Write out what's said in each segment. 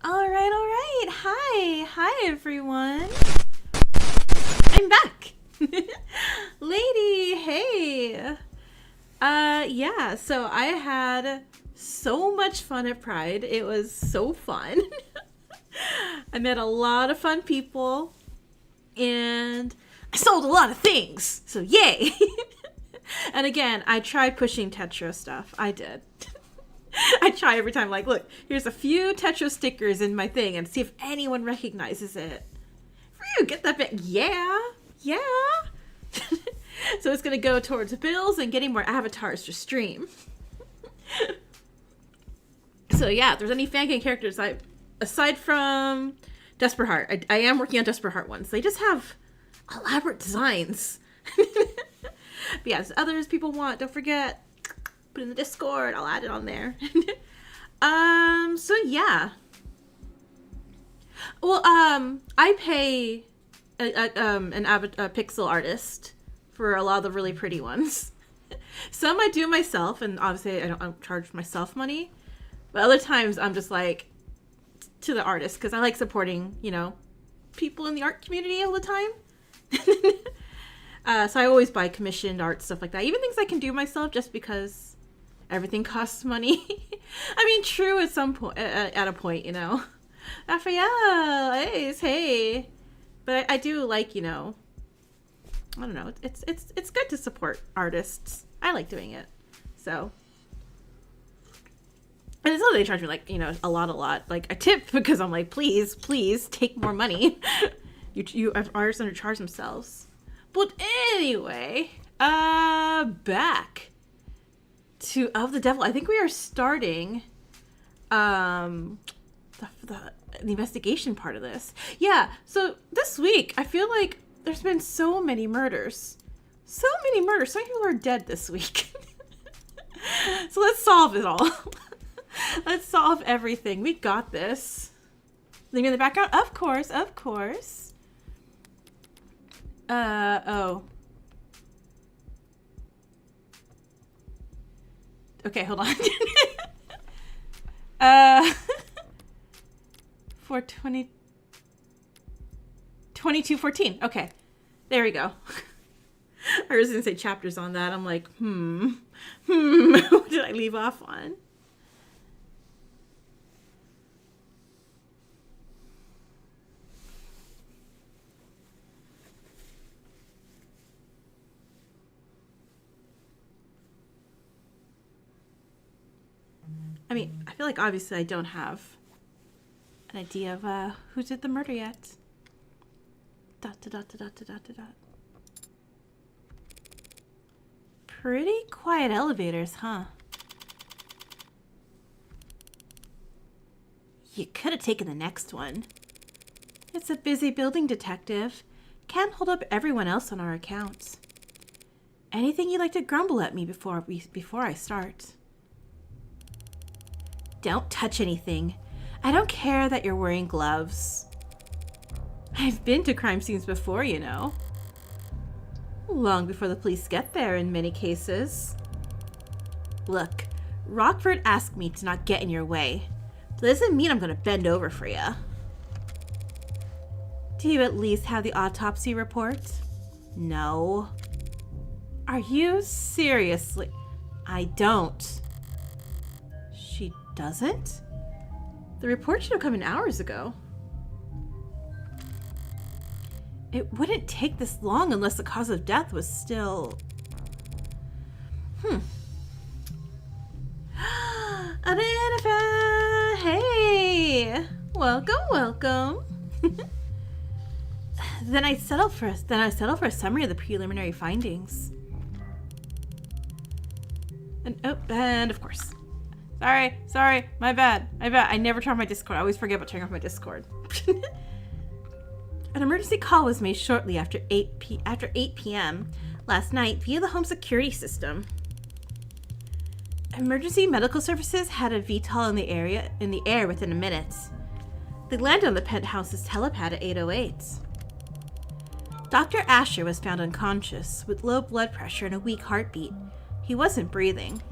All right. Hi, everyone. I'm back. Lady, hey. Yeah, so I had so much fun at Pride. It was so fun. I met a lot of fun people, and I sold a lot of things, so yay. And again, I tried pushing Tetra stuff. I did. I try every time, like, look, here's a few Tetra stickers in my thing and see if anyone recognizes it. For you, get that bit. Yeah. So it's going to go towards bills and getting more avatars to stream. So yeah, if there's any fan characters, aside from Desperate Heart, I am working on Desperate Heart ones. They just have elaborate designs. But yeah, as others people want, don't forget, put in the Discord. I'll add it on there. So yeah. Well, I pay a pixel artist for a lot of the really pretty ones. Some I do myself, and obviously I don't charge myself money. But other times I'm just like to the artist because I like supporting, people in the art community all the time. So I always buy commissioned art, stuff like that. Even things I can do myself just because everything costs money. I mean, true at some point, at a point, Raphael, Ace, hey. But I do like, I don't know. It's good to support artists. I like doing it. So. And it's not that they charge me, like, a lot. Like, I tip because I'm like, please take more money. you artists undercharge themselves. But anyway, back to Of the Devil. I think we are starting the investigation part of this. Yeah, so this week, I feel like there's been so many murders. So many people are dead this week. So let's solve it all. Let's solve everything. We got this. Leave me in the background? Of course. Oh. Okay, hold on. 420. 2214. Okay. There we go. I was going to say chapters on that. I'm like, what did I leave off on? I mean, I feel like obviously I don't have an idea of who did the murder yet. ... Pretty quiet elevators, huh? You could have taken the next one. It's a busy building, detective. Can't hold up everyone else on our accounts. Anything you'd like to grumble at me before I start? Don't touch anything. I don't care that you're wearing gloves. I've been to crime scenes before, Long before the police get there in many cases. Look, Rockford asked me to not get in your way. But that doesn't mean I'm going to bend over for you. Do you at least have the autopsy report? No. Are you seriously? I don't. She doesn't? The report should have come in hours ago. It wouldn't take this long unless the cause of death was still... Identify! Hey! Welcome. Then I settle for a summary of the preliminary findings. And of course. Sorry, my bad. I never turn off my Discord. I always forget about turning off my Discord. An emergency call was made shortly after 8 p.m. last night via the home security system. Emergency medical services had a VTOL in the air within a minute. They landed on the penthouse's helipad at 8:08. Dr. Asher was found unconscious with low blood pressure and a weak heartbeat. He wasn't breathing.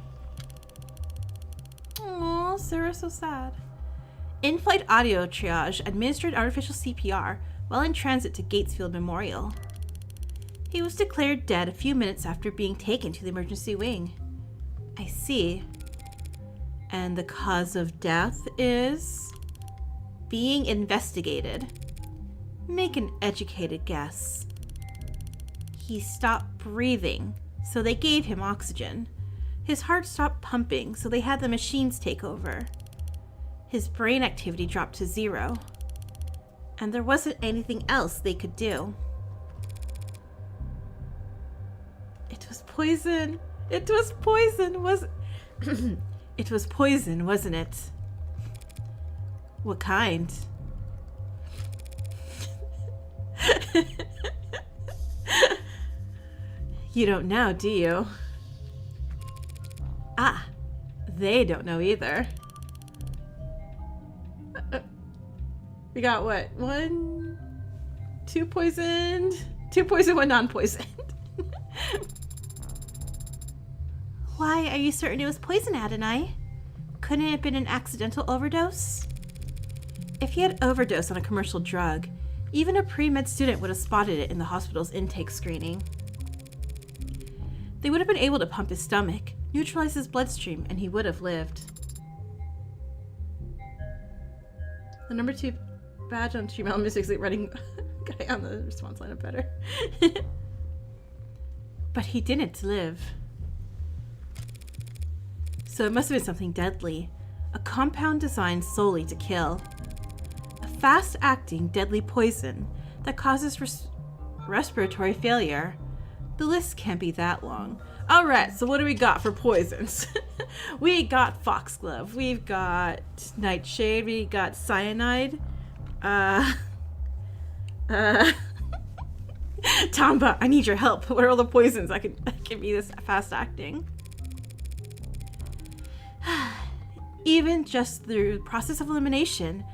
Aw, Sarah's so sad. In-flight audio triage administered artificial CPR while in transit to Gatesfield Memorial. He was declared dead a few minutes after being taken to the emergency wing. I see. And the cause of death is being investigated. Make an educated guess. He stopped breathing, so they gave him oxygen. His heart stopped pumping, so they had the machines take over. His brain activity dropped to 0. And there wasn't anything else they could do. It was poison. It was poison, It was poison, wasn't it? What kind? You don't know, do you? Ah, they don't know either. We got what? 2 poisoned? 2 poisoned, 1 non-poisoned. Why are you certain it was poison, Adonai? Couldn't it have been an accidental overdose? If he had overdosed on a commercial drug, even a pre-med student would have spotted it in the hospital's intake screening. They would have been able to pump his stomach, neutralize his bloodstream, and he would have lived. The number 2 badge on Gmail is basically running guy on the response line up better. But he didn't live. So it must have been something deadly. A compound designed solely to kill. A fast-acting deadly poison that causes respiratory failure. The list can't be that long. Alright, so what do we got for poisons? We got foxglove. We've got nightshade. We got cyanide. Tamba, I need your help. What are all the poisons that can be this fast-acting? Even just through the process of elimination,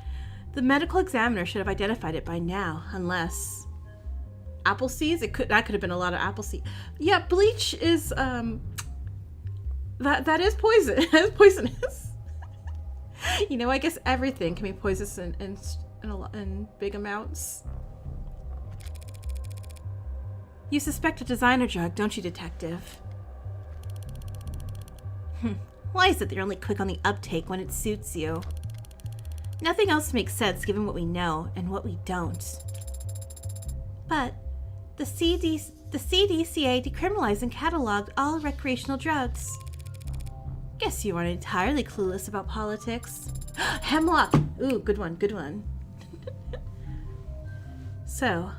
the medical examiner should have identified it by now, unless apple seeds. That could have been a lot of apple seed. Yeah, bleach is that is poison. That is poisonous. You know, I guess everything can be poisonous in big amounts. You suspect a designer drug, don't you, detective? Why is it that you're only quick on the uptake when it suits you? Nothing else makes sense given what we know and what we don't. But the CDCA decriminalized and cataloged all recreational drugs. Guess you aren't entirely clueless about politics. Hemlock! Ooh, good one, good one. So,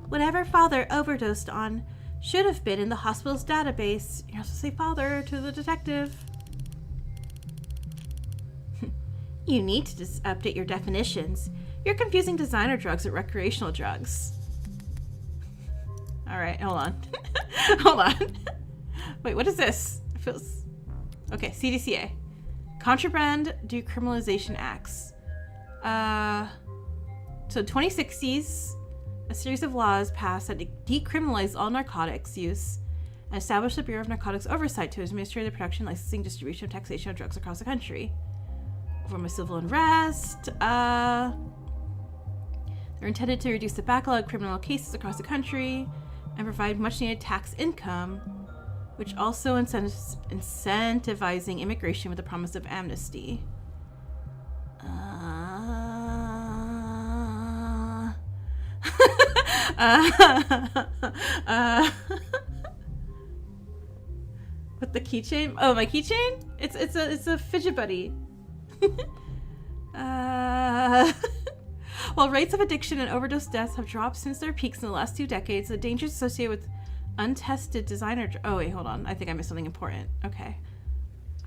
whatever father overdosed on should have been in the hospital's database. You're supposed to say father to the detective. You need to just update your definitions. You're confusing designer drugs with recreational drugs. Alright, hold on. Hold on. Wait, what is this? It feels... Okay, CDCA. Contraband Decriminalization Acts. So 2060s, a series of laws passed that decriminalize all narcotics use and established the Bureau of Narcotics Oversight to administer the production, licensing, distribution, and taxation of drugs across the country. From a civil unrest, they're intended to reduce the backlog of criminal cases across the country and provide much-needed tax income, which also incentivizing immigration with the promise of amnesty. With the keychain? Oh, my keychain? It's a fidget buddy. While rates of addiction and overdose deaths have dropped since their peaks in the last 2 decades, the dangers associated with untested designer... Oh, wait, hold on. I think I missed something important. Okay.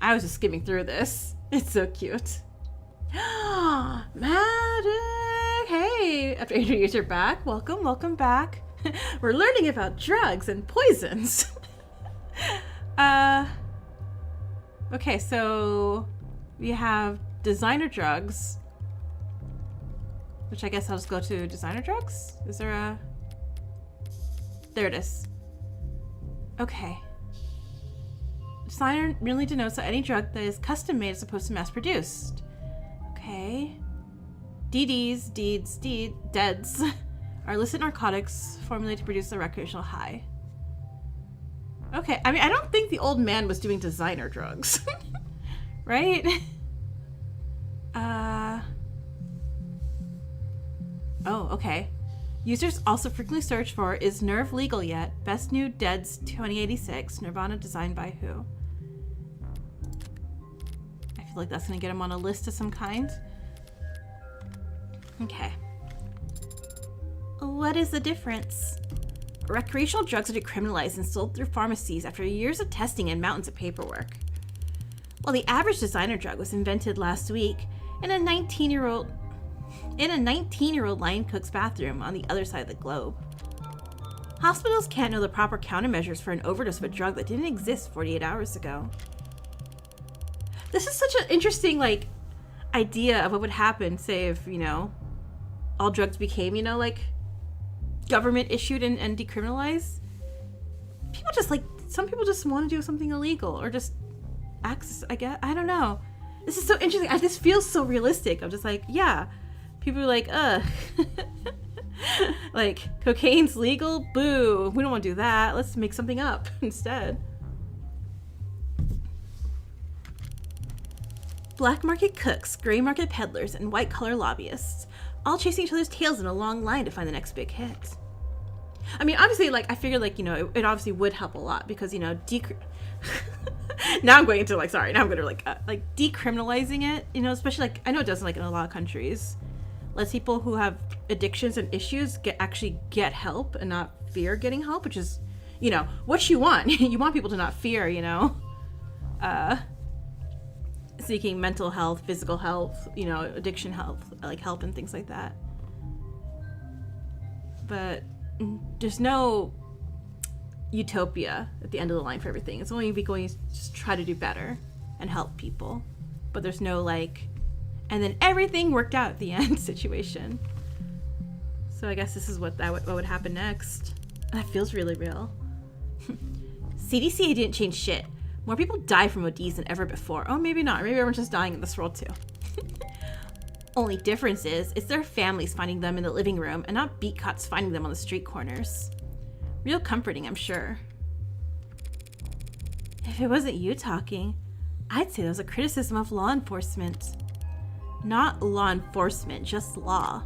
I was just skimming through this. It's so cute. Magic! Hey! After introduce your back, welcome back. We're learning about drugs and poisons. Okay, so we have designer drugs, which I guess I'll just go to designer drugs. Is there a... There it is. Okay. Designer merely denotes that any drug that is custom made as opposed to mass produced. Okay. Okay. DDs, deads are illicit narcotics formulated to produce a recreational high. Okay, I mean, I don't think the old man was doing designer drugs. Right? Oh, okay. Users also frequently search for, is Nerve legal yet? Best new Deads 2086. Nirvana designed by who? I feel like that's going to get him on a list of some kind. Okay. What is the difference? Recreational drugs are decriminalized and sold through pharmacies after years of testing and mountains of paperwork. While the average designer drug was invented last week in a 19-year-old line cook's bathroom on the other side of the globe. Hospitals can't know the proper countermeasures for an overdose of a drug that didn't exist 48 hours ago. This is such an interesting, like, idea of what would happen, say, if, you know, all drugs became, you know, like, government issued and decriminalized. People just, like, some people just want to do something illegal or just access, I guess. I don't know. This is so interesting. This feels so realistic. I'm just like, yeah. People are like, ugh. Like, cocaine's legal? Boo. We don't want to do that. Let's make something up instead. Black market cooks, gray market peddlers, and white collar lobbyists, all chasing each other's tails in a long line to find the next big hit. I mean, obviously, like, I figured, like, you know, it obviously would help a lot because, you know, now I'm going into, like, sorry, now I'm going to, like, decriminalizing it, you know, especially, like, I know it doesn't, like, in a lot of countries. Lets people who have addictions and issues actually get help and not fear getting help, which is, you know, what you want. You want people to not fear, you know, seeking mental health, physical health, you know, addiction health, like help and things like that. But there's no utopia at the end of the line for everything. It's only going to just try to do better and help people. But there's no, like, and then everything worked out at the end situation. So I guess this is what would happen next. That feels really real. CDC didn't change shit. More people die from ODs than ever before. Oh, maybe not. Maybe everyone's just dying in this world too. Only difference is, it's their families finding them in the living room and not beat cops finding them on the street corners. Real comforting, I'm sure. If it wasn't you talking, I'd say that was a criticism of law enforcement. Not law enforcement, just law.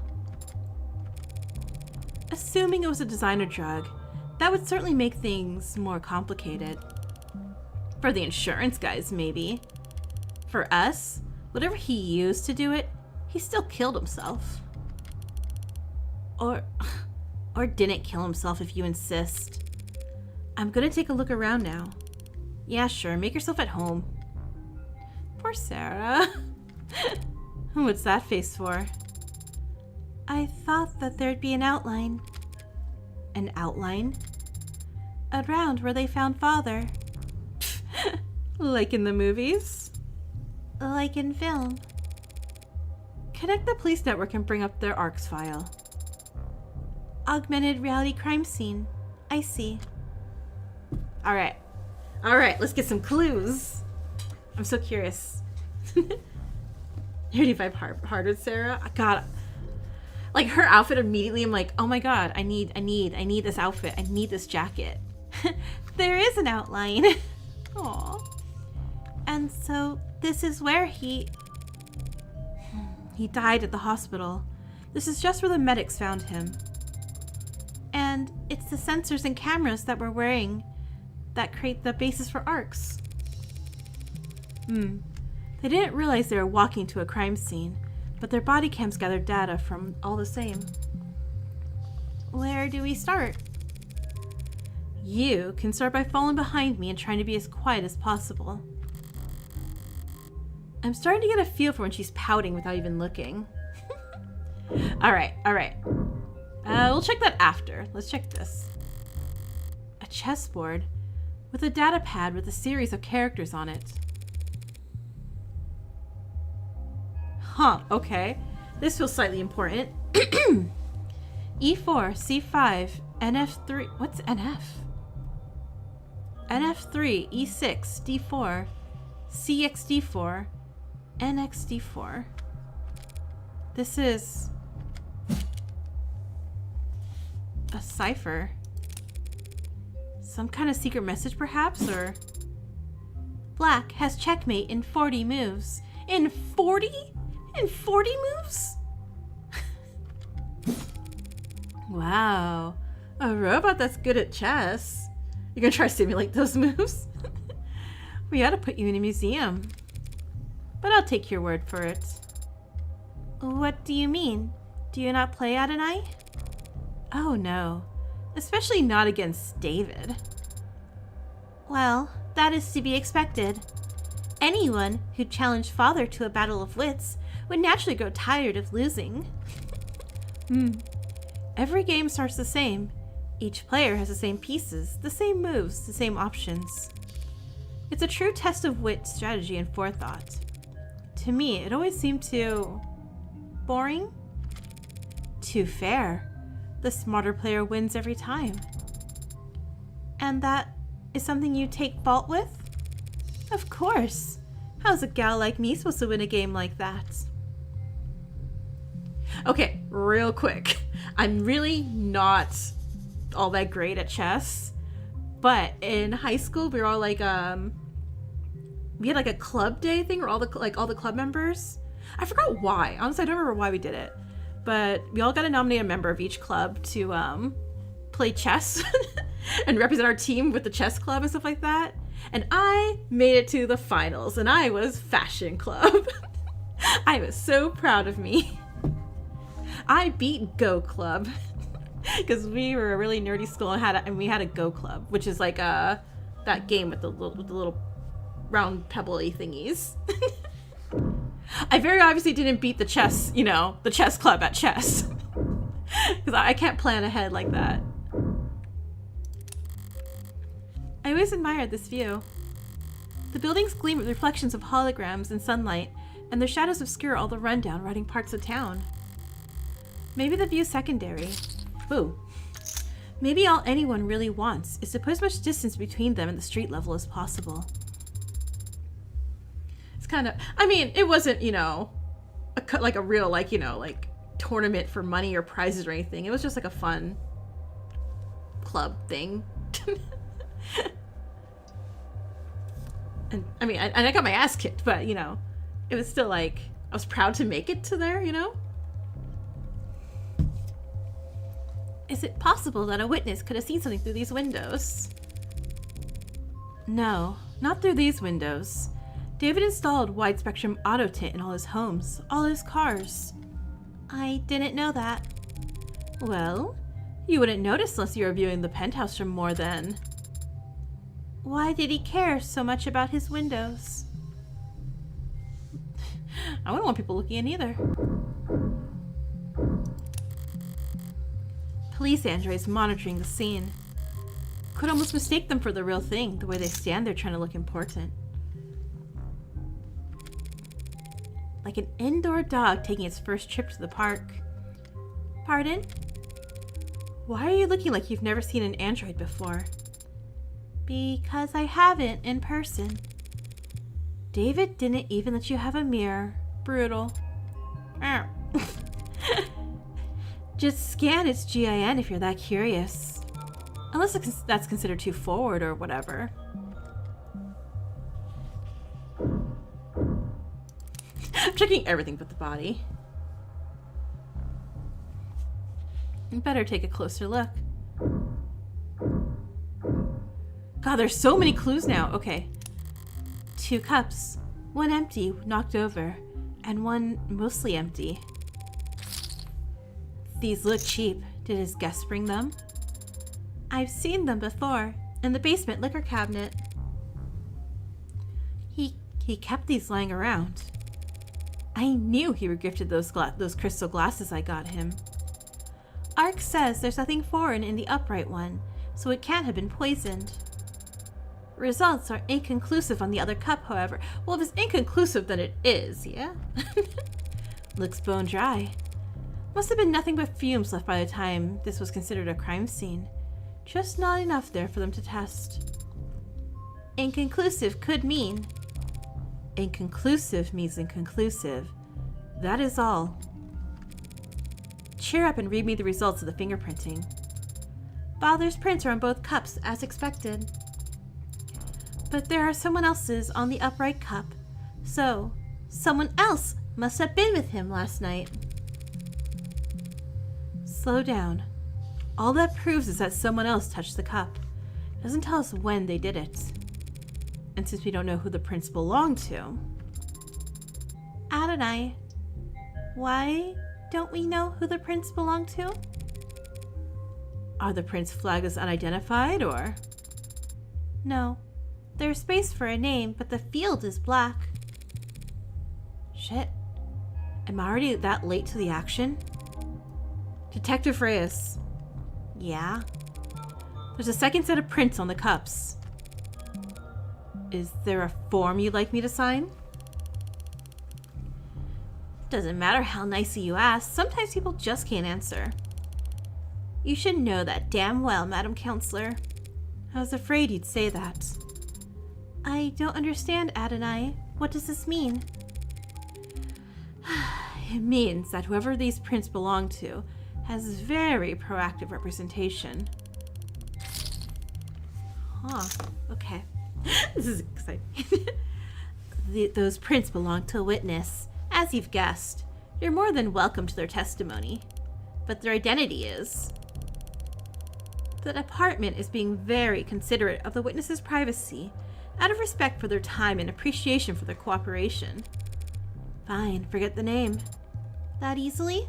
Assuming it was a designer drug, that would certainly make things more complicated. For the insurance guys, maybe. For us, whatever he used to do it, he still killed himself. Or didn't kill himself if you insist. I'm gonna take a look around now. Yeah, sure, make yourself at home. Poor Sarah. What's that face for? I thought that there'd be an outline. An outline? Around where they found Father. Like in the movies? Like in film. Connect the police network and bring up their ARCS file. Augmented reality crime scene. I see. Alright, let's get some clues. I'm so curious. 35 harder, Sarah. God, like her outfit immediately. I'm like, oh my god, I need this outfit. I need this jacket. There is an outline. Aw. And so this is where he died at the hospital. This is just where the medics found him. And it's the sensors and cameras that we're wearing that create the basis for ARCs. They didn't realize they were walking to a crime scene, but their body cams gathered data from all the same. Where do we start? You can start by falling behind me and trying to be as quiet as possible. I'm starting to get a feel for when she's pouting without even looking. Alright. We'll check that after. Let's check this. A chessboard with a data pad with a series of characters on it. Huh, okay. This feels slightly important. E4, C5, NF3. What's NF? NF3, E6, D4, CXD4, NXD4. This is a cipher. Some kind of secret message, perhaps, or... Black has checkmate in 40 moves. In 40? In 40 moves? Wow. A robot that's good at chess. You're gonna try to simulate those moves? We ought to put you in a museum. But I'll take your word for it. What do you mean? Do you not play Adonai? Oh no. Especially not against David. Well, that is to be expected. Anyone who challenged Father to a battle of wits would naturally grow tired of losing. Every game starts the same. Each player has the same pieces, the same moves, the same options. It's a true test of wit, strategy, and forethought. To me, it always seemed too... boring? Too fair. The smarter player wins every time. And that is something you take fault with? Of course. How's a gal like me supposed to win a game like that? Okay, real quick. I'm really not all that great at chess, but in high school we were all like we had like a club day thing where all the club members, I forgot why, honestly I don't remember why we did it, but we all got to nominate a member of each club to play chess and represent our team with the chess club and stuff like that. And I made it to the finals, and I was fashion club. I was so proud of me. I beat Go Club because we were a really nerdy school and we had a Go Club, which is like that game with the little round pebbly thingies. I very obviously didn't beat the chess, the chess club at chess, because I can't plan ahead like that. I always admired this view. The buildings gleam with reflections of holograms and sunlight, and their shadows obscure all the rundown, rotting parts of town. Maybe the view's secondary. Ooh. Maybe all anyone really wants is to put as much distance between them and the street level as possible. It's kind of, it wasn't, like a real, like tournament for money or prizes or anything. It was just like a fun club thing. And I got my ass kicked, but it was still like, I was proud to make it to there, Is it possible that a witness could have seen something through these windows? No, not through these windows. David installed wide spectrum auto tint in all his homes, all his cars. I didn't know that. Well, you wouldn't notice unless you were viewing the penthouse from more than... Why did he care so much about his windows? I wouldn't want people looking in either. Police androids monitoring the scene. Could almost mistake them for the real thing, the way they stand there trying to look important. Like an indoor dog taking its first trip to the park. Pardon? Why are you looking like you've never seen an android before? Because I haven't in person. David didn't even let you have a mirror. Brutal. Just scan its GIN if you're that curious. Unless that's considered too forward or whatever. I'm checking everything but the body. Better take a closer look. God, there's so many clues now. Okay. 2 cups. One empty, knocked over, and one mostly empty. These look cheap. Did his guest bring them? I've seen them before, in the basement liquor cabinet. He kept these lying around. I knew he regifted those crystal glasses I got him. Ark says there's nothing foreign in the upright one, so it can't have been poisoned. Results are inconclusive on the other cup, however. Well, if it's inconclusive, then it is, yeah? Looks bone dry. Must have been nothing but fumes left by the time this was considered a crime scene. Just not enough there for them to test. Inconclusive could mean... Inconclusive means inconclusive. That is all. cheer up and read me the results of the fingerprinting. Father's prints are on both cups, as expected. But there are someone else's on the upright cup, so someone else must have been with him last night. Slow down. All that proves is that someone else touched the cup. It doesn't tell us when they did it. And since we don't know who the prints belong to... Adonai, why don't we know who the prints belong to? Are the prints flagged as unidentified, or...? No. There's space for a name, but the field is black. Shit. Am I already that late to the action? Detective Reyes. Yeah? There's a second set of prints on the cups. Is there a form you'd like me to sign? Doesn't matter how nicely you ask, sometimes people just can't answer. You should know that damn well, Madam Counselor. I was afraid you'd say that. I don't understand, Adonai. What does this mean? It means that whoever these prints belong to has very proactive representation. Huh, okay. This is exciting. Those prints belong to a witness. As you've guessed, you're more than welcome to their testimony. But their identity is... The department is being very considerate of the witness's privacy, out of respect for their time and appreciation for their cooperation. Fine, forget the name. That easily?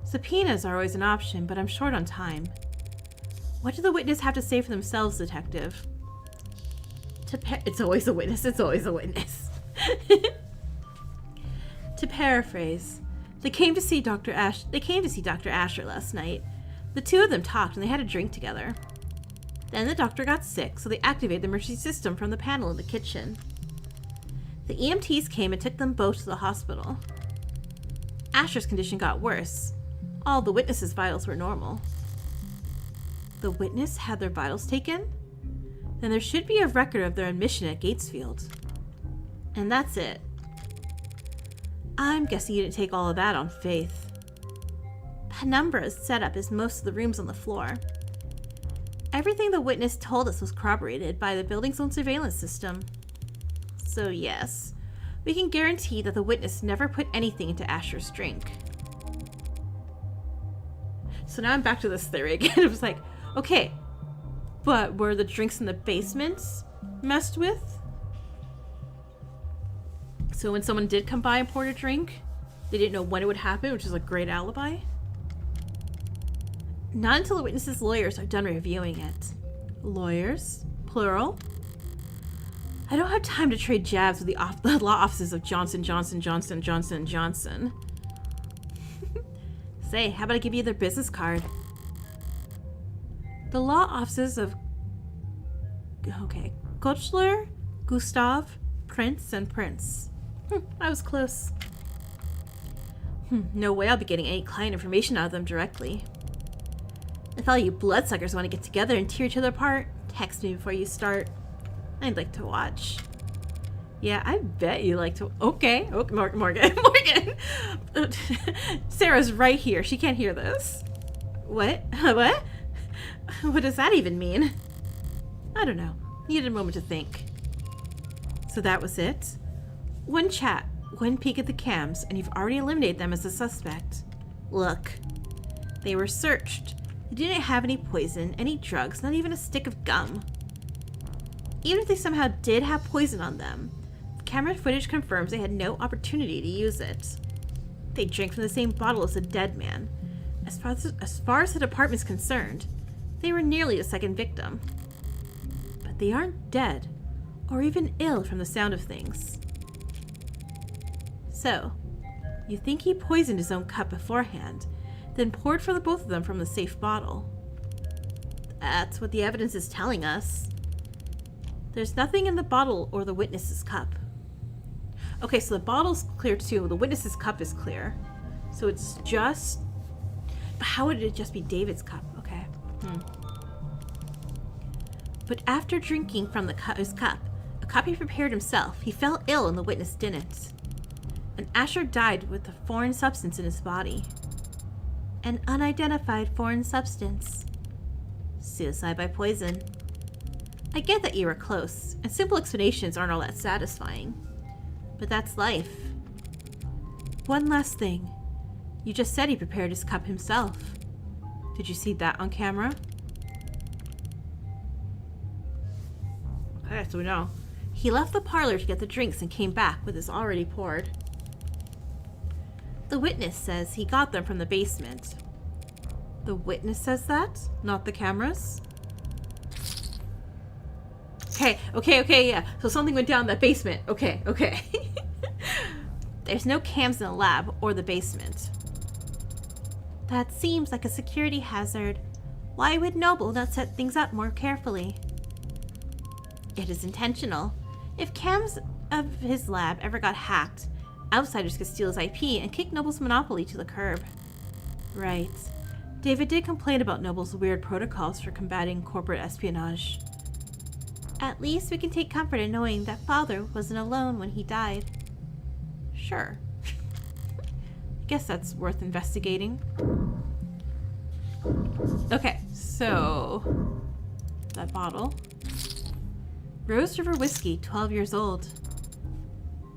Subpoenas are always an option, but I'm short on time. What do the witness have to say for themselves, Detective? It's always a witness, it's always a witness. To paraphrase, they came to see Dr. Asher last night. The two of them talked and they had a drink together. Then the doctor got sick, so they activated the emergency system from the panel in the kitchen. The EMTs came and took them both to the hospital. Asher's condition got worse. All the witnesses' vitals were normal. The witness had their vitals taken? Then there should be a record of their admission at Gatesfield. And that's it. I'm guessing you didn't take all of that on faith. Penumbra's setup is most of the rooms on the floor. Everything the witness told us was corroborated by the building's own surveillance system. So yes, we can guarantee that the witness never put anything into Asher's drink. So now I'm back to this theory again. It was like, okay, but were the drinks in the basements messed with? So when someone did come by and poured a drink, they didn't know when it would happen, which is a great alibi. Not until the witness's lawyers are done reviewing it. Lawyers? Plural? I don't have time to trade jabs with the law offices of Johnson, Johnson, Johnson, Johnson, Johnson. Say, how about I give you their business card? The law offices of... Okay. Kochler, Gustav, Prince, and Prince. I was close. No way I'll be getting any client information out of them directly. If all you bloodsuckers want to get together and tear each other apart, text me before you start. I'd like to watch. Yeah, I bet you like to... Okay, Morgan. Sarah's right here. She can't hear this. What? What? What does that even mean? I don't know. Needed a moment to think. So that was it? One chat, one peek at the cams, and you've already eliminated them as a suspect. Look. They were searched. They didn't have any poison, any drugs, not even a stick of gum. Even if they somehow did have poison on them, the camera footage confirms they had no opportunity to use it. They drank from the same bottle as the dead man. As far as the department's concerned, they were nearly the second victim. But they aren't dead, or even ill from the sound of things. So, you think he poisoned his own cup beforehand, then poured for the both of them from the safe bottle. That's what the evidence is telling us. There's nothing in the bottle or the witness's cup. Okay, so the bottle's clear too. The witness's cup is clear. So it's just... But how would it just be David's cup? Okay. But after drinking from his cup, a cup he prepared himself, he fell ill and the witness didn't. And Asher died with a foreign substance in his body. An unidentified foreign substance. Suicide by poison. I get that you were close, and simple explanations aren't all that satisfying. But that's life. One last thing. You just said he prepared his cup himself. Did you see that on camera? Okay, so we know. He left the parlor to get the drinks and came back with his already poured. The witness says he got them from the basement. The witness says that? Not the cameras? Okay, yeah. So something went down in that basement. Okay. There's no cams in the lab or the basement. That seems like a security hazard. Why would Noble not set things up more carefully? It is intentional. If cams of his lab ever got hacked, outsiders could steal his IP and kick Noble's monopoly to the curb. Right. David did complain about Noble's weird protocols for combating corporate espionage. At least we can take comfort in knowing that Father wasn't alone when he died. Sure. I guess that's worth investigating. Okay, so that bottle. Rose River Whiskey, 12 years old.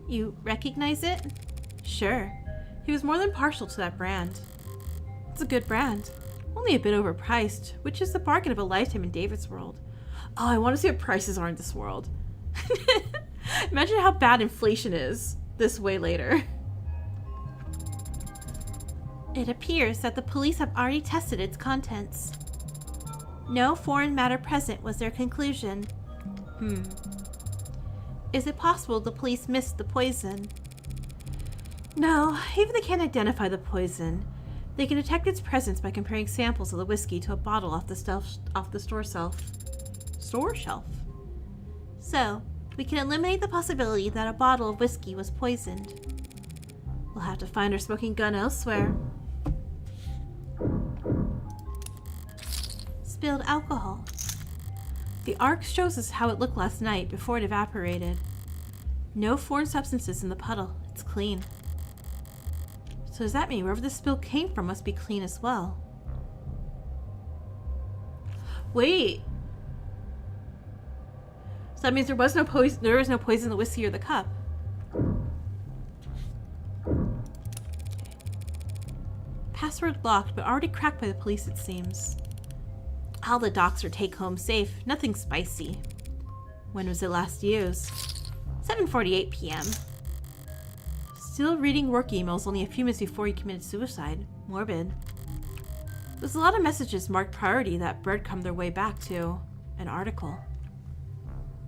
You recognize it? Sure. He was more than partial to that brand. It's a good brand. Only a bit overpriced, which is the bargain of a lifetime in David's world. Oh, I want to see what prices are in this world. Imagine how bad inflation is this way later. It appears that the police have already tested its contents. No foreign matter present was their conclusion. Is it possible the police missed the poison? No, even they can't identify the poison. They can detect its presence by comparing samples of the whiskey to a bottle off the store shelf. So, we can eliminate the possibility that a bottle of whiskey was poisoned. We'll have to find our smoking gun elsewhere. Spilled alcohol. The arc shows us how it looked last night before it evaporated. No foreign substances in the puddle. It's clean. So does that mean wherever the spill came from must be clean as well? Wait. So that means there was no poison. There was no poison in the whiskey or the cup. Password locked, but already cracked by the police, it seems. All the docs are take-home safe. Nothing spicy. When was it last used? 7:48 p.m. Still reading work emails only a few minutes before he committed suicide. Morbid. There's a lot of messages marked priority that breadcrumb their way back to an article.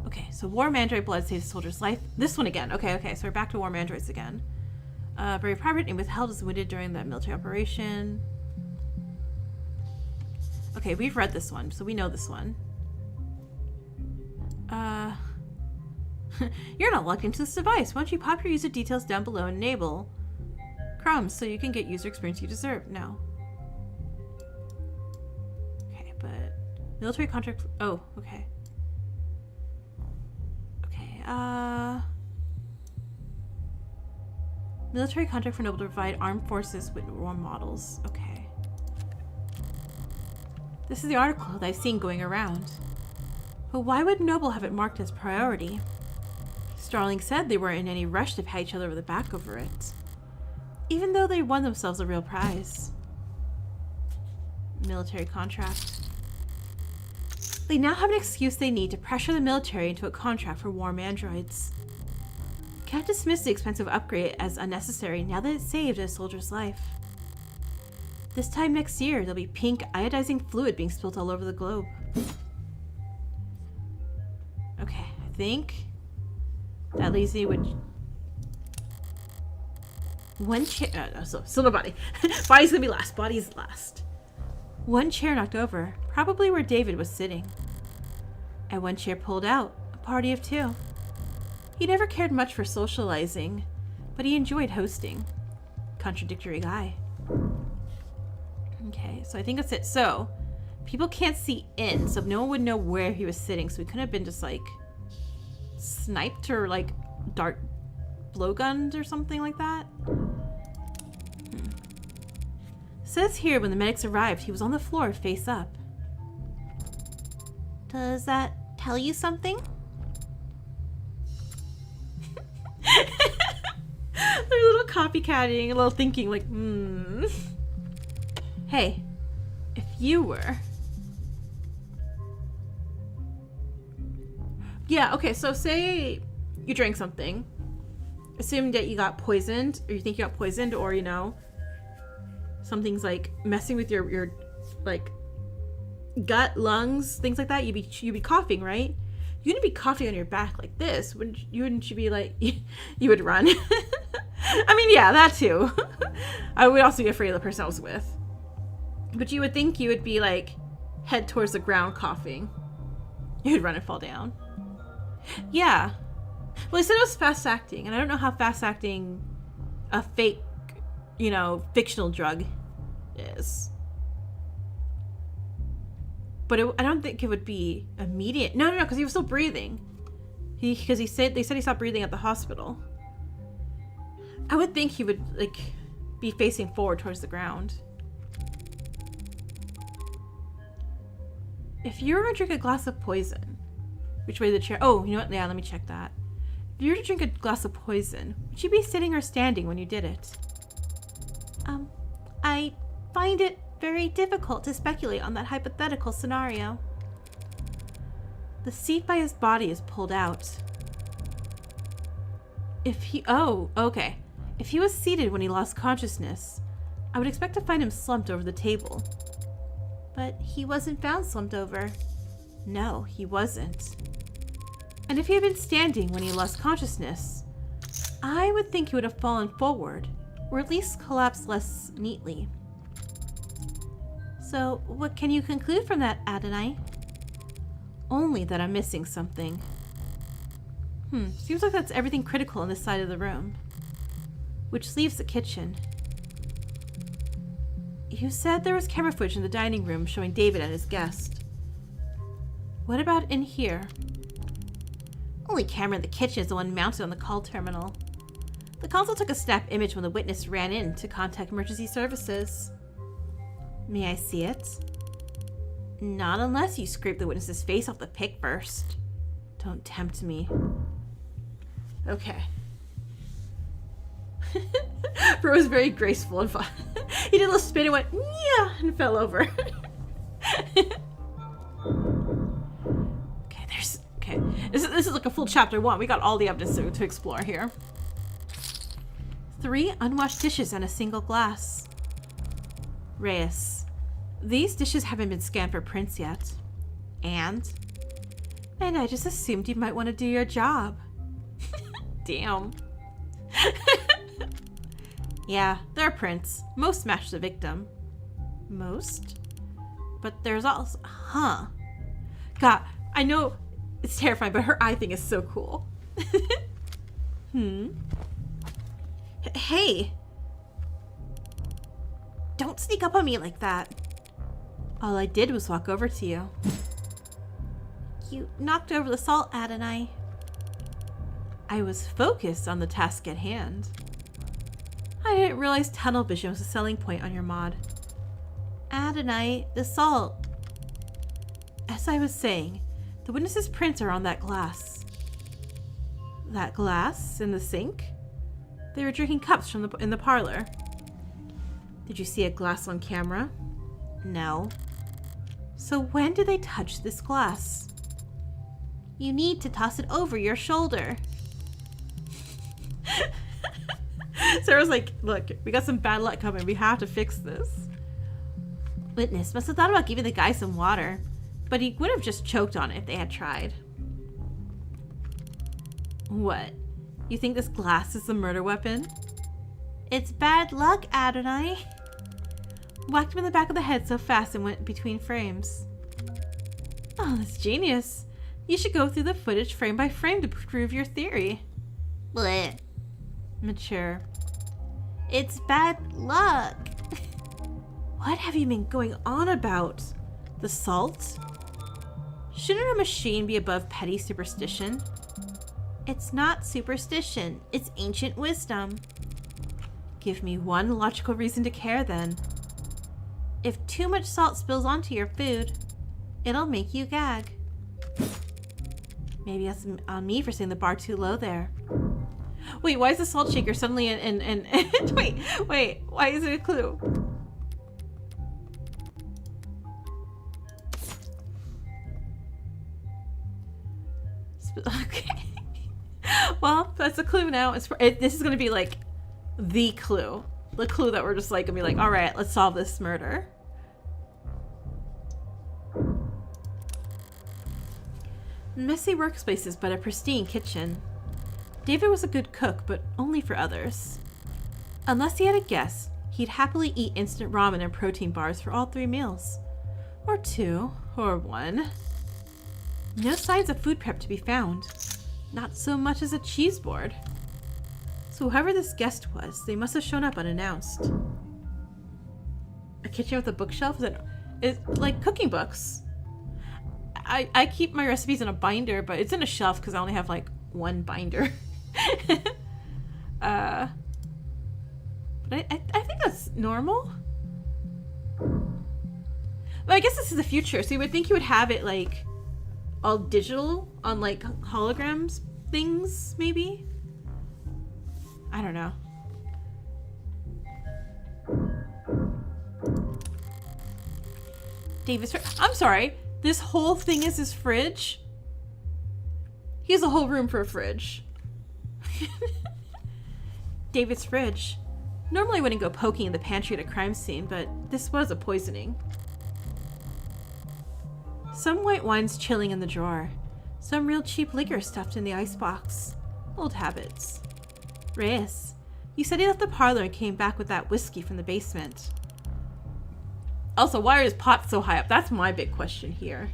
Okay, so Warm Android blood saves a soldier's life. This one again. Okay, so we're back to Warm Androids again. Very private and withheld as wounded during that military operation. Okay, we've read this one, so we know this one. You're not logged into this device. Why don't you pop your user details down below and enable crumbs so you can get user experience you deserve? No. Okay, but military contract. Oh, okay. Military contract for Noble to provide armed forces with war models. Okay. This is the article that I've seen going around. But why would Noble have it marked as priority? Starling said they weren't in any rush to pat each other over the back over it. Even though they won themselves a real prize. Military contract. They now have an excuse they need to pressure the military into a contract for warm androids. Can't dismiss the expensive upgrade as unnecessary now that it saved a soldier's life. This time next year, there'll be pink iodizing fluid being spilled all over the globe. Okay, I think that leaves me with one chair. Still no body. Body's gonna be last. Body's last. One chair knocked over, probably where David was sitting. And one chair pulled out, a party of two. He never cared much for socializing, but he enjoyed hosting. Contradictory guy. Okay, so I think that's it. So, people can't see in, so no one would know where he was sitting, so he couldn't have been just like sniped or like dart blowgunned or something like that. Says here when the medics arrived, he was on the floor face up. Does that tell you something? They're a little copycatting, a little thinking like, Hey, if you were... Yeah, okay, so say you drank something. Assume that you got poisoned, or you think you got poisoned, or, you know, something's, like, messing with your like, gut, lungs, things like that. You'd be coughing, right? You wouldn't be coughing on your back like this. Wouldn't you be like... You would run. I mean, yeah, that too. I would also be afraid of the person I was with. But you would think you would be, like, head towards the ground coughing. You would run and fall down. Yeah. Well, he said it was fast acting, and I don't know how fast acting a fake, you know, fictional drug is. But I don't think it would be immediate. No, because he was still breathing. They said he stopped breathing at the hospital. I would think he would, like, be facing forward towards the ground. If you were to drink a glass of poison, which way the chair... Oh, you know what? Yeah, let me check that. If you were to drink a glass of poison, would you be sitting or standing when you did it? I find it very difficult to speculate on that hypothetical scenario. The seat by his body is pulled out. Oh, okay. If he was seated when he lost consciousness, I would expect to find him slumped over the table. But he wasn't found slumped over. No, he wasn't. And if he had been standing when he lost consciousness, I would think he would have fallen forward, or at least collapsed less neatly. So, what can you conclude from that, Adonai? Only that I'm missing something. Seems like that's everything critical on this side of the room. Which leaves the kitchen. You said there was camera footage in the dining room showing David and his guest. What about in here? Only camera in the kitchen is the one mounted on the call terminal. The console took a snap image when the witness ran in to contact emergency services. May I see it? Not unless you scrape the witness's face off the pic first. Don't tempt me. Okay. Bro was very graceful and fun. He did a little spin and went, yeah, and fell over. Okay, this is like a full chapter 1. We got all the evidence to explore here. 3 unwashed dishes and a single glass. Reyes, these dishes haven't been scanned for prints yet. And I just assumed you might want to do your job. Damn. Yeah, there are prints. Most match the victim. Most? But there's also... God, I know it's terrifying, but her eye thing is so cool. Hey! Don't sneak up on me like that. All I did was walk over to you. You knocked over the salt, Adonai. I was focused on the task at hand. I didn't realize tunnel vision was a selling point on your mod. Adonai, the salt. As I was saying, the witness's prints are on that glass. That glass in the sink? They were drinking cups from in the parlor. Did you see a glass on camera? No. So when did they touch this glass? You need to toss it over your shoulder. Sarah's like, look, we got some bad luck coming. We have to fix this. Witness must have thought about giving the guy some water, but he would have just choked on it if they had tried. What? You think this glass is the murder weapon? It's bad luck, Adonai. Whacked him in the back of the head so fast and went between frames. Oh, that's genius. You should go through the footage frame by frame to prove your theory. Blech. Mature. It's bad luck. What have you been going on about? The salt? Shouldn't a machine be above petty superstition? It's not superstition. It's ancient wisdom. Give me one logical reason to care then. If too much salt spills onto your food, it'll make you gag. Maybe that's on me for setting the bar too low there. Wait, why is the salt shaker suddenly in wait, why is it a clue? Okay. Well, that's a clue now. This is gonna be like the clue. The clue that we're just like gonna be like, all right, let's solve this murder. Messy workspaces, but a pristine kitchen. David was a good cook, but only for others. Unless he had a guess, he'd happily eat instant ramen and protein bars for all 3 meals. Or 2, or 1. No signs of food prep to be found. Not so much as a cheese board. So whoever this guest was, they must have shown up unannounced. A kitchen with a bookshelf? Is like cooking books. I keep my recipes in a binder, but it's in a shelf because I only have like 1 binder. But I think that's normal. But I guess this is the future, so you would think you would have it like all digital on like holograms things, maybe? I don't know. David's I'm sorry. This whole thing is his fridge? He has a whole room for a fridge. David's fridge. Normally I wouldn't go poking in the pantry at a crime scene, but this was a poisoning. Some white wines chilling in the drawer. Some real cheap liquor stuffed in the icebox. Old habits. Reyes, you said he left the parlor and came back with that whiskey from the basement. Also, why are his pots so high up? That's my big question here.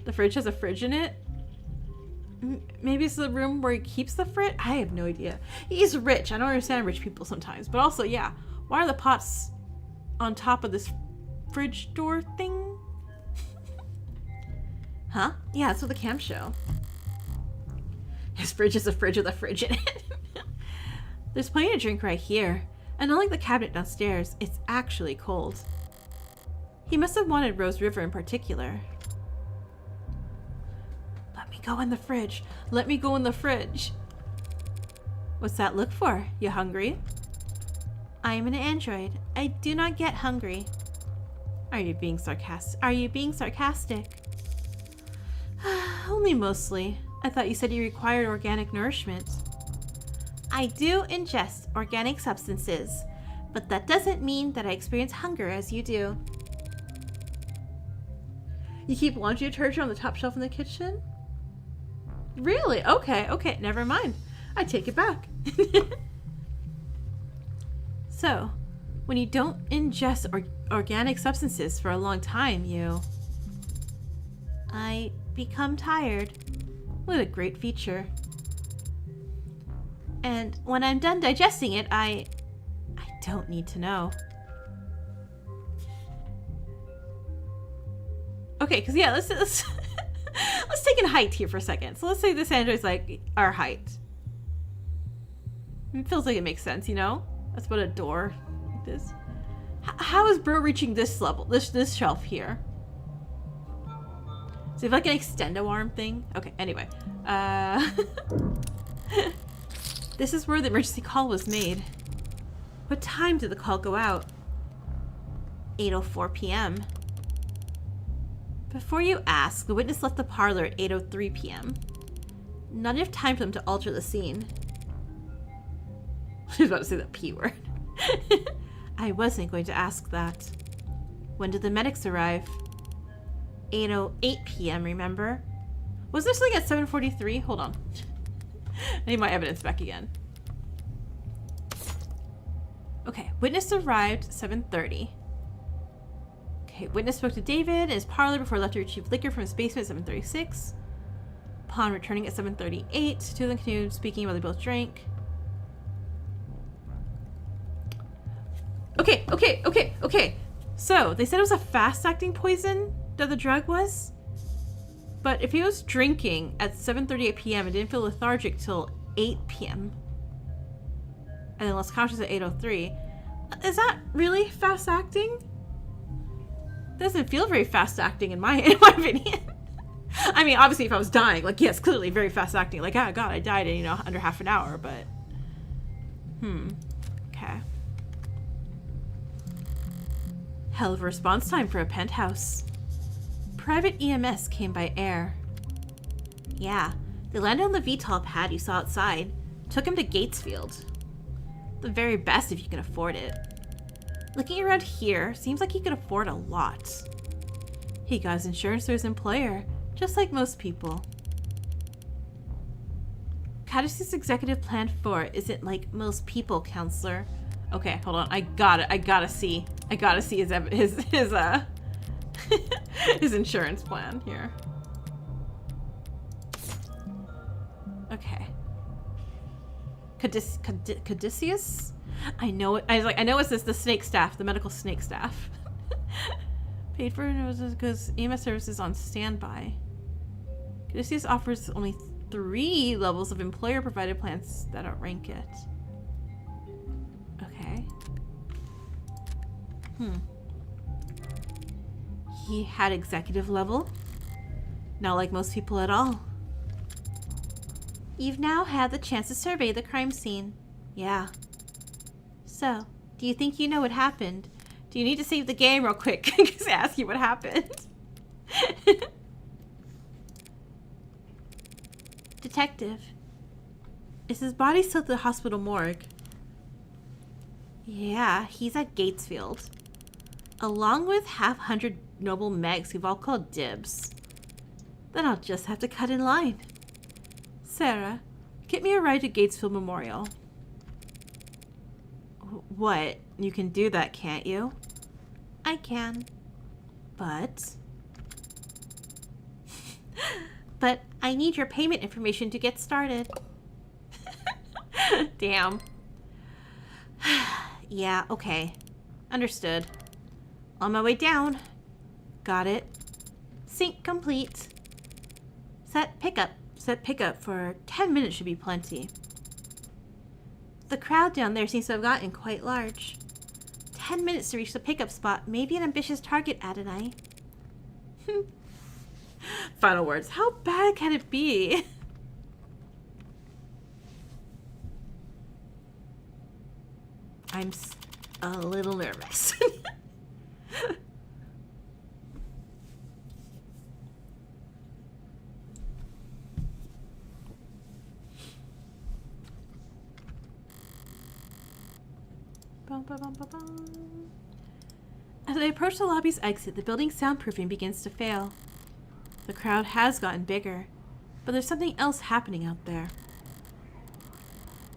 The fridge has a fridge in it? Maybe it's the room where he keeps the fridge? I have no idea. He's rich. I don't understand rich people sometimes. But also, yeah, why are the pots on top of this fridge door thing? Huh? Yeah, that's what the cams show. His fridge is a fridge with a fridge in it. There's plenty to drink right here. And unlike the cabinet downstairs, it's actually cold. He must have wanted Rose River in particular. Let me go in the fridge. Let me go in the fridge. What's that look for? You hungry? I am an android. I do not get hungry. Are you being sarcastic? Only mostly. I thought you said you required organic nourishment. I do ingest organic substances, but that doesn't mean that I experience hunger as you do. You keep laundry detergent on the top shelf in the kitchen? Really? Okay, never mind. I take it back. So, when you don't ingest organic substances for a long time, I become tired. What a great feature. And when I'm done digesting it, I don't need to know. Okay, because yeah, let's let's take in height here for a second. So let's say this android's like our height. It feels like it makes sense, you know? That's about a door like this. How is bro reaching this level? This shelf here? So if I can extend a arm thing. Okay, anyway. This is where the emergency call was made. What time did the call go out? 8:04 p.m. Before you ask, the witness left the parlor at 8:03 p.m. Not enough time for them to alter the scene. I was about to say that P word. I wasn't going to ask that. When did the medics arrive? 8:08 p.m., remember? Was there something at 7:43? Hold on. I need my evidence back again. Okay, witness arrived 7:30. Okay, witness spoke to David in his parlor before he left to retrieve liquor from his basement at 7:36. Upon returning at 7:38, two of them continued speaking while they both drank. Okay. So, they said it was a fast-acting poison that the drug was? But if he was drinking at 7:38 p.m. and didn't feel lethargic till 8 p.m. and then lost consciousness at 8:03, is that really fast-acting? Doesn't feel very fast acting in my opinion. I mean, obviously if I was dying, like, yes, clearly very fast acting. Like, oh god, I died in, under half an hour, but... Okay. Hell of a response time for a penthouse. Private EMS came by air. Yeah, they landed on the VTOL pad you saw outside. Took him to Gatesfield. The very best if you can afford it. Looking around here, seems like he could afford a lot. He got his insurance through his employer, just like most people. Caddis's executive plan 4 isn't like most people, counselor. Okay, hold on. I gotta see his his insurance plan here. Okay. Caduceus? I know it. I know it's the snake staff, the medical snake staff. Paid for because EMS services on standby. Caduceus offers only 3 levels of employer-provided plans that outrank it. Okay. He had executive level. Not like most people at all. You've now had the chance to survey the crime scene. Yeah. So, do you think you know what happened? Do you need to save the game real quick? Because I ask you what happened. Detective. Is his body still at the hospital morgue? Yeah, he's at Gatesfield. Along with 100 noble megs who've all called dibs. Then I'll just have to cut in line. Sarah, get me a ride to Gatesfield Memorial. What? You can do that, can't you? I can. But... but I need your payment information to get started. Damn. Yeah, okay. Understood. On my way down. Got it. Sync complete. Set pickup. Set pickup for 10 minutes should be plenty. The crowd down there seems to have gotten quite large. 10 minutes to reach the pickup spot. Maybe an ambitious target, Adonai. Final words. How bad can it be? I'm a little nervous. As I approach the lobby's exit, the building's soundproofing begins to fail. The crowd has gotten bigger, but there's something else happening out there.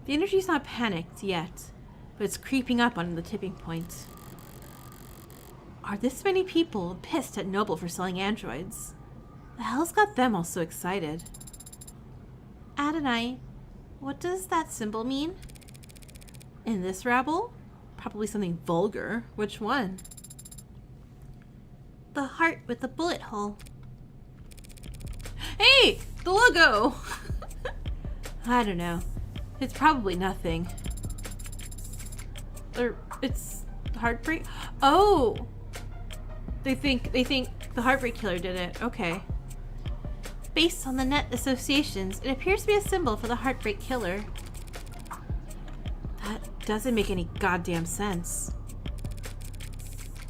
The energy's not panicked yet, but it's creeping up on the tipping point. Are this many people pissed at Noble for selling androids? The hell's got them all so excited? Adonai, what does that symbol mean? In this rabble? Probably something vulgar. Which one? The heart with the bullet hole. Hey! The logo! I don't know. It's probably nothing. Or it's Heartbreak? Oh! They think the Heartbreak Killer did it. Okay. Based on the net associations, it appears to be a symbol for the Heartbreak Killer. That doesn't make any goddamn sense.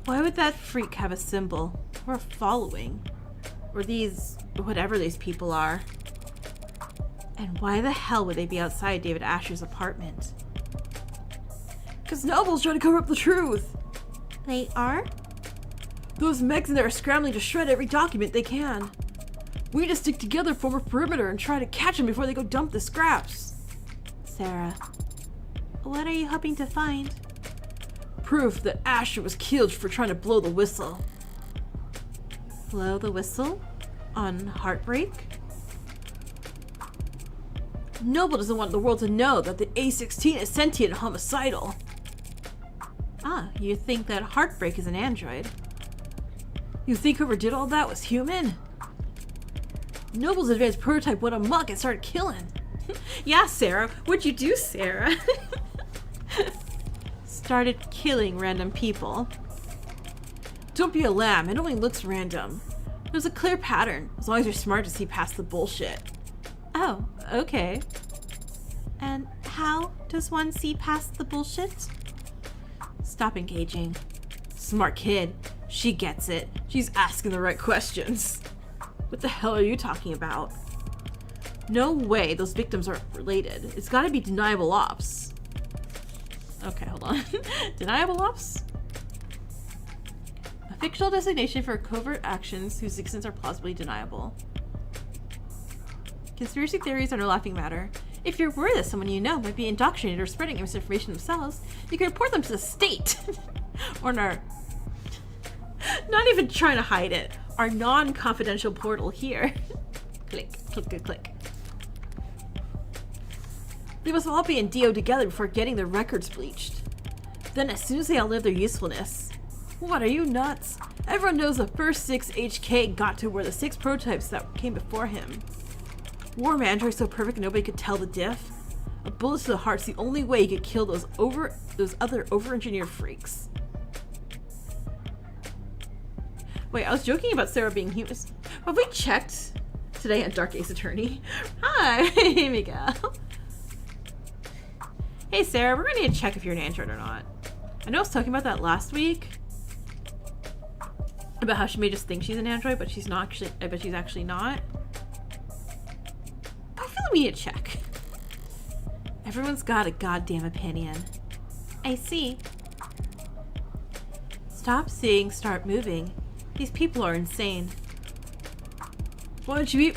Why would that freak have a symbol? Or a following? Or these... whatever these people are. And why the hell would they be outside David Asher's apartment? Because Noble's trying to cover up the truth! They are? Those megs in there are scrambling to shred every document they can. We need to stick together, form a perimeter, and try to catch them before they go dump the scraps. Sarah, what are you hoping to find? Proof that Asher was killed for trying to blow the whistle. Blow the whistle? On Heartbreak? Noble doesn't want the world to know that the A-16 is sentient and homicidal. Ah, you think that Heartbreak is an android? You think whoever did all that was human? Noble's advanced prototype went amok and started killing. Yeah, Sarah. What'd you do, Sarah? Started killing random people. Don't be a lamb. It only looks random. There's a clear pattern, as long as you're smart to see past the bullshit. Oh, okay. And how does one see past the bullshit? Stop engaging. Smart kid. She gets it. She's asking the right questions. What the hell are you talking about? No way those victims are related. It's gotta be deniable ops. Okay, hold on. Deniable ops? A fictional designation for covert actions whose existence are plausibly deniable. Conspiracy theories are no laughing matter. If you're worried that someone you know might be indoctrinated or spreading misinformation themselves, you can report them to the state. Or our... Not even trying to hide it. Our non-confidential portal here. Click, click, click, click. They must all be in DO together before getting their records bleached. Then as soon as they outlive their usefulness. What, are you nuts? Everyone knows the first 6 HK got to where the 6 prototypes that came before him. War Android so perfect nobody could tell the diff. A bullet to the heart's the only way you could kill those other over-engineered freaks. Wait, I was joking about Sarah being human. Have we checked today on Dark Ace Attorney? Hi, hey Miguel. Hey Sarah, we're gonna need to check if you're an android or not. I know I was talking about that last week. About how she may just think she's an android, but she's not actually. I bet she's actually not. I feel like we need to check. Everyone's got a goddamn opinion. I see. Stop seeing, start moving. These people are insane. Why don't you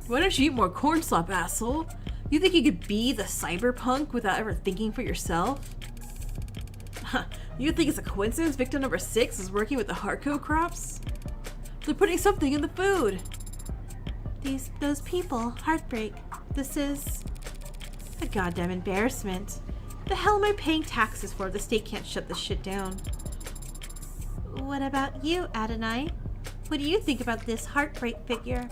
eat more corn slop, asshole? You think you could be the cyberpunk without ever thinking for yourself? Huh. You think it's a coincidence victim number 6 is working with the hardcore crops? They're putting something in the food. Those people, heartbreak. This is a goddamn embarrassment. The hell am I paying taxes for if the state can't shut this shit down? What about you, Adonai? What do you think about this heartbreak figure?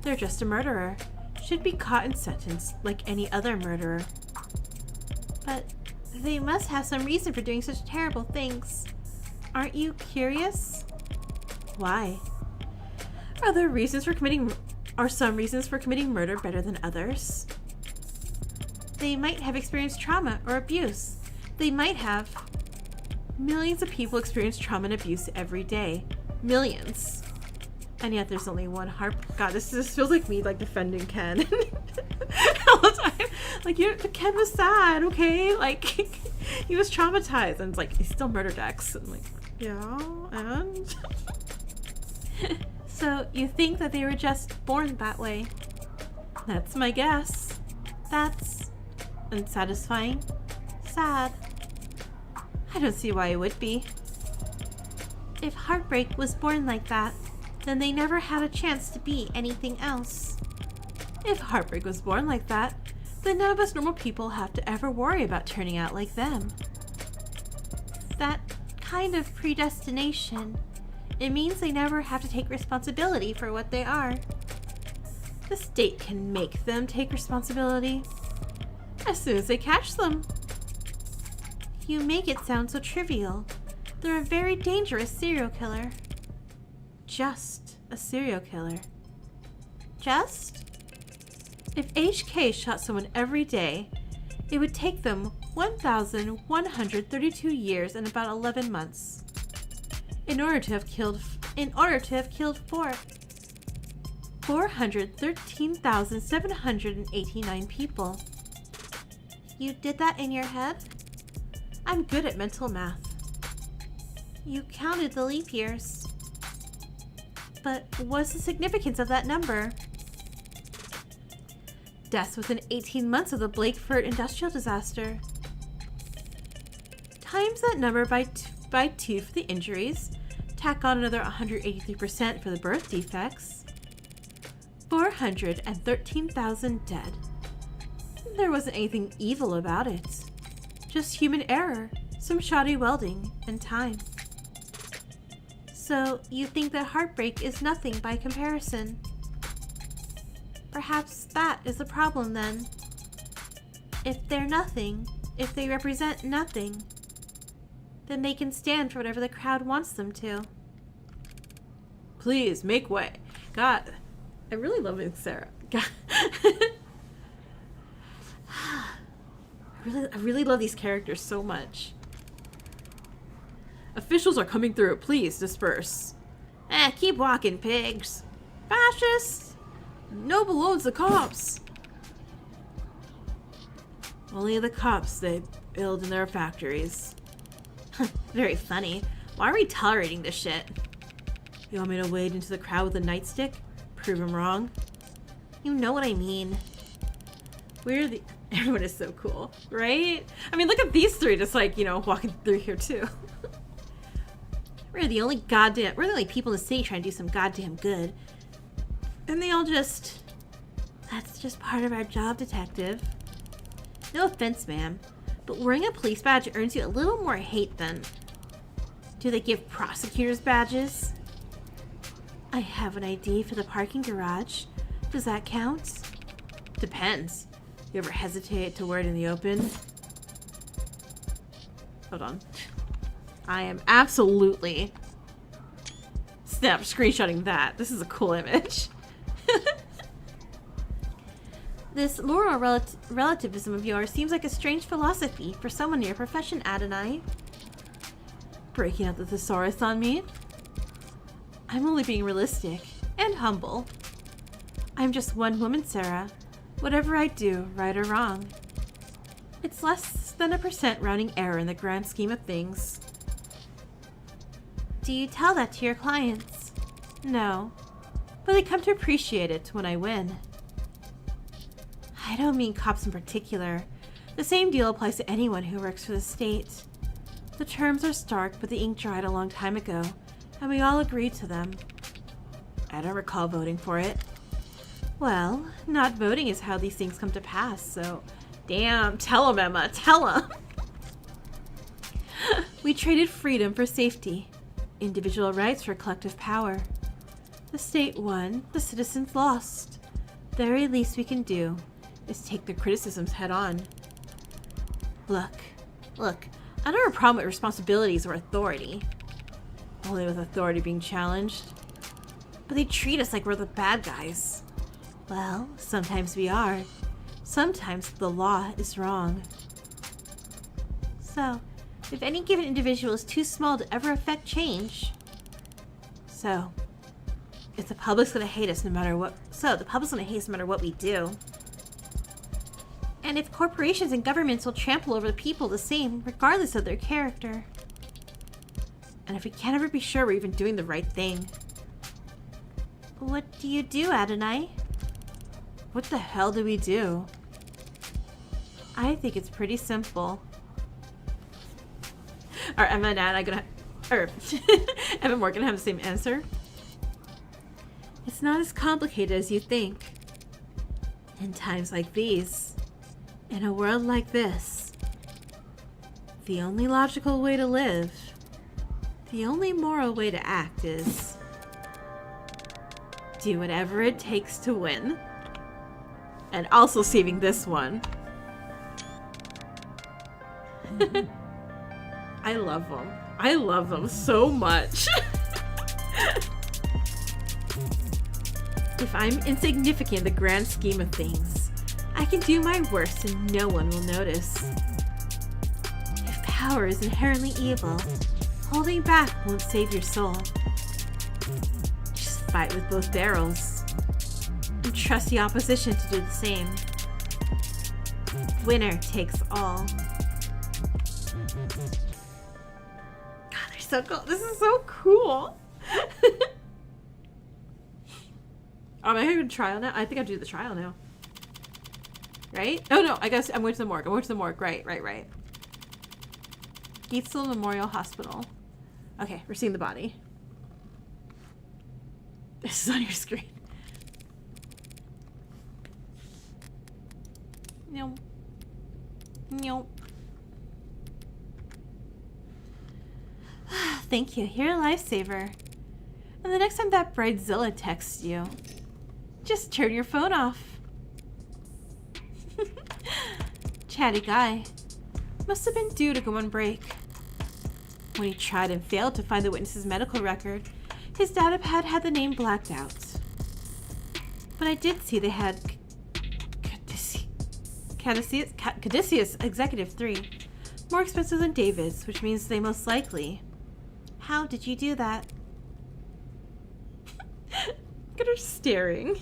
They're just a murderer. Should be caught and sentenced like any other murderer. But they must have some reason for doing such terrible things. Aren't you curious? Why? Are some reasons for committing murder better than others? They might have experienced trauma or abuse. They might have. Millions of people experience trauma and abuse every day. Millions. And yet there's only one heart. God, this feels like me like defending Ken. All the time. Like, Ken was sad, okay? Like, he was traumatized. And it's like, he still murdered X. And I'm like, yeah, and? So, you think that they were just born that way? That's my guess. That's unsatisfying. Sad. I don't see why it would be. If heartbreak was born like that, then they never had a chance to be anything else. If heartbreak was born like that, then none of us normal people have to ever worry about turning out like them. That kind of predestination, it means they never have to take responsibility for what they are. The state can make them take responsibility as soon as they catch them. You make it sound so trivial. They're a very dangerous serial killer. Just a serial killer. Just? If HK shot someone every day, it would take them 1,132 years and about 11 months. In order to have killed 413,789 people. You did that in your head? I'm good at mental math. You counted the leap years. But what's the significance of that number? Deaths within 18 months of the Blakeford industrial disaster. Times that number by 2 for the injuries. Tack on another 183% for the birth defects. 413,000 dead. There wasn't anything evil about it. Just human error, some shoddy welding, and time. So, you think that heartbreak is nothing by comparison? Perhaps that is the problem then. If they're nothing, if they represent nothing, then they can stand for whatever the crowd wants them to. Please, make way. God, I really love it, Sarah. God. I really love these characters so much. Officials are coming through. Please, disperse. Keep walking, pigs. Fascists! Noble owns the cops. Only the cops they build in their factories. Very funny. Why are we tolerating this shit? You want me to wade into the crowd with a nightstick? Prove him wrong? You know what I mean. Everyone is so cool, right? I mean, look at these three just like, you know, walking through here too. We're the only people in the city trying to do some goddamn good. And they all just... That's just part of our job, detective. No offense, ma'am, but wearing a police badge earns you a little more hate than... Do they give prosecutors badges? I have an ID for the parking garage. Does that count? Depends. You ever hesitate to wear it in the open? Hold on. I am absolutely screenshotting that. This is a cool image. This moral relativism of yours seems like a strange philosophy for someone in your profession, Adonai. Breaking out the thesaurus on me? I'm only being realistic and humble. I'm just one woman, Sarah. Whatever I do, right or wrong. It's less than 1% rounding error in the grand scheme of things. Do you tell that to your clients? No, but they come to appreciate it when I win. I don't mean cops in particular. The same deal applies to anyone who works for the state. The terms are stark, but the ink dried a long time ago, and we all agreed to them. I don't recall voting for it. Well, not voting is how these things come to pass, so... Damn, tell him, Emma, tell him! We traded freedom for safety. Individual rights for collective power. The state won, the citizens lost. The very least we can do is take the criticisms head on. Look, I don't have a problem with responsibilities or authority. Only with authority being challenged. But they treat us like we're the bad guys. Well, sometimes we are. Sometimes the law is wrong. So, if any given individual is too small to ever affect change... So, if the public's gonna hate us no matter what... So, the public's gonna hate us no matter what we do. And if corporations and governments will trample over the people the same, regardless of their character. And if we can't ever be sure we're even doing the right thing. What do you do, Adonai? What the hell do we do? I think it's pretty simple. Are Emma and Anna gonna... Emma and Morgan have the same answer? It's not as complicated as you think. In times like these, in a world like this, the only logical way to live, the only moral way to act is... do whatever it takes to win. And also saving this one. I love them. I love them so much. If I'm insignificant in the grand scheme of things, I can do my worst and no one will notice. If power is inherently evil, holding back won't save your soul. Just fight with both barrels. And trust the opposition to do the same. Winner takes all. God, they're so cool. This is so cool. Am I going to trial now? I think I do the trial now. Right? Oh no, I guess I'm going to the morgue. I'm going to the morgue. Right. Eatsville Memorial Hospital. Okay, we're seeing the body. This is on your screen. Nope. Thank you. You're a lifesaver. And the next time that Bridezilla texts you, just turn your phone off. Chatty guy. Must have been due to go on break. When he tried and failed to find the witness's medical record, his datapad had the name blacked out. But I did see they had Caduceus Executive 3. More expensive than David's, which means they most likely. How did you do that? Look at her staring.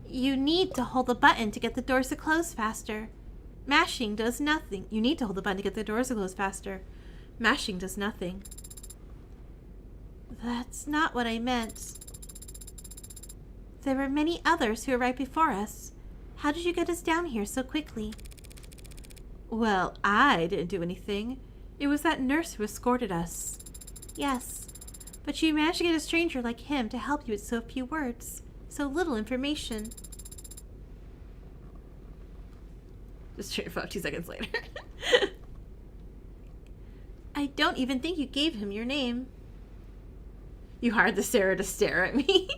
You need to hold the button to get the doors to close faster. Mashing does nothing. You need to hold the button to get the doors to close faster. Mashing does nothing. That's not what I meant. There were many others who were right before us. How did you get us down here so quickly? Well, I didn't do anything. It was that nurse who escorted us. Yes, but you managed to get a stranger like him to help you with so few words, so little information. Just straight about 2 seconds later. I don't even think you gave him your name. You hired the Sarah to stare at me.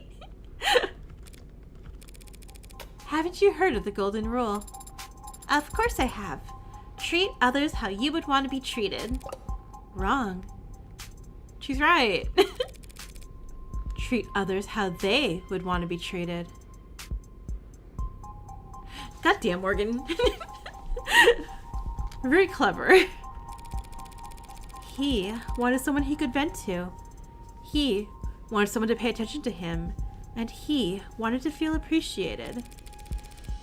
Haven't you heard of the golden rule? Of course I have. Treat others how you would want to be treated. Wrong. She's right. Treat others how they would want to be treated. Goddamn, Morgan. Very clever. He wanted someone he could vent to. He wanted someone to pay attention to him. And he wanted to feel appreciated.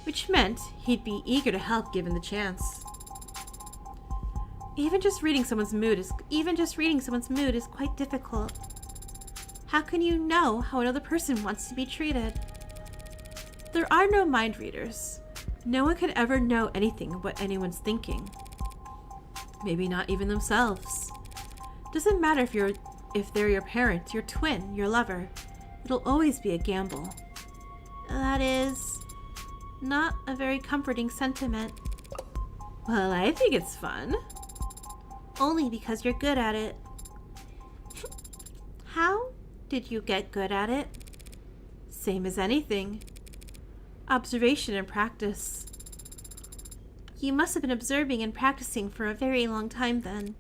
Which meant he'd be eager to help given the chance. Even just reading someone's mood is quite difficult. How can you know how another person wants to be treated? There are no mind readers. No one could ever know anything of what anyone's thinking. Maybe not even themselves. Doesn't matter if they're your parent, your twin, your lover. It'll always be a gamble. That is not a very comforting sentiment. Well, I think it's fun. Only because you're good at it. How did you get good at it? Same as anything. Observation and practice. You must have been observing and practicing for a very long time then.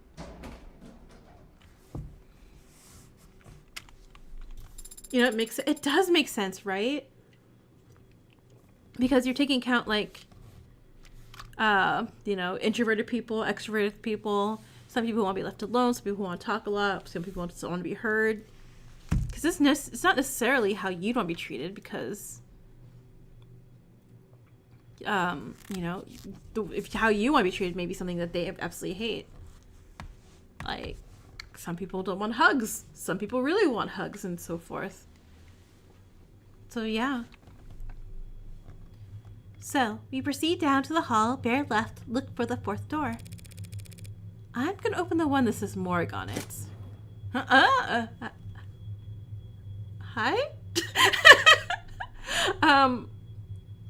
You know, it does make sense, right? Because you're taking account, like, you know, introverted people, extroverted people. Some people want to be left alone. Some people want to talk a lot. Some people want to be heard. Because it's not necessarily how you'd want to be treated. Because, you know, how you want to be treated may be something that they absolutely hate. Like, some people don't want hugs. Some people really want hugs and so forth. So, yeah. So, we proceed down to the hall, bear left, look for the 4th door. I'm gonna open the one that says Morg on it. Hi?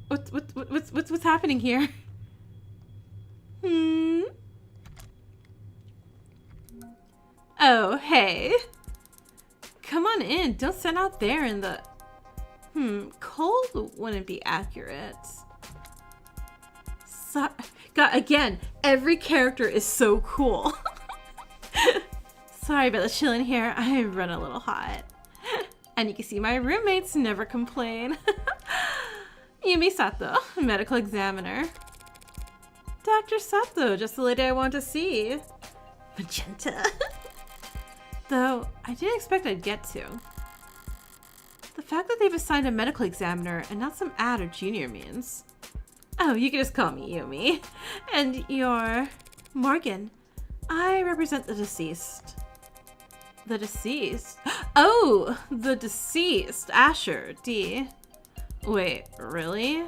What's happening here? Oh, hey. Come on in. Don't stand out there in the... cold wouldn't be accurate. God, again, every character is so cool. Sorry about the chill in here. I run a little hot. And you can see my roommates never complain. Yumi Sato, medical examiner. Dr. Sato, just the lady I want to see. Magenta. Though, I didn't expect I'd get to. The fact that they've assigned a medical examiner and not some ad or junior means... Oh, you can just call me Yumi. And you're... Morgan. I represent the deceased. The deceased? Oh! The deceased. Asher. D. Wait, really?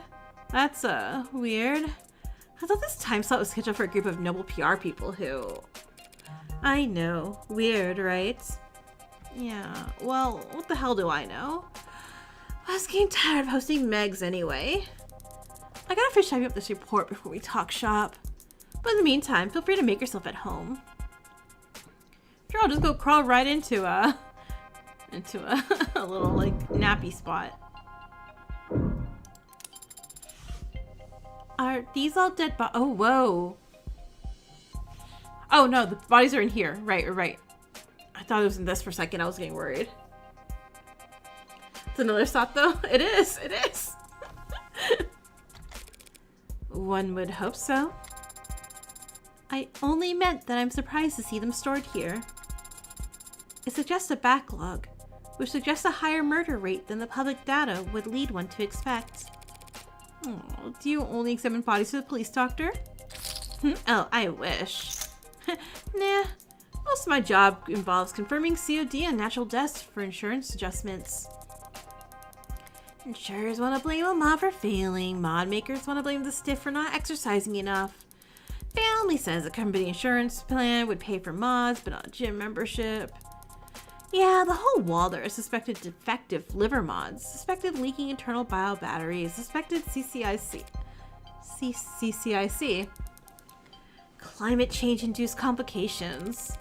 That's, weird. I thought this time slot was scheduled for a group of noble PR people who... I know. Weird, right? Yeah, well, what the hell do I know? I was getting tired of hosting Megs anyway. I gotta finish typing up this report before we talk shop. But in the meantime, feel free to make yourself at home. Sure, I'll just go crawl right into a little, like, nappy spot. Are these all dead oh, whoa. Oh no, the bodies are in here. Right. I thought it was in this for a second. I was getting worried. It's another thought though. It is. One would hope so. I only meant that I'm surprised to see them stored here. It suggests a backlog, which suggests a higher murder rate than the public data would lead one to expect. Oh, do you only examine bodies for the police doctor? Oh, I wish. Nah, most of my job involves confirming COD and natural deaths for insurance adjustments. Insurers want to blame a mod for failing. Mod makers want to blame the stiff for not exercising enough. Family says a company insurance plan would pay for mods, but not a gym membership. Yeah, the whole wall there is suspected defective liver mods, suspected leaking internal bio batteries, suspected CCIC. Climate change-induced complications.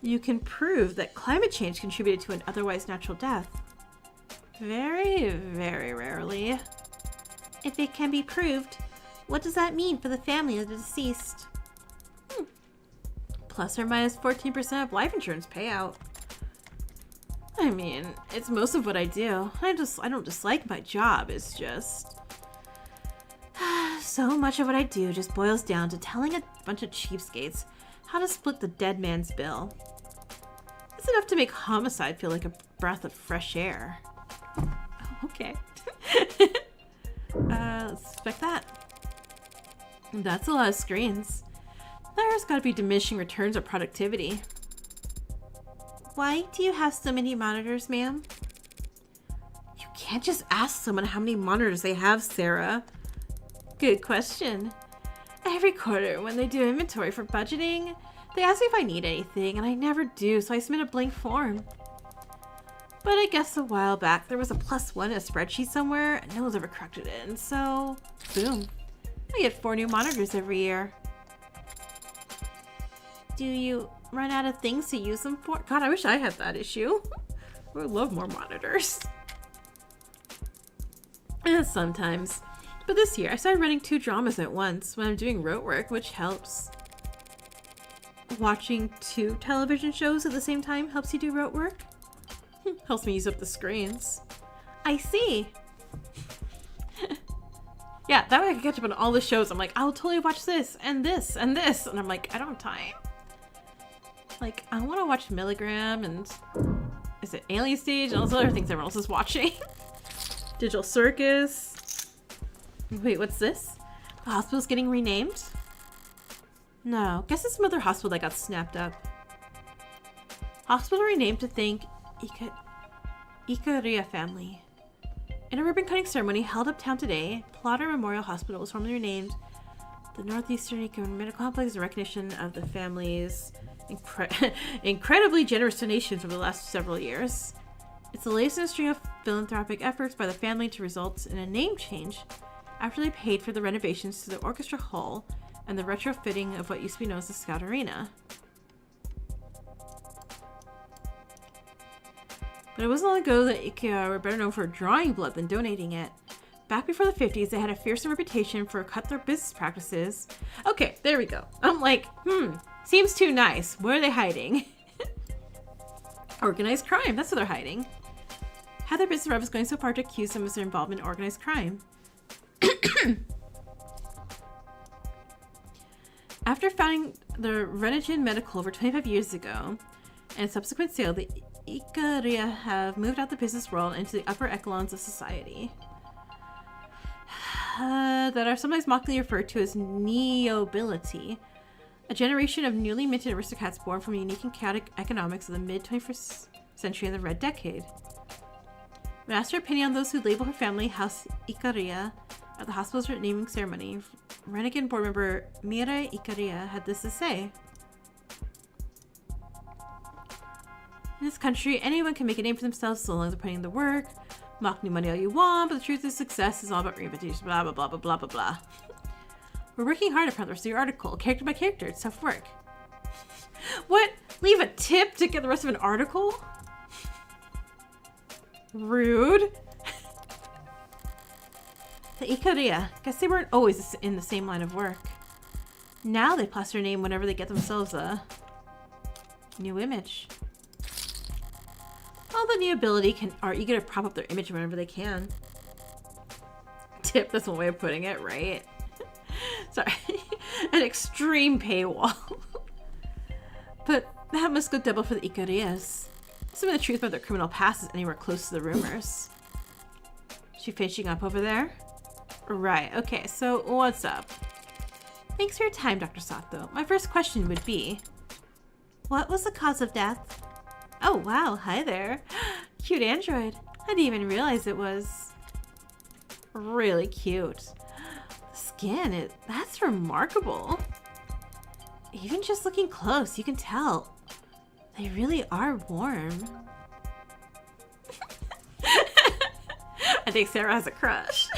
You can prove that climate change contributed to an otherwise natural death. Very, very rarely. If it can be proved, what does that mean for the family of the deceased? Plus or minus 14% of life insurance payout. I mean, it's most of what I do. I don't dislike my job, it's just... So much of what I do just boils down to telling a bunch of cheapskates how to split the dead man's bill. It's enough to make homicide feel like a breath of fresh air. Oh, okay. Let's expect that. That's a lot of screens. There's gotta be diminishing returns of productivity. Why do you have so many monitors, ma'am? You can't just ask someone how many monitors they have, Sarah. Good question. Every quarter, when they do inventory for budgeting, they ask me if I need anything, and I never do, so I submit a blank form. But I guess a while back, there was a +1 in a spreadsheet somewhere, and no one's ever corrected it in, so boom. I get 4 new monitors every year. Do you run out of things to use them for? God, I wish I had that issue. I would love more monitors. Sometimes. But this year, I started running 2 dramas at once when I'm doing rote work, which helps. Watching 2 television shows at the same time helps you do rote work. Helps me use up the screens. I see. Yeah, that way I can catch up on all the shows. I'm like, I'll totally watch this, and this, and this. And I'm like, I don't have time. Like, I want to watch Milligram and... Is it Alien Stage? And all those other things everyone else is watching. Digital Circus. Wait, what's this? The hospital's getting renamed? No, guess it's some other hospital that got snapped up. Hospital renamed to thank Ikaria family. In a ribbon-cutting ceremony held uptown today, Plotter Memorial Hospital was formally renamed the Northeastern Medical Complex in recognition of the family's incredibly generous donations over the last several years. It's the latest in a string of philanthropic efforts by the family to result in a name change after they paid for the renovations to the orchestra hall and the retrofitting of what used to be known as the Scout Arena. But it wasn't long ago that IKEA were better known for drawing blood than donating it. Back before the 50s, they had a fearsome reputation for cutthroat business practices. Okay, there we go. I'm like, seems too nice. What are they hiding? Organized crime, that's what they're hiding. Had their business rivals going so far to accuse them of their involvement in organized crime. After founding the Renigen Medical over 25 years ago, and subsequent sale, the Ikaria have moved out the business world into the upper echelons of society. That are sometimes mockingly referred to as neobility, a generation of newly minted aristocrats born from unique and chaotic economics of the mid-21st century and the Red Decade. When asked her opinion on those who label her family House Ikaria at the hospital's naming ceremony, Renegade board member Mira Ikaria had this to say. In this country, anyone can make a name for themselves so long as they're putting in the work. Mock new money all you want, but the truth is success is all about reinvention, blah, blah, blah, blah, blah, blah, blah. We're working hard upon the rest of your article, character by character. It's tough work. What? Leave a tip to get the rest of an article? Rude. The Ikaria. Guess they weren't always in the same line of work. Now they plaster a name whenever they get themselves a new image. All the new ability are eager to prop up their image whenever they can. Tip, that's one way of putting it, right? Sorry. An extreme paywall. But that must go double for the Icarias. Assuming the truth about their criminal past is anywhere close to the rumors. She finishing up over there? Right, okay, so what's up? Thanks for your time, Dr. Sato. My first question would be, what was the cause of death? Oh wow, hi there. Cute android. I didn't even realize it was really cute. The skin, that's remarkable. Even just looking close, you can tell. They really are warm. I think Sarah has a crush.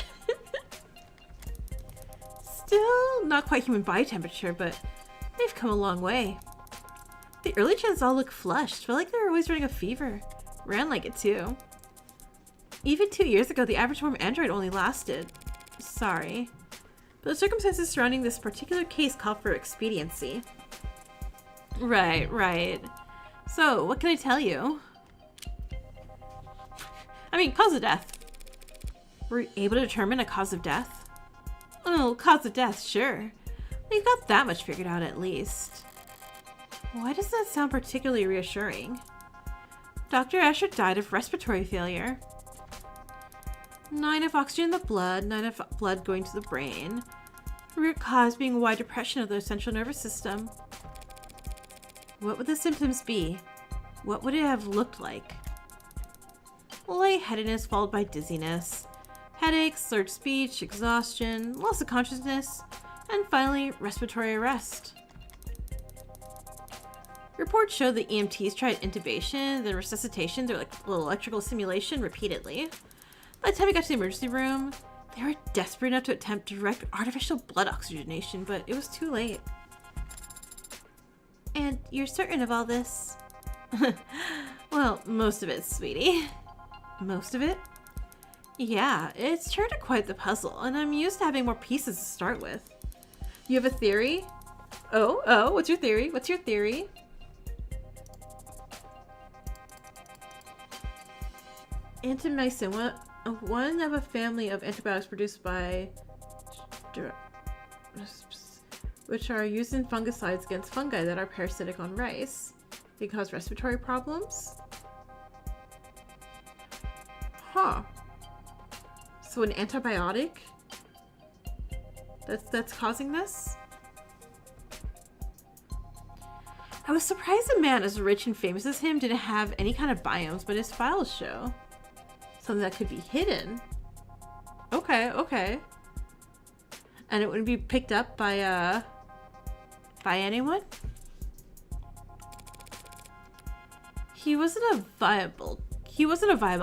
Still not quite human body temperature, but they've come a long way. The early gens all look flushed, felt like they were always running a fever. Ran like it too. Even 2 years ago, the average warm android only lasted. Sorry. But the circumstances surrounding this particular case call for expediency. Right, right. So, what can I tell you? I mean, cause of death. Were you able to determine a cause of death? Oh, cause of death, sure. We've got that much figured out at least. Why does that sound particularly reassuring? Dr. Asher died of respiratory failure. 9 of oxygen in the blood, 9 of blood going to the brain. Root cause being wide depression of the central nervous system. What would the symptoms be? What would it have looked like? Lightheadedness followed by dizziness, headaches, slurred speech, exhaustion, loss of consciousness, and finally, respiratory arrest. Reports show the EMTs tried intubation, then resuscitation through like little electrical stimulation repeatedly. By the time we got to the emergency room, they were desperate enough to attempt direct artificial blood oxygenation, but it was too late. And you're certain of all this? Well, most of it, sweetie. Most of it? Yeah, it's turned into quite the puzzle, and I'm used to having more pieces to start with. You have a theory? Oh, what's your theory? What's your theory? Antimycin, one of a family of antibiotics produced by which are used in fungicides against fungi that are parasitic on rice. They cause respiratory problems? Huh. So an antibiotic that's causing this? I was surprised a man as rich and famous as him didn't have any kind of biomes, but his files show. Something that could be hidden. Okay. And it wouldn't be picked up by anyone? He wasn't a viable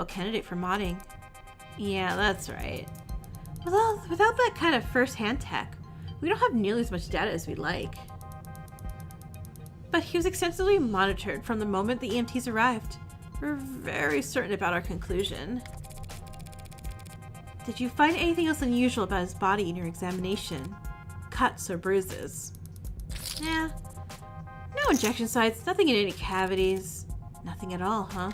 candidate for modding. Yeah, that's right. Without that kind of first-hand tech, we don't have nearly as much data as we'd like. But he was extensively monitored from the moment the EMTs arrived. We're very certain about our conclusion. Did you find anything else unusual about his body in your examination? Cuts or bruises? Nah. No injection sites, nothing in any cavities. Nothing at all, huh?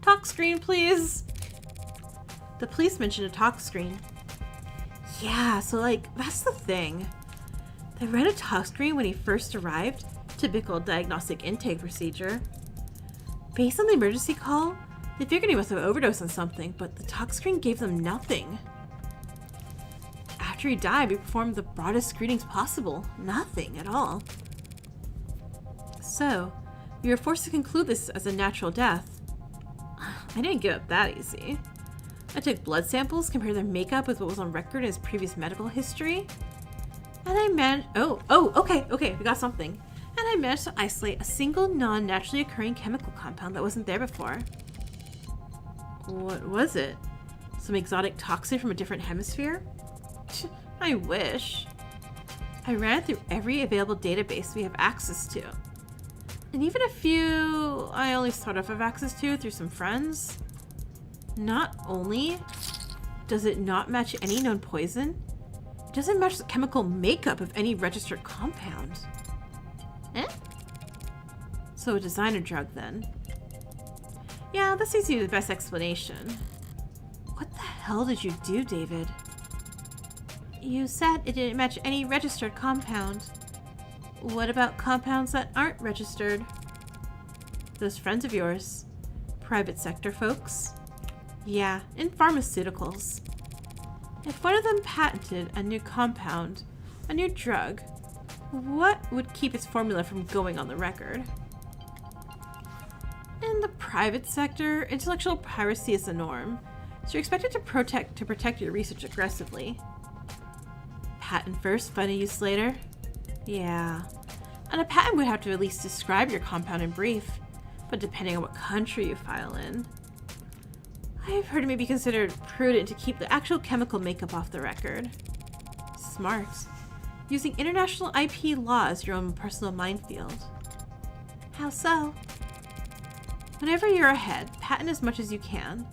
Talk screen, please. The police mentioned a talk screen. Yeah, so that's the thing. They ran a talk screen when he first arrived. Typical diagnostic intake procedure. Based on the emergency call, they figured he must have overdosed on something, but the talk screen gave them nothing. After he died, we performed the broadest screenings possible. Nothing at all. So, we were forced to conclude this as a natural death. I didn't give up that easy. I took blood samples, compared their makeup with what was on record in his previous medical history, and I managed- okay, we got something. And I managed to isolate a single non-naturally occurring chemical compound that wasn't there before. What was it? Some exotic toxin from a different hemisphere? I wish. I ran it through every available database we have access to. And even a few I only sort of have access to through some friends. Not only does it not match any known poison, It doesn't match the chemical makeup of any registered compound. Eh? So a designer drug then. Yeah, that seems to be the best explanation. What the hell did you do, David? You said it didn't match any registered compound. What about compounds that aren't registered? Those friends of yours. Private sector folks? Yeah, in pharmaceuticals. If one of them patented a new compound, a new drug, what would keep its formula from going on the record? In the private sector, intellectual piracy is the norm, so you're expected to protect your research aggressively. Patent first, find a use later? Yeah. And a patent would have to at least describe your compound in brief, but depending on what country you file in. I've heard it may be considered prudent to keep the actual chemical makeup off the record. Smart. Using international IP law as your own personal minefield. How so? Whenever you're ahead, patent as much as you can,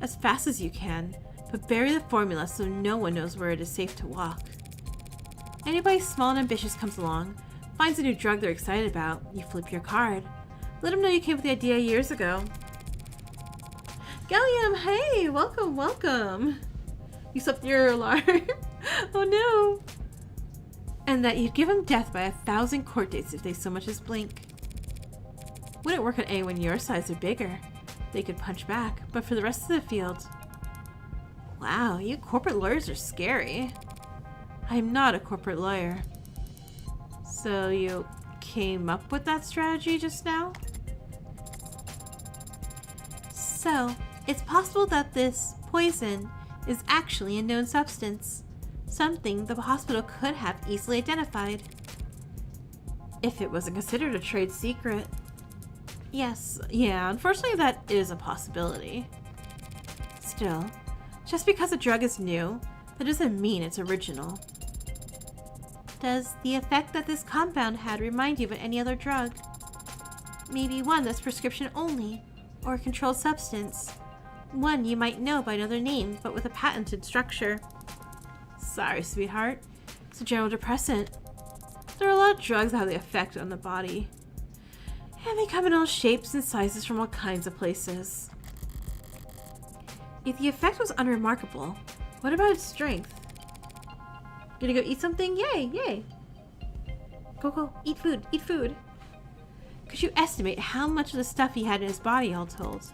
as fast as you can, but bury the formula so no one knows where it is safe to walk. Anybody small and ambitious comes along, finds a new drug they're excited about, you flip your card. Let them know you came up with the idea years ago. Gallium, hey, welcome, welcome. You slept your alarm. Oh no. And that you'd give them death by 1,000 court dates if they so much as blink. Wouldn't work on anyone your size or bigger. They could punch back, but for the rest of the field... Wow, you corporate lawyers are scary. I'm not a corporate lawyer. So you came up with that strategy just now? So, it's possible that this poison is actually a known substance. Something the hospital could have easily identified. If it wasn't considered a trade secret. Yes, yeah, unfortunately that is a possibility. Still, just because a drug is new, that doesn't mean it's original. Does the effect that this compound had remind you of any other drug? Maybe one that's prescription only, or a controlled substance. One you might know by another name, but with a patented structure. Sorry, sweetheart. It's a general depressant. There are a lot of drugs that have the effect on the body. And they come in all shapes and sizes from all kinds of places. If the effect was unremarkable, what about its strength? Gonna go eat something? Yay, yay. Go, eat food, eat food. Could you estimate how much of the stuff he had in his body all told?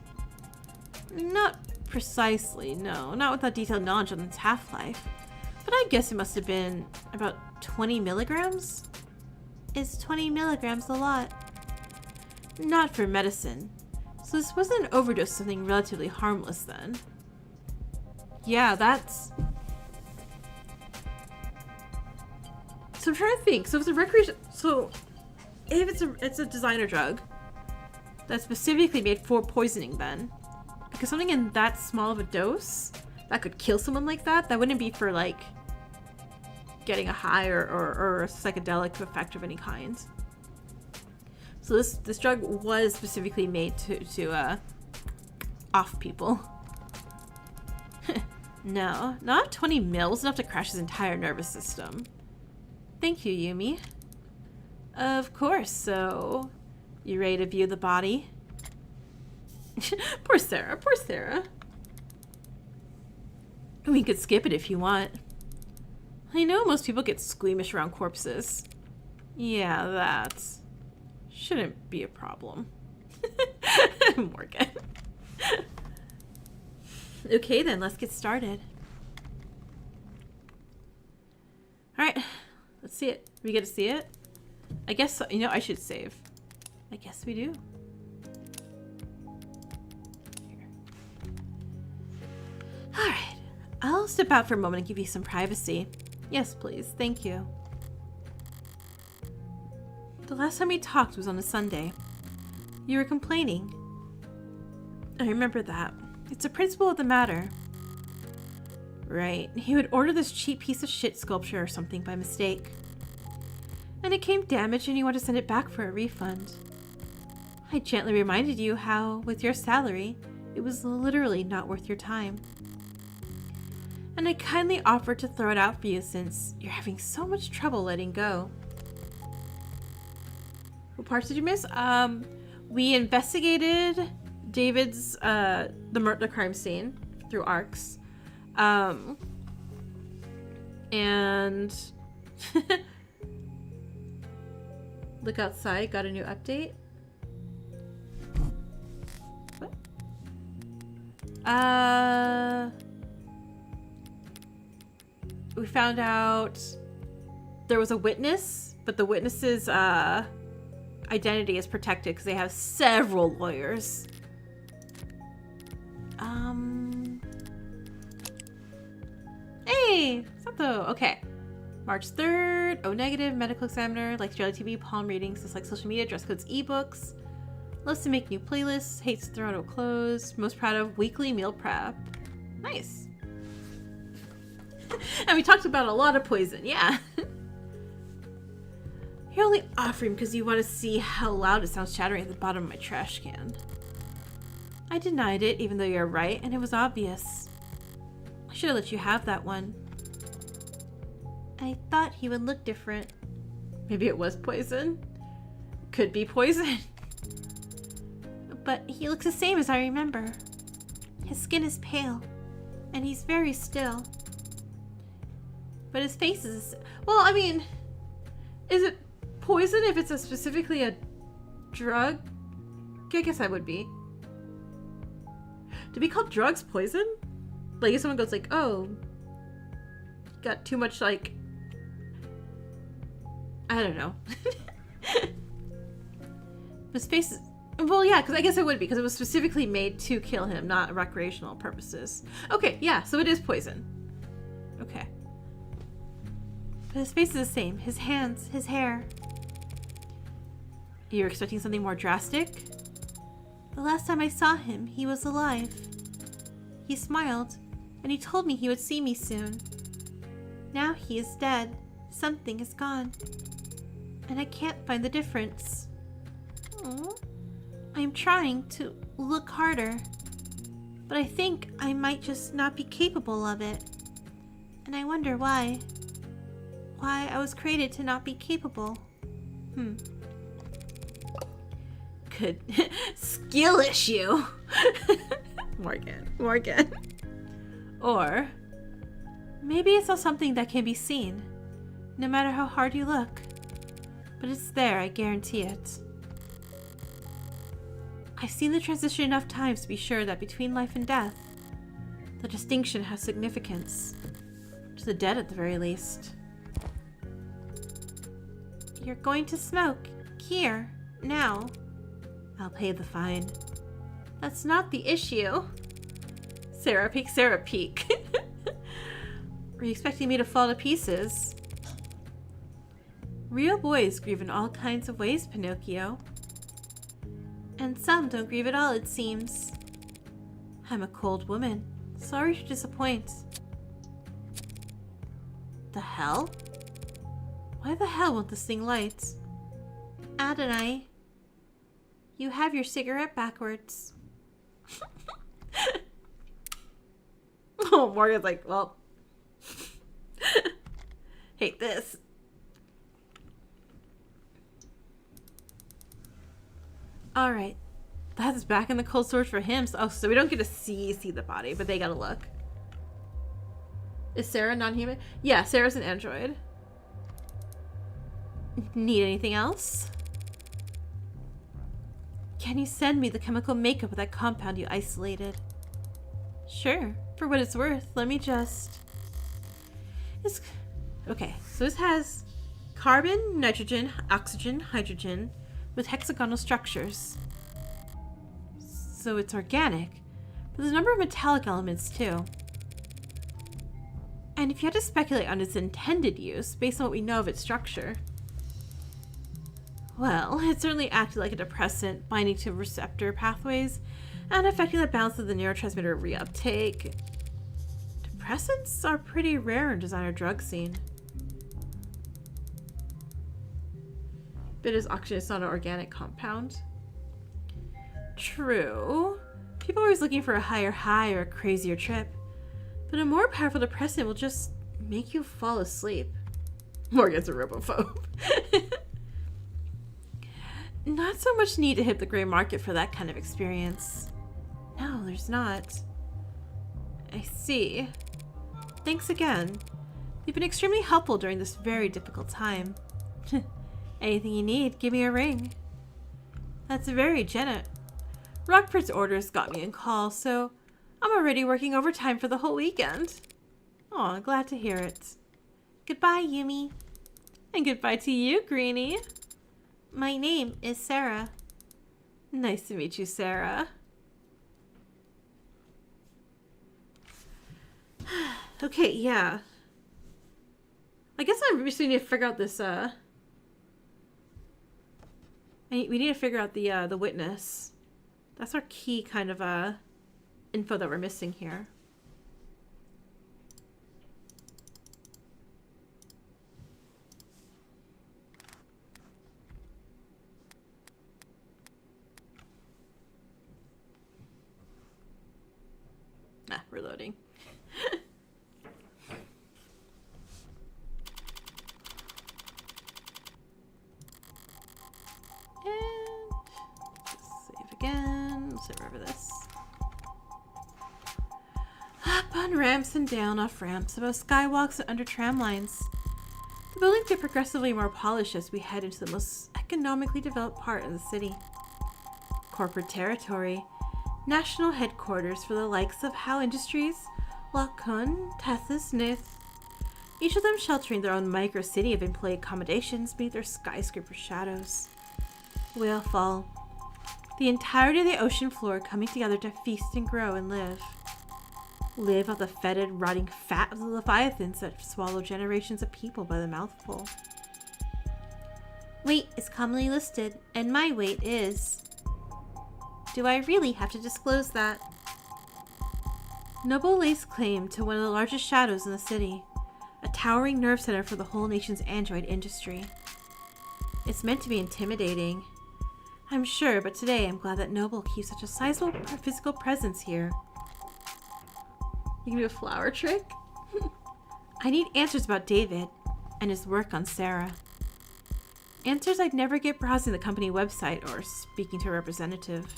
Not precisely, no. Not without detailed knowledge on its half-life. But I guess it must have been about 20 milligrams? Is 20 milligrams a lot? Not for medicine. So this wasn't an overdose of something relatively harmless then. Yeah, that's... So I'm trying to think. So if it's a recreation... So if it's a designer drug that's specifically made for poisoning then. Because something in that small of a dose that could kill someone like that, that wouldn't be for like getting a high or a psychedelic effect of any kind. So this drug was specifically made to off people. No, not 20 mils enough to crash his entire nervous system. Thank you, Yumi. Of course, so you ready to view the body? Poor Sarah, poor Sarah. We could skip it if you want. I know most people get squeamish around corpses. Yeah, that shouldn't be a problem. Morgan. Okay then, let's get started. Alright, let's see it. We get to see it? I guess, you know, I should save. I guess we do. Alright, I'll step out for a moment and give you some privacy. Yes, please. Thank you. The last time we talked was on a Sunday. You were complaining. I remember that. It's a principle of the matter. Right. He would order this cheap piece of shit sculpture or something by mistake. And it came damaged and you want to send it back for a refund. I gently reminded you how, with your salary, it was literally not worth your time. and I kindly offered to throw it out for you since you're having so much trouble letting go. What parts did you miss? We investigated David's, the crime scene through arcs. And look outside, got a new update. What? We found out there was a witness, but the witness's identity is protected because they have several lawyers. Hey, Sato. Okay. March 3rd, O negative, medical examiner, likes reality TV, palm readings, dislikes social media, dress codes, ebooks, loves to make new playlists, hates to throw out old clothes, most proud of weekly meal prep. Nice. And we talked about a lot of poison, yeah. You're only offering because you want to see how loud it sounds chattering at the bottom of my trash can. I denied it, even though you're right, and it was obvious. I should have let you have that one. I thought he would look different. Maybe it was poison. Could be poison. But he looks the same as I remember. His skin is pale, and he's very still. But his face is... Well, I mean, is it poison if it's specifically a drug? I guess I would be. To be called drugs poison? Like if someone goes like, oh, got too much like, I don't know. His face is, well, yeah, because I guess it would be because it was specifically made to kill him, not recreational purposes. Okay, yeah, so it is poison. Okay. But his face is the same. His hands, his hair. You're expecting something more drastic? The last time I saw him, he was alive. He smiled, and he told me he would see me soon. Now he is dead. Something is gone. And I can't find the difference. Aww. I am trying to look harder, but I think I might just not be capable of it. And I wonder why. Why I was created to not be capable. Good skill issue. Morgan. Or maybe it's not something that can be seen, no matter how hard you look. But it's there, I guarantee it. I've seen the transition enough times to be sure that between life and death, the distinction has significance. To the dead at the very least. You're going to smoke. Here. Now. I'll pay the fine. That's not the issue. Sarah peek. Were you expecting me to fall to pieces? Real boys grieve in all kinds of ways, Pinocchio. And some don't grieve at all, it seems. I'm a cold woman. Sorry to disappoint. The hell? Why the hell won't this thing light? Adonai, you have your cigarette backwards. Oh, Morgan's like, well, hate this. All right, that's back in the cold storage for him. So we don't get to see the body, but they gotta look. Is Sarah non-human? Yeah, Sarah's an android. Need anything else? Can you send me the chemical makeup of that compound you isolated? Sure, for what it's worth. Let me just... Okay, so this has carbon, nitrogen, oxygen, hydrogen with hexagonal structures. So it's organic, but there's a number of metallic elements too. And if you had to speculate on its intended use based on what we know of its structure, well, it certainly acted like a depressant, binding to receptor pathways and affecting the balance of the neurotransmitter reuptake. Depressants are pretty rare in designer drug scene. But is oxygen, it's not an organic compound. True. People are always looking for a higher high or a crazier trip. But a more powerful depressant will just make you fall asleep. Morgan's a robophobe. Not so much need to hit the gray market for that kind of experience. No, there's not. I see. Thanks again. You've been extremely helpful during this very difficult time. Anything you need, give me a ring. That's very generous. Rockford's orders got me in call, so I'm already working overtime for the whole weekend. Aw, glad to hear it. Goodbye, Yumi. And goodbye to you, Greenie. My name is Sarah. Nice to meet you, Sarah. Okay, yeah. I guess I just need to figure out this, we need to figure out the witness. That's our key kind of, info that we're missing here. Reloading. And save again. Let's remember this. Up on ramps and down off ramps, above skywalks and under tram lines. The buildings get progressively more polished as we head into the most economically developed part of the city. Corporate territory. National headquarters for the likes of Howe Industries, Lockcon, Tethys, Nith. Each of them sheltering their own micro-city of employee accommodations beneath their skyscraper shadows. Whale Fall. The entirety of the ocean floor coming together to feast and grow and live. Live off the fetid, rotting fat of the leviathans that swallow generations of people by the mouthful. Weight is commonly listed, and my weight is... Do I really have to disclose that? Noble lays claim to one of the largest shadows in the city, a towering nerve center for the whole nation's android industry. It's meant to be intimidating, I'm sure, but today I'm glad that Noble keeps such a sizable physical presence here. You can do a flower trick? I need answers about David and his work on Sarah. Answers I'd never get browsing the company website or speaking to a representative.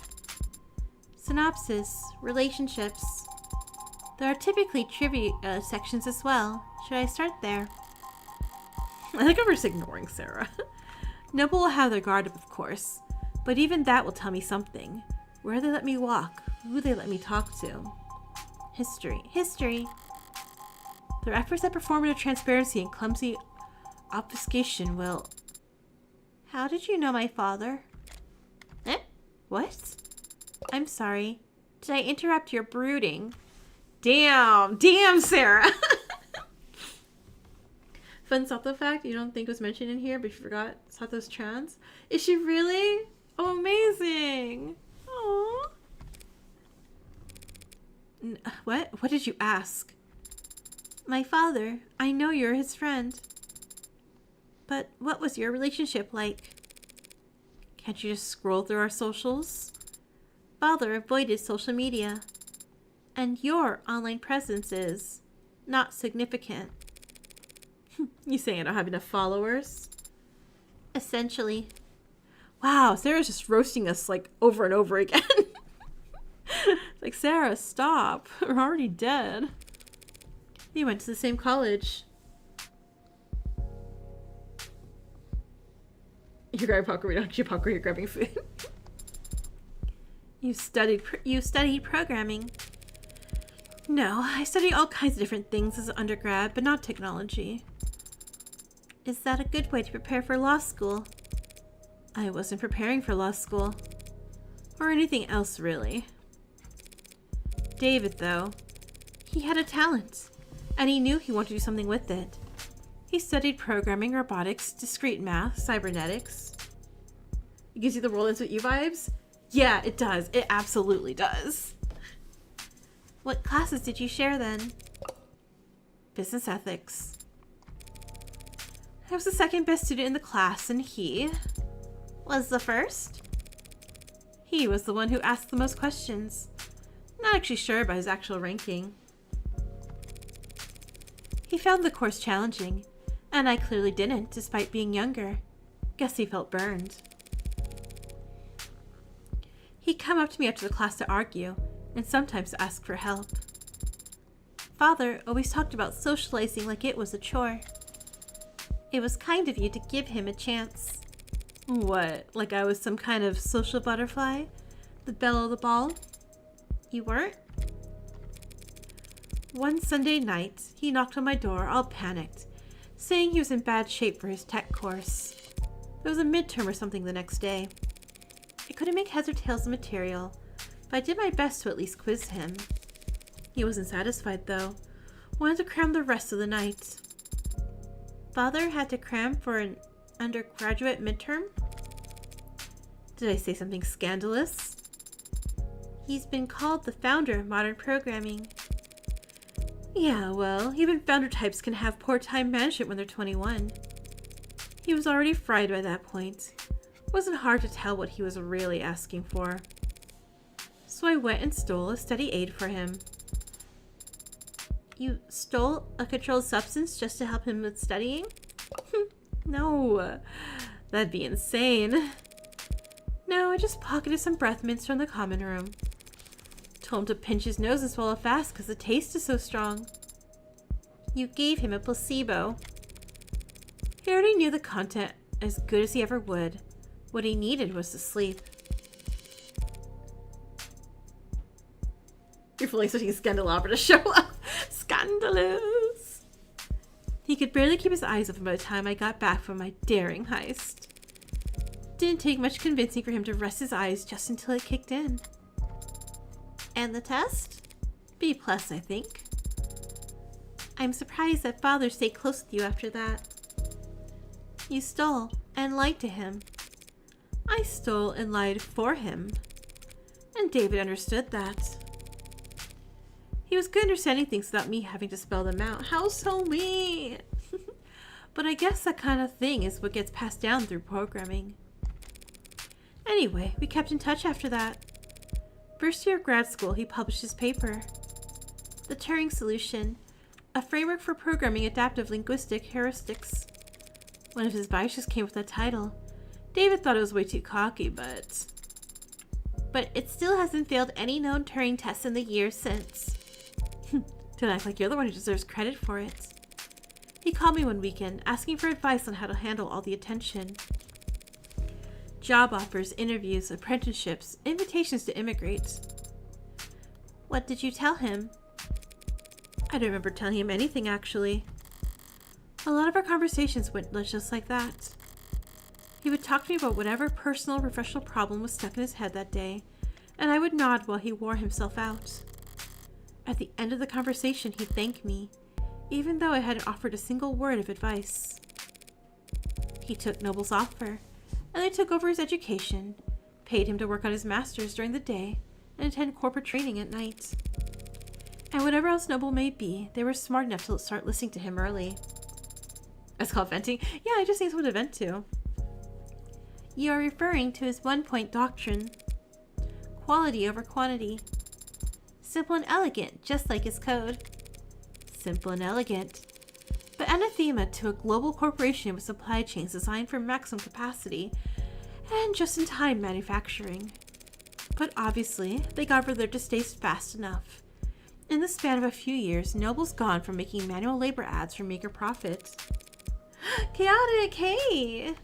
Synopsis, relationships. There are typically trivia sections as well. Should I start there? I think I'm just ignoring Sarah. Noble will have their guard up, of course, but even that will tell me something. Where they let me walk, who they let me talk to. History. Their efforts at performative transparency and clumsy obfuscation will... How did you know my father? What? I'm sorry. Did I interrupt your brooding? Damn, Sarah. Fun Sato fact, you don't think was mentioned in here, but you forgot Sato's trans. Is she really? Oh, amazing. Aww. What? What did you ask? My father. I know you're his friend. But what was your relationship like? Can't you just scroll through our socials? Father avoided social media. And your online presence is not significant. You saying I don't have enough followers? Essentially. Wow, Sarah's just roasting us like over and over again. Like, Sarah, stop. We're already dead. You went to the same college. You're grabbing popcorn. We don't actually popcorn. You're grabbing food. You studied programming. No, I studied all kinds of different things as an undergrad, but not technology. Is that a good way to prepare for law school? I wasn't preparing for law school. Or anything else, really. David, though, he had a talent, and he knew he wanted to do something with it. He studied programming, robotics, discrete math, cybernetics. It gives you the Roll Into You vibes? Yeah, it does. It absolutely does. What classes did you share then? Business ethics. I was the second best student in the class, and he was the first. He was the one who asked the most questions. Not actually sure about his actual ranking. He found the course challenging, and I clearly didn't, despite being younger. Guess he felt burned. He'd come up to me after the class to argue, and sometimes ask for help. Father always talked about socializing like it was a chore. It was kind of you to give him a chance. What, like I was some kind of social butterfly? The belle of the ball? You weren't? One Sunday night, he knocked on my door, all panicked, saying he was in bad shape for his tech course. There was a midterm or something the next day. I couldn't make heads or tails of the material, but I did my best to at least quiz him. He wasn't satisfied, though. Wanted to cram the rest of the night. Father had to cram for an undergraduate midterm? Did I say something scandalous? He's been called the founder of modern programming. Yeah, well, even founder types can have poor time management when they're 21. He was already fried by that point. It wasn't hard to tell what he was really asking for. So I went and stole a study aid for him. You stole a controlled substance just to help him with studying? No, that'd be insane. No, I just pocketed some breath mints from the common room. Told him to pinch his nose and swallow fast because the taste is so strong. You gave him a placebo. He already knew the content as good as he ever would. What he needed was to sleep. You're fully expecting Scandalabra to show up. Scandalous! He could barely keep his eyes open by the time I got back from my daring heist. Didn't take much convincing for him to rest his eyes just until it kicked in. And the test? B+, I think. I'm surprised that Father stayed close with you after that. You stole and lied to him. I stole and lied for him. And David understood that. He was good at understanding things without me having to spell them out. How so me? But I guess that kind of thing is what gets passed down through programming. Anyway, we kept in touch after that. First year of grad school, he published his paper, The Turing Solution, a framework for programming adaptive linguistic heuristics. One of his biases came with that title. David thought it was way too cocky, but it still hasn't failed any known Turing tests in the years since. Don't act like you're the one who deserves credit for it. He called me one weekend, asking for advice on how to handle all the attention. Job offers, interviews, apprenticeships, invitations to immigrate. What did you tell him? I don't remember telling him anything, actually. A lot of our conversations went just like that. He would talk to me about whatever personal or professional problem was stuck in his head that day, and I would nod while he wore himself out. At the end of the conversation, he'd thank me, even though I hadn't offered a single word of advice. He took Noble's offer, and they took over his education, paid him to work on his master's during the day, and attend corporate training at night. And whatever else Noble may be, they were smart enough to start listening to him early. It's called venting? Yeah, I just need someone to vent to. You are referring to his one-point doctrine. Quality over quantity. Simple and elegant, just like his code. Simple and elegant. But anathema to a global corporation with supply chains designed for maximum capacity and just-in-time manufacturing. But obviously, they got over their distaste fast enough. In the span of a few years, Noble's gone from making manual labor ads for meager profit. Chaotic, hey!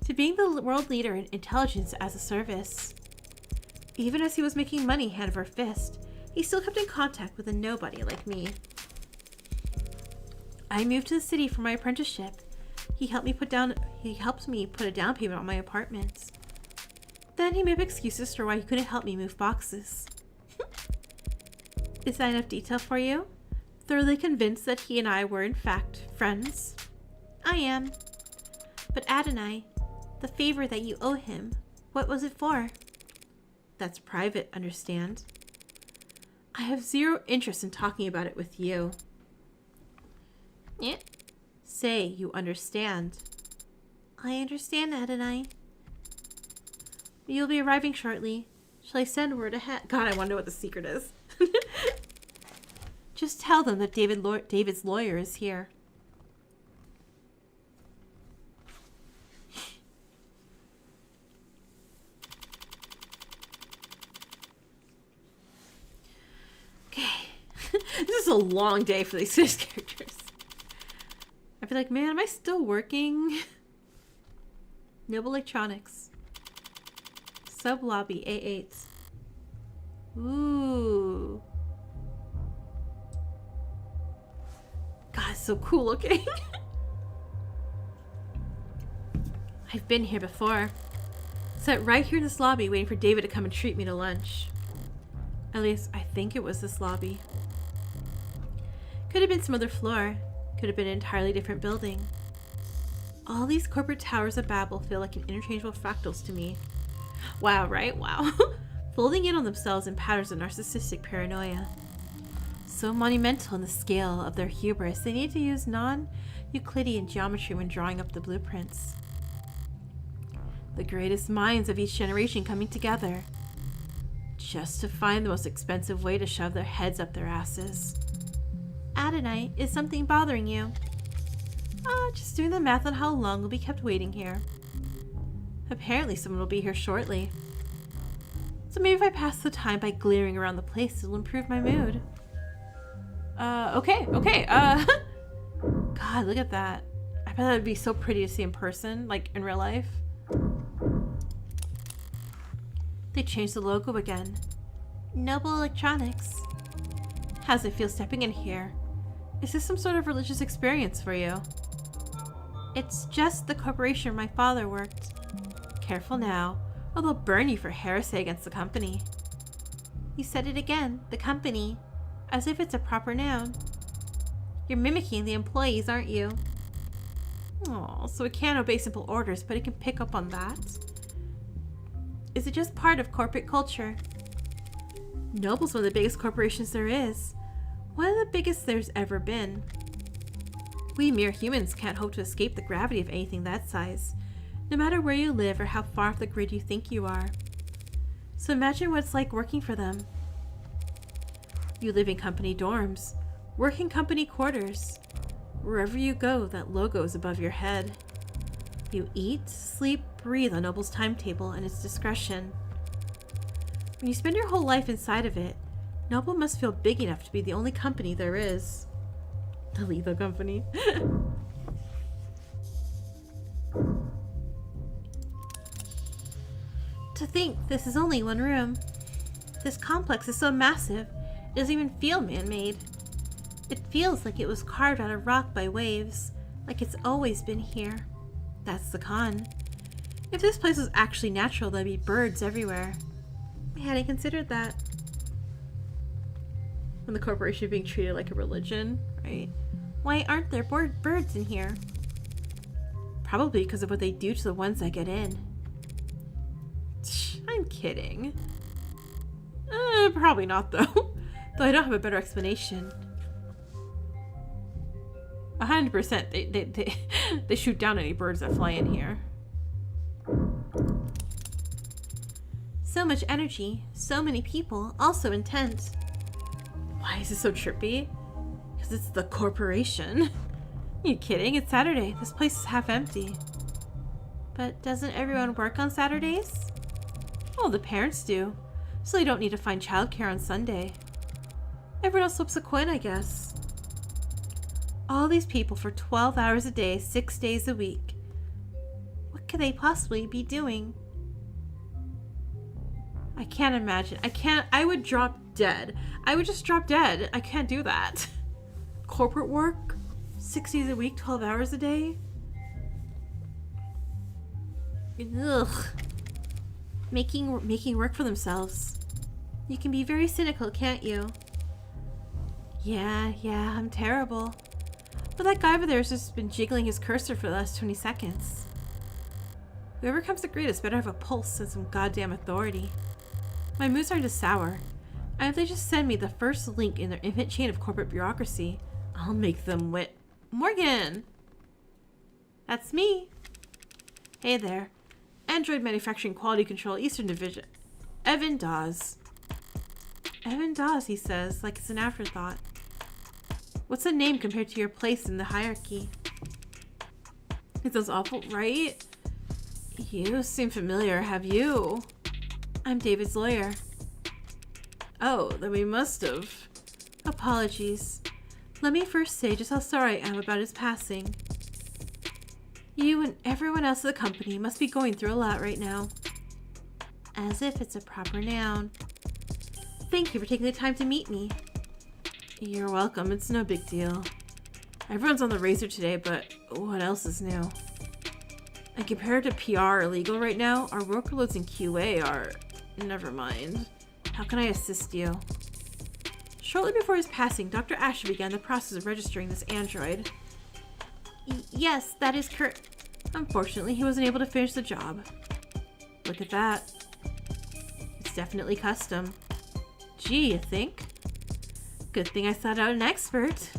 To being the world leader in intelligence as a service. Even as he was making money hand over fist, he still kept in contact with a nobody like me. I moved to the city for my apprenticeship. He helped me put a down payment on my apartment. Then he made up excuses for why he couldn't help me move boxes. Is that enough detail for you? Thoroughly convinced that he and I were in fact friends? I am. But Adonai, the favor that you owe him, what was it for? That's private, understand? I have zero interest in talking about it with you. Yeah. Say you understand. I understand, Adonai. You'll be arriving shortly. Shall I send word ahead? God, I wonder what the secret is. Just tell them that David's lawyer is here. Okay. This is a long day for these characters. I'd be like, man, am I still working? Noble Electronics. Sub lobby A8. Ooh. God, it's so cool looking. I've been here before. Sat right here in this lobby waiting for David to come and treat me to lunch. At least, I think it was this lobby. Could have been some other floor. Could have been an entirely different building. All these corporate towers of Babel feel like interchangeable fractals to me. Wow, right? Wow. Folding in on themselves in patterns of narcissistic paranoia. So monumental in the scale of their hubris, they need to use non-Euclidean geometry when drawing up the blueprints. The greatest minds of each generation coming together, just to find the most expensive way to shove their heads up their asses. Adonai, is something bothering you? Just doing the math on how long we'll be kept waiting here. Apparently someone will be here shortly. So maybe if I pass the time by glaring around the place, it'll improve my mood. Okay. God, look at that. I bet that would be so pretty to see in person, like in real life. They changed the logo again. Noble Electronics. How's it feel stepping in here? Is this some sort of religious experience for you? It's just the corporation where my father worked. Careful now, or they'll burn you for heresy against the company. You said it again, the company, as if it's a proper noun. You're mimicking the employees, aren't you? Oh, so it can't obey simple orders, but it can pick up on that. Is it just part of corporate culture? Noble's one of the biggest corporations there is. One of the biggest there's ever been. We mere humans can't hope to escape the gravity of anything that size, no matter where you live or how far off the grid you think you are. So imagine what it's like working for them. You live in company dorms, work in company quarters. Wherever you go, that logo is above your head. You eat, sleep, breathe on Noble's timetable and its discretion. When you spend your whole life inside of it, Noble must feel big enough to be the only company there is. The lethal company. To think this is only one room. This complex is so massive, it doesn't even feel man-made. It feels like it was carved out of rock by waves, like it's always been here. That's the con. If this place was actually natural, there'd be birds everywhere. I hadn't considered that. When the corporation is being treated like a religion, right? Why aren't there birds in here? Probably because of what they do to the ones that get in. I'm kidding. Probably not though. Though I don't have a better explanation. 100% they shoot down any birds that fly in here. So much energy, so many people, also intent. Why is this so trippy? Because it's the corporation. Are you kidding? It's Saturday. This place is half empty. But doesn't everyone work on Saturdays? Well, the parents do, so they don't need to find childcare on Sunday. Everyone else flips a coin, I guess. All these people for 12 hours a day, 6 days a week. What could they possibly be doing? I can't imagine. I would drop dead. I would just drop dead. I can't do that. Corporate work? 6 days a week, 12 hours a day? Ugh. Making work for themselves. You can be very cynical, can't you? Yeah, I'm terrible. But that guy over there has just been jiggling his cursor for the last 20 seconds. Whoever comes the greatest better have a pulse and some goddamn authority. My moods are just sour. And if they just send me the first link in their infinite chain of corporate bureaucracy, I'll make them wit. Morgan! That's me. Hey there. Android Manufacturing Quality Control Eastern Division. Evan Dawes. Evan Dawes, he says, like it's an afterthought. What's a name compared to your place in the hierarchy? It sounds awful, right? You seem familiar. Have you? I'm David's lawyer. Oh, then we must have. Apologies. Let me first say just how sorry I am about his passing. You and everyone else at the company must be going through a lot right now. As if it's a proper noun. Thank you for taking the time to meet me. You're welcome. It's no big deal. Everyone's on the razor today, but what else is new? And compared to PR or legal right now, our workloads in QA are... Never mind. How can I assist you? Shortly before his passing, Dr. Asher began the process of registering this android. Yes, that is correct. Unfortunately, he wasn't able to finish the job. Look at that. It's definitely custom. Gee, you think? Good thing I sought out an expert.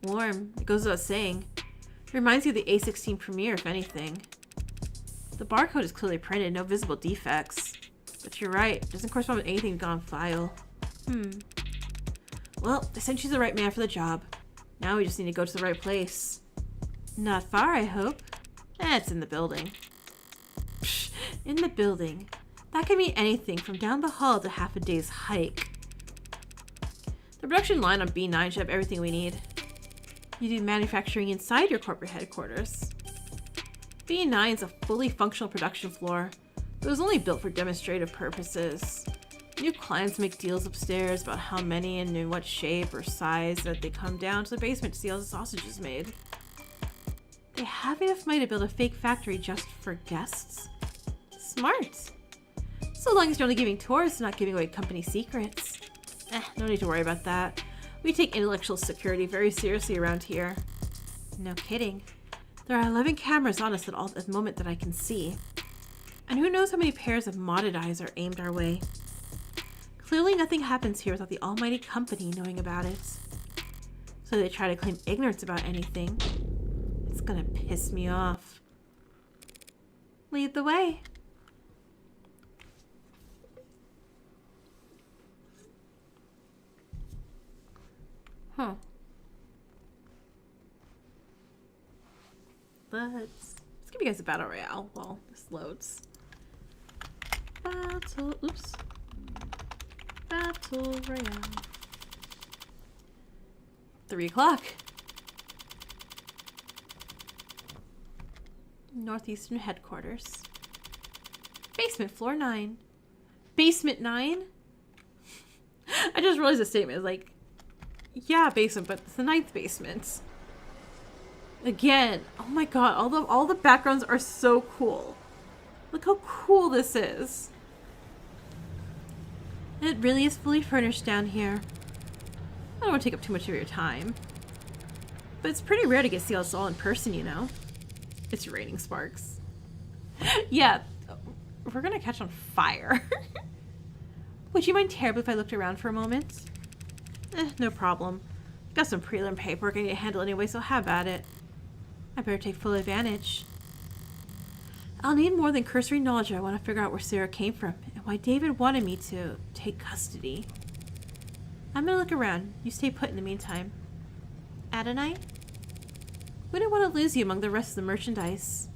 Warm. It goes without saying. Reminds you of the A16 Premiere, if anything. The barcode is clearly printed, no visible defects. But you're right, it doesn't correspond with anything gone file. Well, they sent you the right man for the job. Now we just need to go to the right place. Not far, I hope. It's in the building. Psh, in the building. That could mean anything from down the hall to half a day's hike. The production line on B9 should have everything we need. You do manufacturing inside your corporate headquarters. B9 is a fully functional production floor. It was only built for demonstrative purposes. New clients make deals upstairs about how many and in what shape or size that they come down to the basement to see how the sausage is made. They have enough money to build a fake factory just for guests. Smart. So long as you're only giving tours and not giving away company secrets. No need to worry about that. We take intellectual security very seriously around here. No kidding. There are 11 cameras on us at the moment that I can see. And who knows how many pairs of modded eyes are aimed our way. Clearly nothing happens here without the almighty company knowing about it. So they try to claim ignorance about anything. It's gonna piss me off. Lead the way. Huh. Let's give you guys a battle royale while this loads. Battle royale. 3 o'clock. Northeastern headquarters. Basement, floor 9. Basement 9? I just realized the statement is like, yeah, basement, but it's the 9th basement. Again, oh my god, all the backgrounds are so cool. Look how cool this is. It really is fully furnished down here. I don't want to take up too much of your time. But it's pretty rare to get to see us all in person, you know. It's raining sparks. Yeah, we're gonna catch on fire. Would you mind terribly if I looked around for a moment? No problem. Got some prelim paperwork I need to handle anyway, so have at it. I better take full advantage. I'll need more than cursory knowledge if I want to figure out where Sarah came from and why David wanted me to take custody. I'm gonna look around. You stay put in the meantime. Adonai? We don't want to lose you among the rest of the merchandise.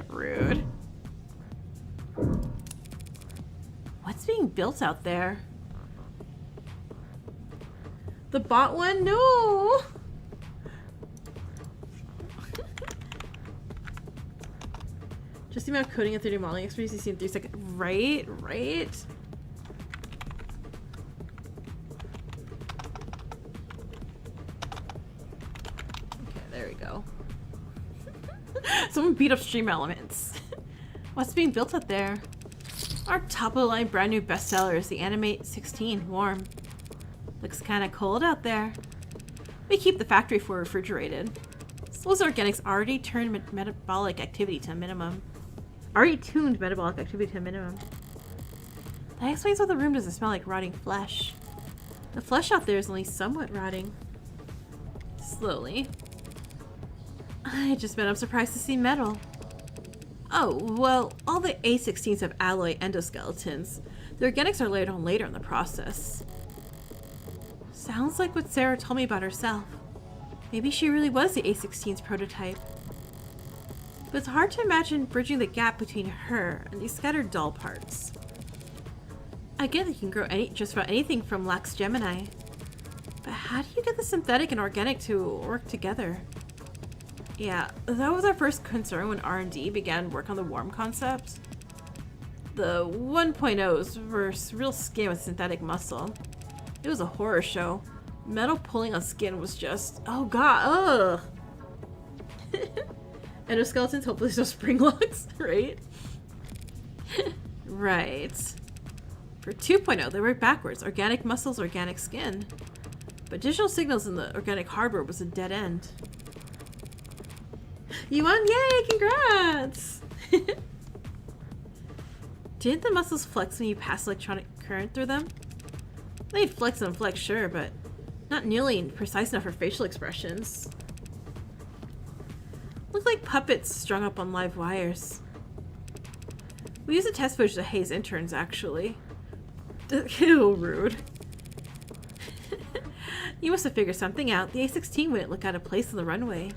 Rude. What's being built out there? The bot one? No! Just the amount of coding and 3D modeling experience you see in 3 seconds. Right? Right? Okay, there we go. Someone beat up Stream Elements. What's being built out there? Our top-of-the-line brand new bestseller is the Animate 16 Warm. Looks kinda cold out there. We keep the factory floor refrigerated. Those organics already turned metabolic activity to a minimum. That explains why the room doesn't smell like rotting flesh. The flesh out there is only somewhat rotting. Slowly. I just meant I'm surprised to see metal. Oh, well, all the A16s have alloy endoskeletons. The organics are layered on later in the process. Sounds like what Sarah told me about herself. Maybe she really was the A16's prototype. But it's hard to imagine bridging the gap between her and these scattered doll parts. I get that you can grow just about anything from lax Gemini. But how do you get the synthetic and organic to work together? Yeah, that was our first concern when R&D began work on the worm concept. The 1.0s were real skin with synthetic muscle. It was a horror show. Metal pulling on skin was just, oh god, ugh. Endoskeletons, hopefully there's no spring locks, right? Right. For 2.0, they worked backwards. Organic muscles, organic skin. But digital signals in the organic hardware was a dead end. You won? Yay! Congrats! Didn't the muscles flex when you passed electronic current through them? They'd flex and flex, sure, but not nearly precise enough for facial expressions. Looked like puppets strung up on live wires. We used the test footage to haze interns, actually. Ew, rude. You must have figured something out. The A16 wouldn't look out of place on the runway.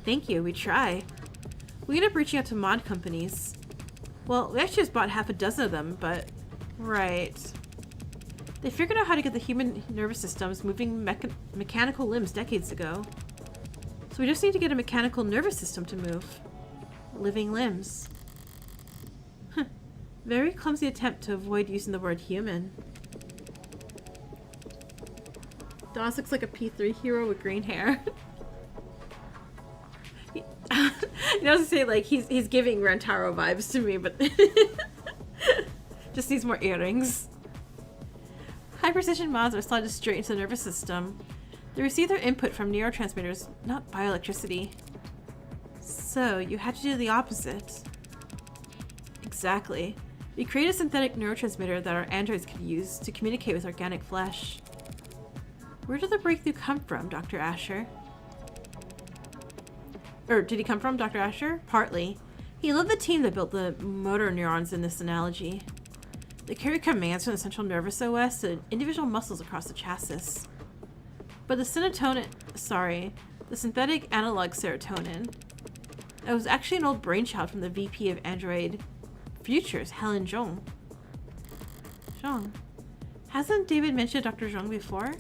Thank you, we try. We ended up reaching out to mod companies. Well, we actually just bought half a dozen of them, but... Right. They figured out how to get the human nervous systems moving mechanical limbs decades ago. So we just need to get a mechanical nervous system to move. Living limbs. Huh. Very clumsy attempt to avoid using the word human. Dawes looks like a P3 hero with green hair. You know, to say like he's giving Rentaro vibes to me, but just needs more earrings. High precision mods are slotted straight into the nervous system. They receive their input from neurotransmitters, not bioelectricity. So you had to do the opposite. Exactly. We created a synthetic neurotransmitter that our androids could use to communicate with organic flesh. Where did the breakthrough come from, Dr. Asher? Or did he come from, Dr. Asher? Partly. He led the team that built the motor neurons in this analogy. They carry commands from the central nervous OS to individual muscles across the chassis. But the synthetic analog serotonin, it was actually an old brainchild from the VP of Android Futures, Helen Zhong. Zhong. Hasn't David mentioned Dr. Zhong before?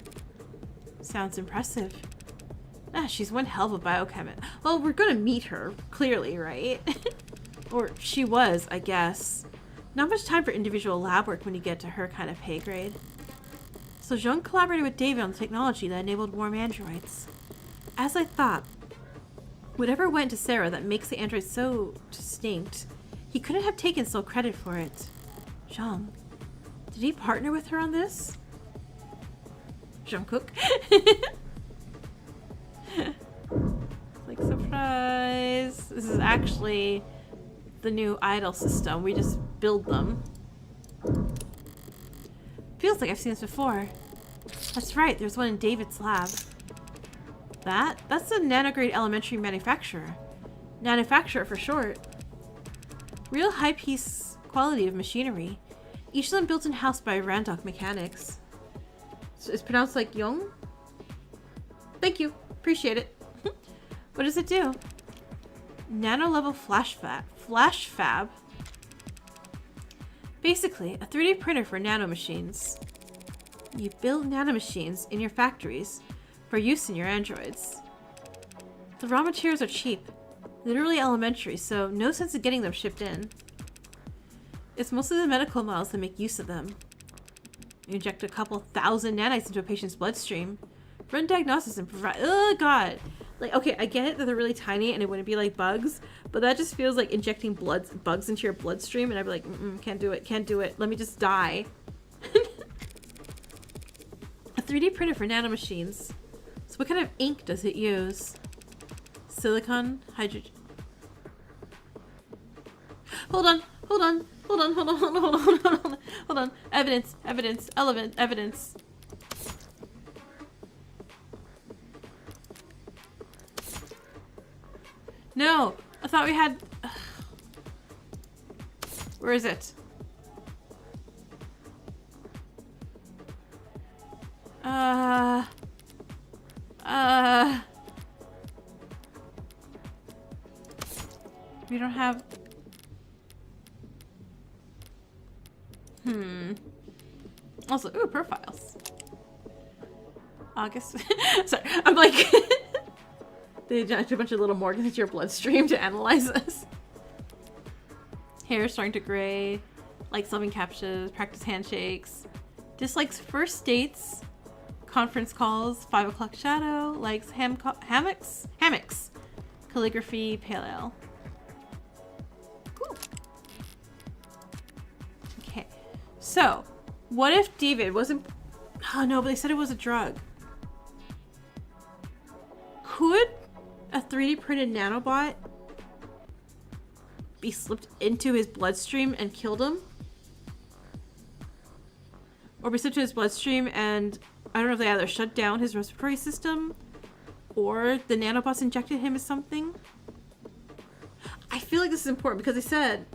Sounds impressive. Ah, she's one hell of a biochemist. Well, we're gonna meet her, clearly, right? Or she was, I guess. Not much time for individual lab work when you get to her kind of pay grade. So Zhong collaborated with David on the technology that enabled warm androids. As I thought, whatever went to Sarah that makes the android so distinct, he couldn't have taken sole credit for it. Zhong, did he partner with her on this? Jungkook? Like, surprise! This is actually the new idol system. We just build them. Feels like I've seen this before. That's right, there's one in David's lab. That's a nanograde elementary manufacturer. Manufacturer for short. Real high-piece quality of machinery. Each of them built in-house by Randok Mechanics. So it's pronounced like Yong? Thank you. Appreciate it. What does it do? Nano-level flash fab. Basically, a 3D printer for nanomachines. You build nanomachines in your factories for use in your androids. The raw materials are cheap, literally elementary, so no sense of getting them shipped in. It's mostly the medical models that make use of them. You inject a couple thousand nanites into a patient's bloodstream, run diagnosis and provide— oh god! Like, okay, I get it that they're really tiny and it wouldn't be like bugs, but that just feels like injecting bugs into your bloodstream, and I'd be like, can't do it, let me just die. A 3D printer for nanomachines. So what kind of ink does it use? Silicon? Hydrogen? Hold on. Evidence. No, I thought we had... Where is it? Uh... We don't have... Also, ooh, profiles. August. Sorry, I'm like... They inject a bunch of little Morgans into your bloodstream to analyze this. Hair starting to gray. Likes loving captures. Practice handshakes. Dislikes first dates. Conference calls. 5 o'clock shadow. Likes hammocks. Hammocks. Calligraphy. Pale ale. Cool. Okay. So, what if David wasn't... Oh no, but they said it was a drug. Could a 3D printed nanobot be slipped into his bloodstream and killed him? Or be slipped to his bloodstream and I don't know if they either shut down his respiratory system or the nanobots injected him with something? I feel like this is important because they said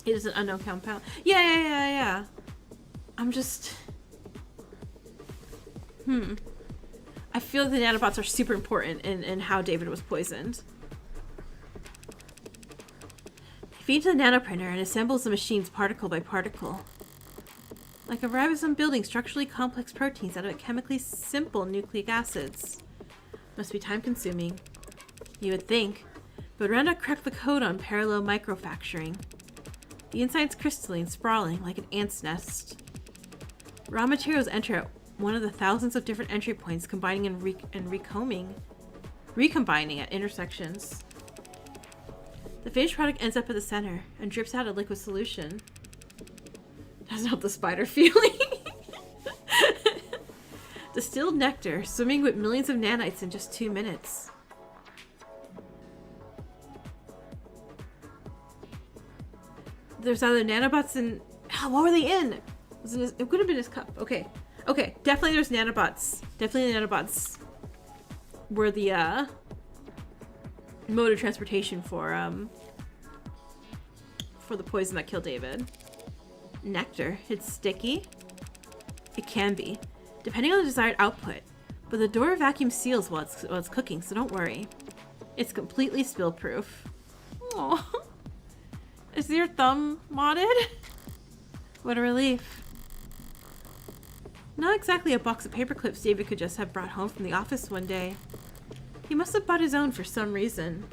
it is an unknown compound. Yeah. I'm just... I feel like the nanobots are super important in how David was poisoned. He feeds the nanoprinter and assembles the machines particle by particle. Like a ribosome building structurally complex proteins out of chemically simple nucleic acids. Must be time consuming. You would think, but Randa cracked the code on parallel microfacturing. The inside's crystalline, sprawling like an ant's nest. Raw materials enter at one of the thousands of different entry points, combining and recombining at intersections. The finished product ends up at the center and drips out a liquid solution. Doesn't help the spider feeling. Distilled nectar, swimming with millions of nanites in just 2 minutes. There's either nanobots in... Oh, what were they in? It could have been his cup. Okay, definitely there's nanobots. Definitely the nanobots were the mode of transportation for the poison that killed David. Nectar. It's sticky. It can be, depending on the desired output, but the door vacuum seals while it's cooking, so don't worry. It's completely spill-proof. Aww. Is your thumb modded? What a relief. Not exactly a box of paper clips David could just have brought home from the office one day. He must have bought his own for some reason.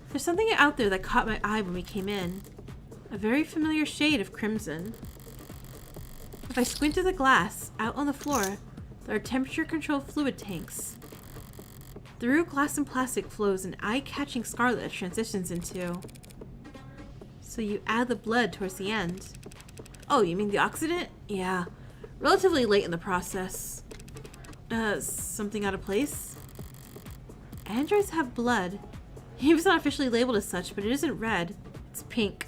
There's something out there that caught my eye when we came in. A very familiar shade of crimson. If I squint at the glass, out on the floor, there are temperature-controlled fluid tanks. Through glass and plastic flows an eye-catching scarlet that transitions into... So you add the blood towards the end. Oh, you mean the oxidant? Yeah. Relatively late in the process. Something out of place? Androids have blood. It's not officially labeled as such, but it isn't red. It's pink.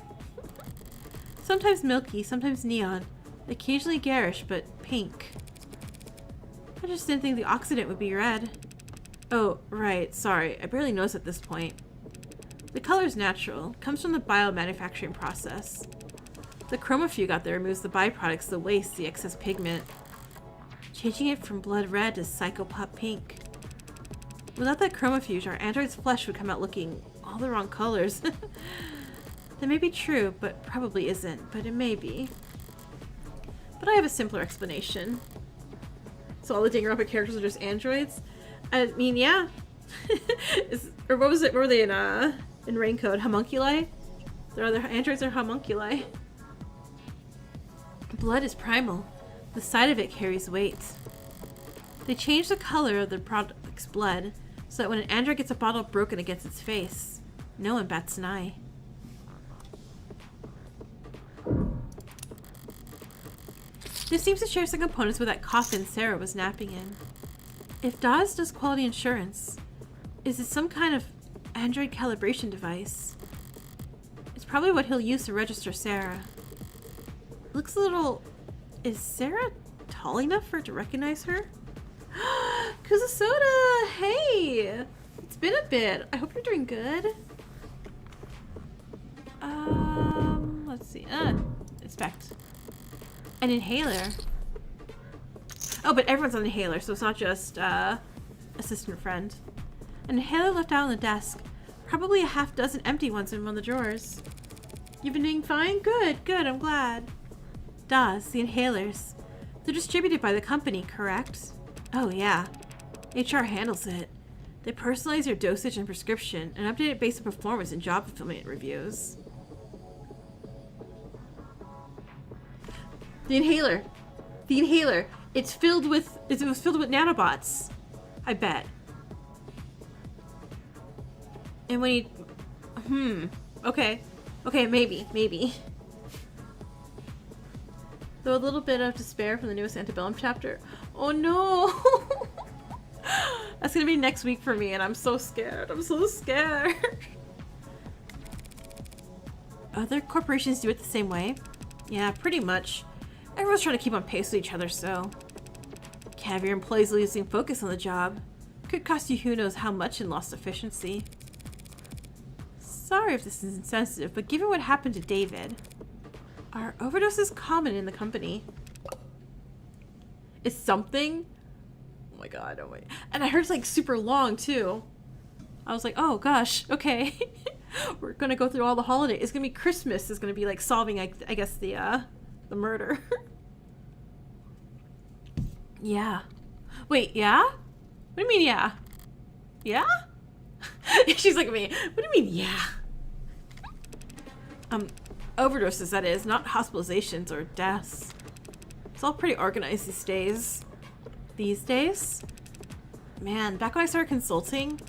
Sometimes milky, sometimes neon. Occasionally garish, but pink. I just didn't think the oxidant would be red. Oh, right. Sorry. I barely noticed at this point. The color is natural. It comes from the biomanufacturing process. The chromofuge out there removes the byproducts, the waste, the excess pigment, changing it from blood red to psychopop pink. Without that chromofuge, our android's flesh would come out looking all the wrong colors. That may be true, but probably isn't, but it may be. But I have a simpler explanation. So all the Danganronpa characters are just androids? I mean, yeah. Or what was it? What were they in Raincode? Homunculi? Their other androids are homunculi. Blood is primal. The sight of it carries weight. They change the color of the product's blood so that when an android gets a bottle broken against its face, no one bats an eye. This seems to share some components with that coffin Sarah was napping in. If Dawes does quality insurance, is it some kind of android calibration device? It's probably what he'll use to register Sarah. Looks a little... Is Sarah tall enough for it to recognize her? Kuzasoda! Hey! It's been a bit. I hope you're doing good. let's see. Inspect. An inhaler. Oh, but everyone's on an inhaler, so it's not just assistant friend. An inhaler left out on the desk. Probably a half dozen empty ones in one of the drawers. You've been doing fine? Good, good, I'm glad. DAWs, the inhalers. They're distributed by the company, correct? Oh, yeah. HR handles it. They personalize your dosage and prescription and update it based on performance and job fulfillment reviews. The inhaler. The inhaler. It was filled with nanobots. I bet. And when you... Okay. Okay, maybe. Though a little bit of despair from the newest Antebellum chapter. Oh no! That's gonna be next week for me and I'm so scared. I'm so scared. Other corporations do it the same way? Yeah, pretty much. Everyone's trying to keep on pace with each other, so... Can't have your employees losing focus on the job. Could cost you who knows how much in lost efficiency. Sorry if this is insensitive, but given what happened to David... Are overdoses common in the company? Is something? Oh my god, oh my... And I heard it's like super long too. I was like, oh gosh, okay. We're gonna go through all the holidays. It's gonna be Christmas. It's gonna be like solving, I guess, the murder. Yeah. Wait, yeah? What do you mean, yeah? Yeah? She's like me. What do you mean, yeah? Overdoses, that is, not hospitalizations or deaths. It's all pretty organized these days. These days? Man, back when I started consulting,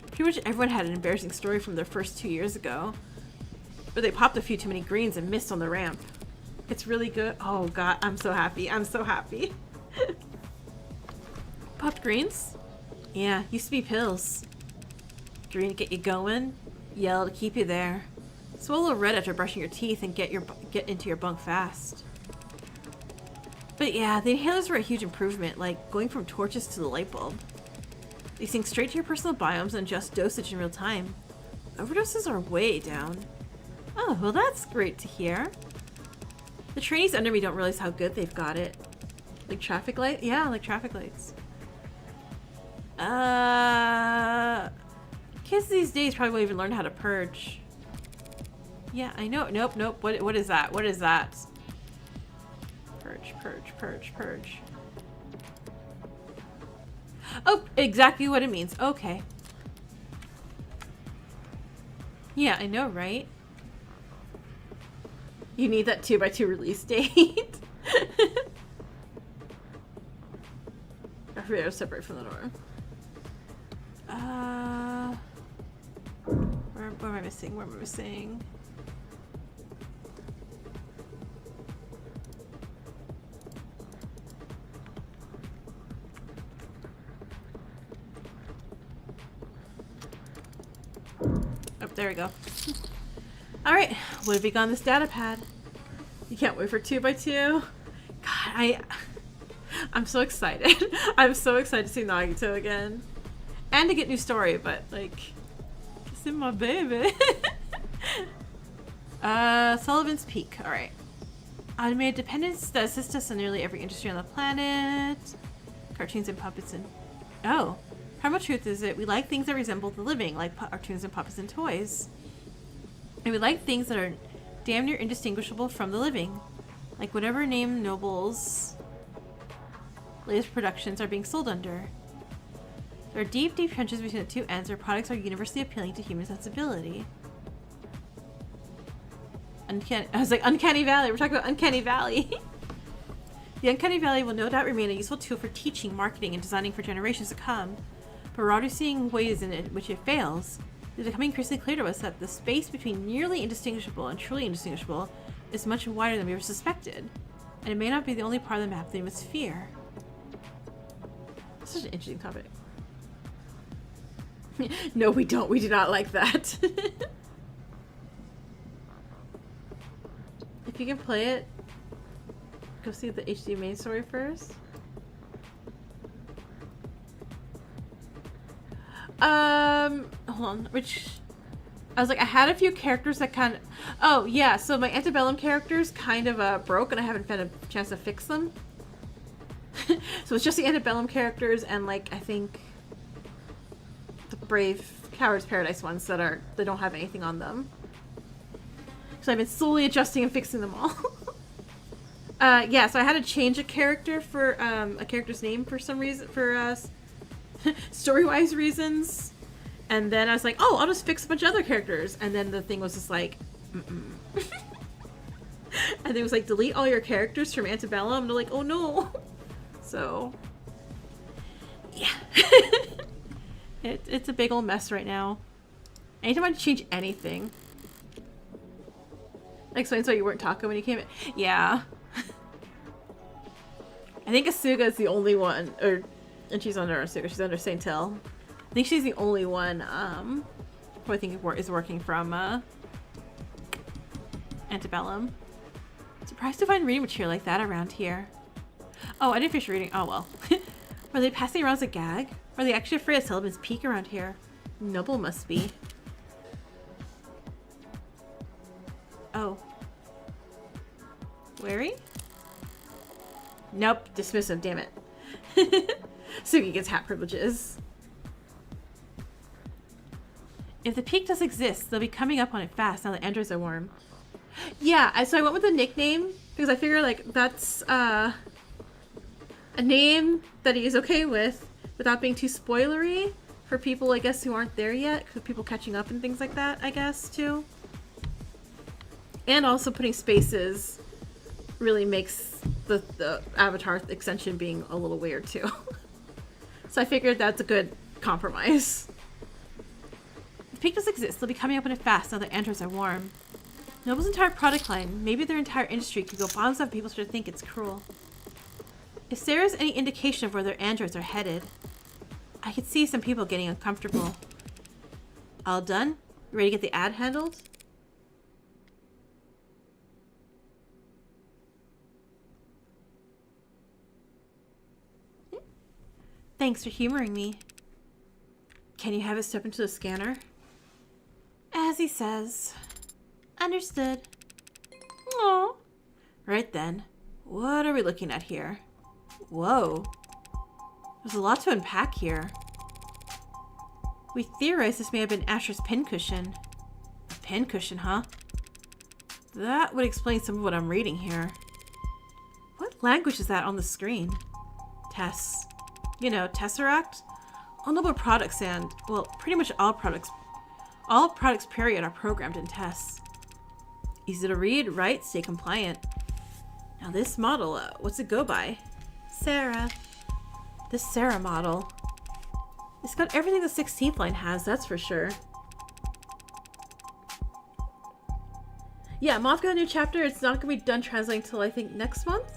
pretty much everyone had an embarrassing story from their first 2 years ago. Or they popped a few too many greens and missed on the ramp. It's really good. Oh god, I'm so happy. I'm so happy. Popped greens? Yeah, used to be pills. Green to get you going, yellow to keep you there. Swallow red after brushing your teeth and get into your bunk fast. But yeah, the inhalers were a huge improvement, like going from torches to the light bulb. They sync straight to your personal biomes and adjust dosage in real time. Overdoses are way down. Oh, well that's great to hear. The trainees under me don't realize how good they've got it. Like traffic light? Yeah, like traffic lights. Kids these days probably won't even learn how to purge. Yeah, I know. Nope. What is that? What is that? Purge. Oh, exactly what it means. Okay. Yeah, I know, right? You need that 2x2 release date. I forget I was separate from the door. Where am I missing? Where am I missing? Oh, there we go. Alright, what have we got on this data pad? You can't wait for 2x2? God, I'm so excited. I'm so excited to see Nagito again. And to get new story, but like, just in my baby. Sullivan's Peak. Alright. Automated dependents that assist us in nearly every industry on the planet. Cartoons and puppets and... Oh. How much truth is it? We like things that resemble the living, like cartoons and puppets and toys. And we like things that are damn near indistinguishable from the living. Like whatever name Noble's latest productions are being sold under. There are deep trenches between the two ends where products are universally appealing to human sensibility. I was like, Uncanny Valley. We're talking about Uncanny Valley. The Uncanny Valley will no doubt remain a useful tool for teaching, marketing, and designing for generations to come. But we're already seeing ways in which it fails. It's becoming crystal clear to us that the space between nearly indistinguishable and truly indistinguishable is much wider than we ever suspected. And it may not be the only part of the map that we must fear. Such an interesting topic. No, we don't. We do not like that. If you can play it, go see the HD main story first. Hold on. Which I was like, I had a few characters that kind of... Oh, yeah, so my Antebellum characters kind of broke, and I haven't had a chance to fix them. So it's just the Antebellum characters and, like, I think the Brave Cowards Paradise ones that don't have anything on them. So I've been slowly adjusting and fixing them all. Yeah, so I had to change a character for a character's name for some reason, for story-wise reasons. And then I was like, oh, I'll just fix a bunch of other characters. And then the thing was just like, and it was like, delete all your characters from Antebellum. And they're like, oh no. So, yeah. It's a big old mess right now. Anytime I change anything. Explains why you weren't Taco when you came in. Yeah. I think Asuga is the only one, and she's under Asuga, she's under Saint Hill. I think she's the only one, who I think is working from, Antebellum. Surprised to find reading material like that around here. Oh, I didn't finish reading. Oh, well. Are they passing around as a gag? Are they actually afraid of Sullivan's Peak around here? Noble must be. Oh. Wary? Nope. Dismissive, damn it. Sugi gets hat privileges. If the peak does exist, they'll be coming up on it fast now that androids are warm. Yeah, so I went with the nickname because I figure like that's a name that he's okay with without being too spoilery for people, I guess, who aren't there yet, because people catching up and things like that, I guess, too. And also putting spaces really makes the avatar extension being a little weird, too. So I figured that's a good compromise. If peak does exist, they'll be coming up on it fast now that androids are warm. Noble's entire product line, maybe their entire industry, could go bottoms up. People should think it's cruel. If Sarah's any indication of where their androids are headed, I could see some people getting uncomfortable. All done? Ready to get the ad handled? Thanks for humoring me. Can you have it step into the scanner? As he says. Understood. Aww. Right then. What are we looking at here? Whoa. There's a lot to unpack here. We theorized this may have been Asher's pincushion. A pincushion, huh? That would explain some of what I'm reading here. What language is that on the screen? Tess. You know, Tesseract? All noble products and, well, pretty much all products period are programmed in Tess. Easy to read, write, stay compliant. Now this model, what's it go by? Sarah. This Sarah model. It's got everything the 16th line has, that's for sure. Yeah, Moth got a new chapter. It's not going to be done translating till I think next month.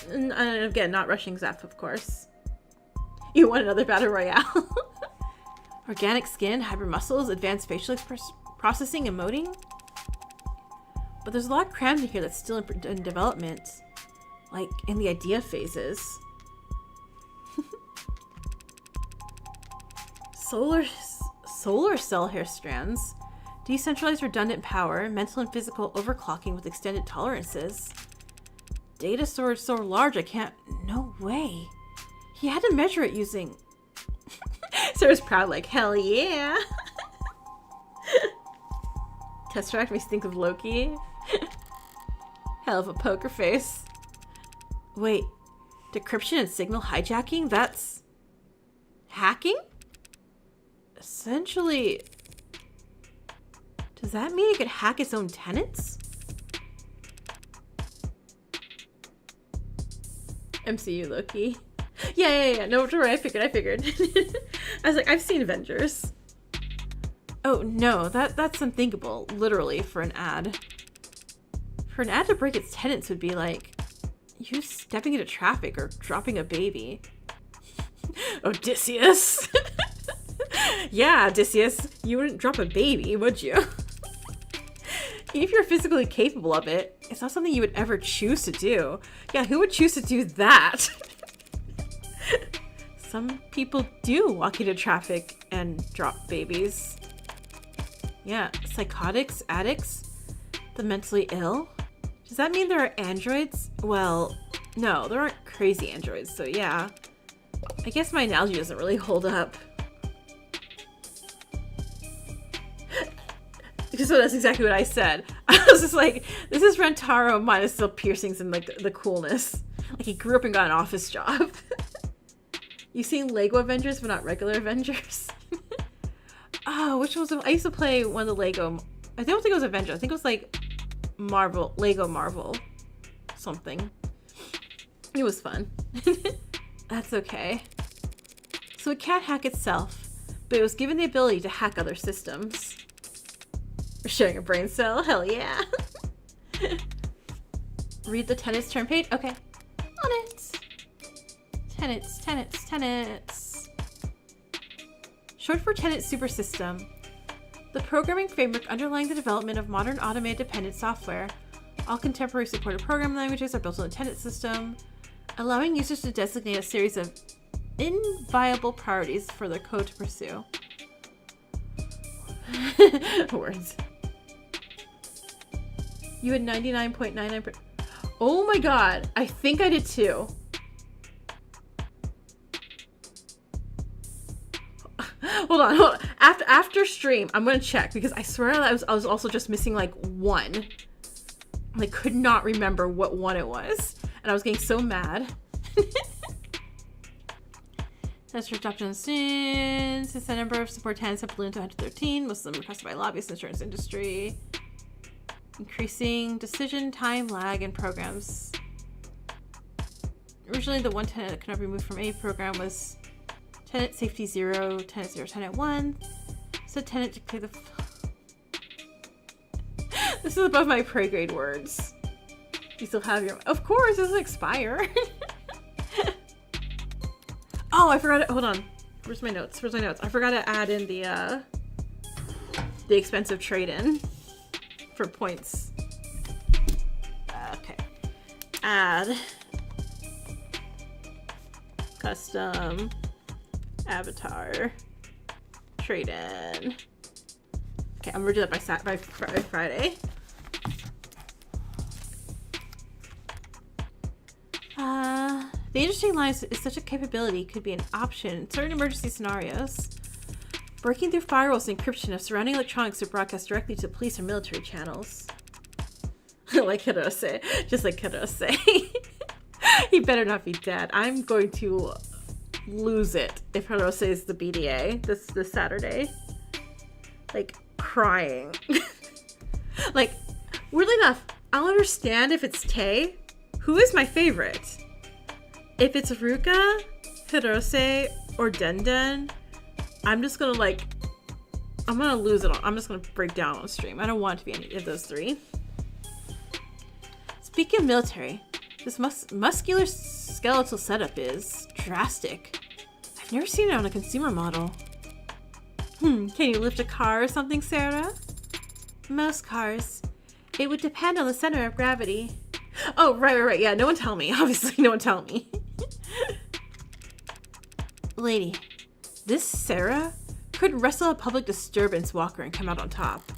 And again, not rushing Zeph, of course. You want another battle royale? Organic skin, hybrid muscles, advanced facial processing, emoting. But there's a lot crammed in here that's still in development. Like, in the idea phases. Solar cell hair strands. Decentralized redundant power. Mental and physical overclocking with extended tolerances. Data storage so large I can't... No way. He had to measure it using... Sarah's proud like, hell yeah. Tesseract makes me think of Loki. Hell of a poker face. Wait, decryption and signal hijacking? That's... hacking? Essentially... Does that mean it could hack its own tenants? MCU Loki. Yeah. No, don't worry, I figured. I was like, I've seen Avengers. Oh, no, that's unthinkable, literally, for an ad. For an ad to break its tenants would be like, you stepping into traffic or dropping a baby. Odysseus. Yeah, Odysseus, you wouldn't drop a baby, would you? Even if you're physically capable of it, it's not something you would ever choose to do. Yeah, who would choose to do that? Some people do walk into traffic and drop babies. Yeah, psychotics, addicts, the mentally ill. Does that mean there are androids? Well, no, there aren't crazy androids, so yeah. I guess my analogy doesn't really hold up. So that's exactly what I said. I was just like, this is Rentaro minus the piercings and like the coolness. Like he grew up and got an office job. You've seen Lego Avengers, but not regular Avengers. Oh, which was I used to play one of the Lego. I don't think it was Avengers. I think it was like Marvel, Lego Marvel, something. It was fun. That's okay. So it can't hack itself, but it was given the ability to hack other systems. We're sharing a brain cell? Hell yeah. Read the tenants turn page? Okay. On it. Tenants, tenants, tenants. Short for Tenet Super System. The programming framework underlying the development of modern automated dependent software. All contemporary supported programming languages are built on the Tenet system, allowing users to designate a series of inviolable priorities for their code to pursue. Words. You had 99.99%. Oh my god. I think I did too. Hold on. After stream, I'm gonna check because I swear I was also just missing like one. I could not remember what one it was, and I was getting so mad. That's for adoption since the number of support tenants have ballooned to 113. Most of them requested by lobbyists in the insurance industry. Increasing decision time lag in programs. Originally, the one tenant that could not be removed from a program was tenant safety 0, tenant 0, tenant 1. So tenant to clear the... This is above my prey grade words. You still have your... Of course, it doesn't expire. Oh, I forgot it. Hold on. Where's my notes? Where's my notes? I forgot to add in the expensive trade-in for points. Okay. Add. Custom. Avatar. Trade-in. Okay, I'm gonna do that by Friday. The interesting line is such a capability could be an option in certain emergency scenarios. Breaking through firewalls and encryption of surrounding electronics to broadcast directly to police or military channels. Like Hirose. Just like Hirose. He better not be dead. I'm going to lose it if Hirose is the BDA this Saturday. Like, crying. Like, weirdly enough, I'll understand if it's Tay, who is my favorite. If it's Ruka, Hirose, or Denden, I'm just gonna I'm gonna lose it. I'm just gonna break down on stream. I don't want it to be any of those three. Speaking of military, this muscular skeletal setup is drastic. I've never seen it on a consumer model. Can you lift a car or something, Sarah? Most cars. It would depend on the center of gravity. Oh, right. Yeah, no one tell me. Obviously, no one tell me. Lady, this Sarah could wrestle a public disturbance walker and come out on top.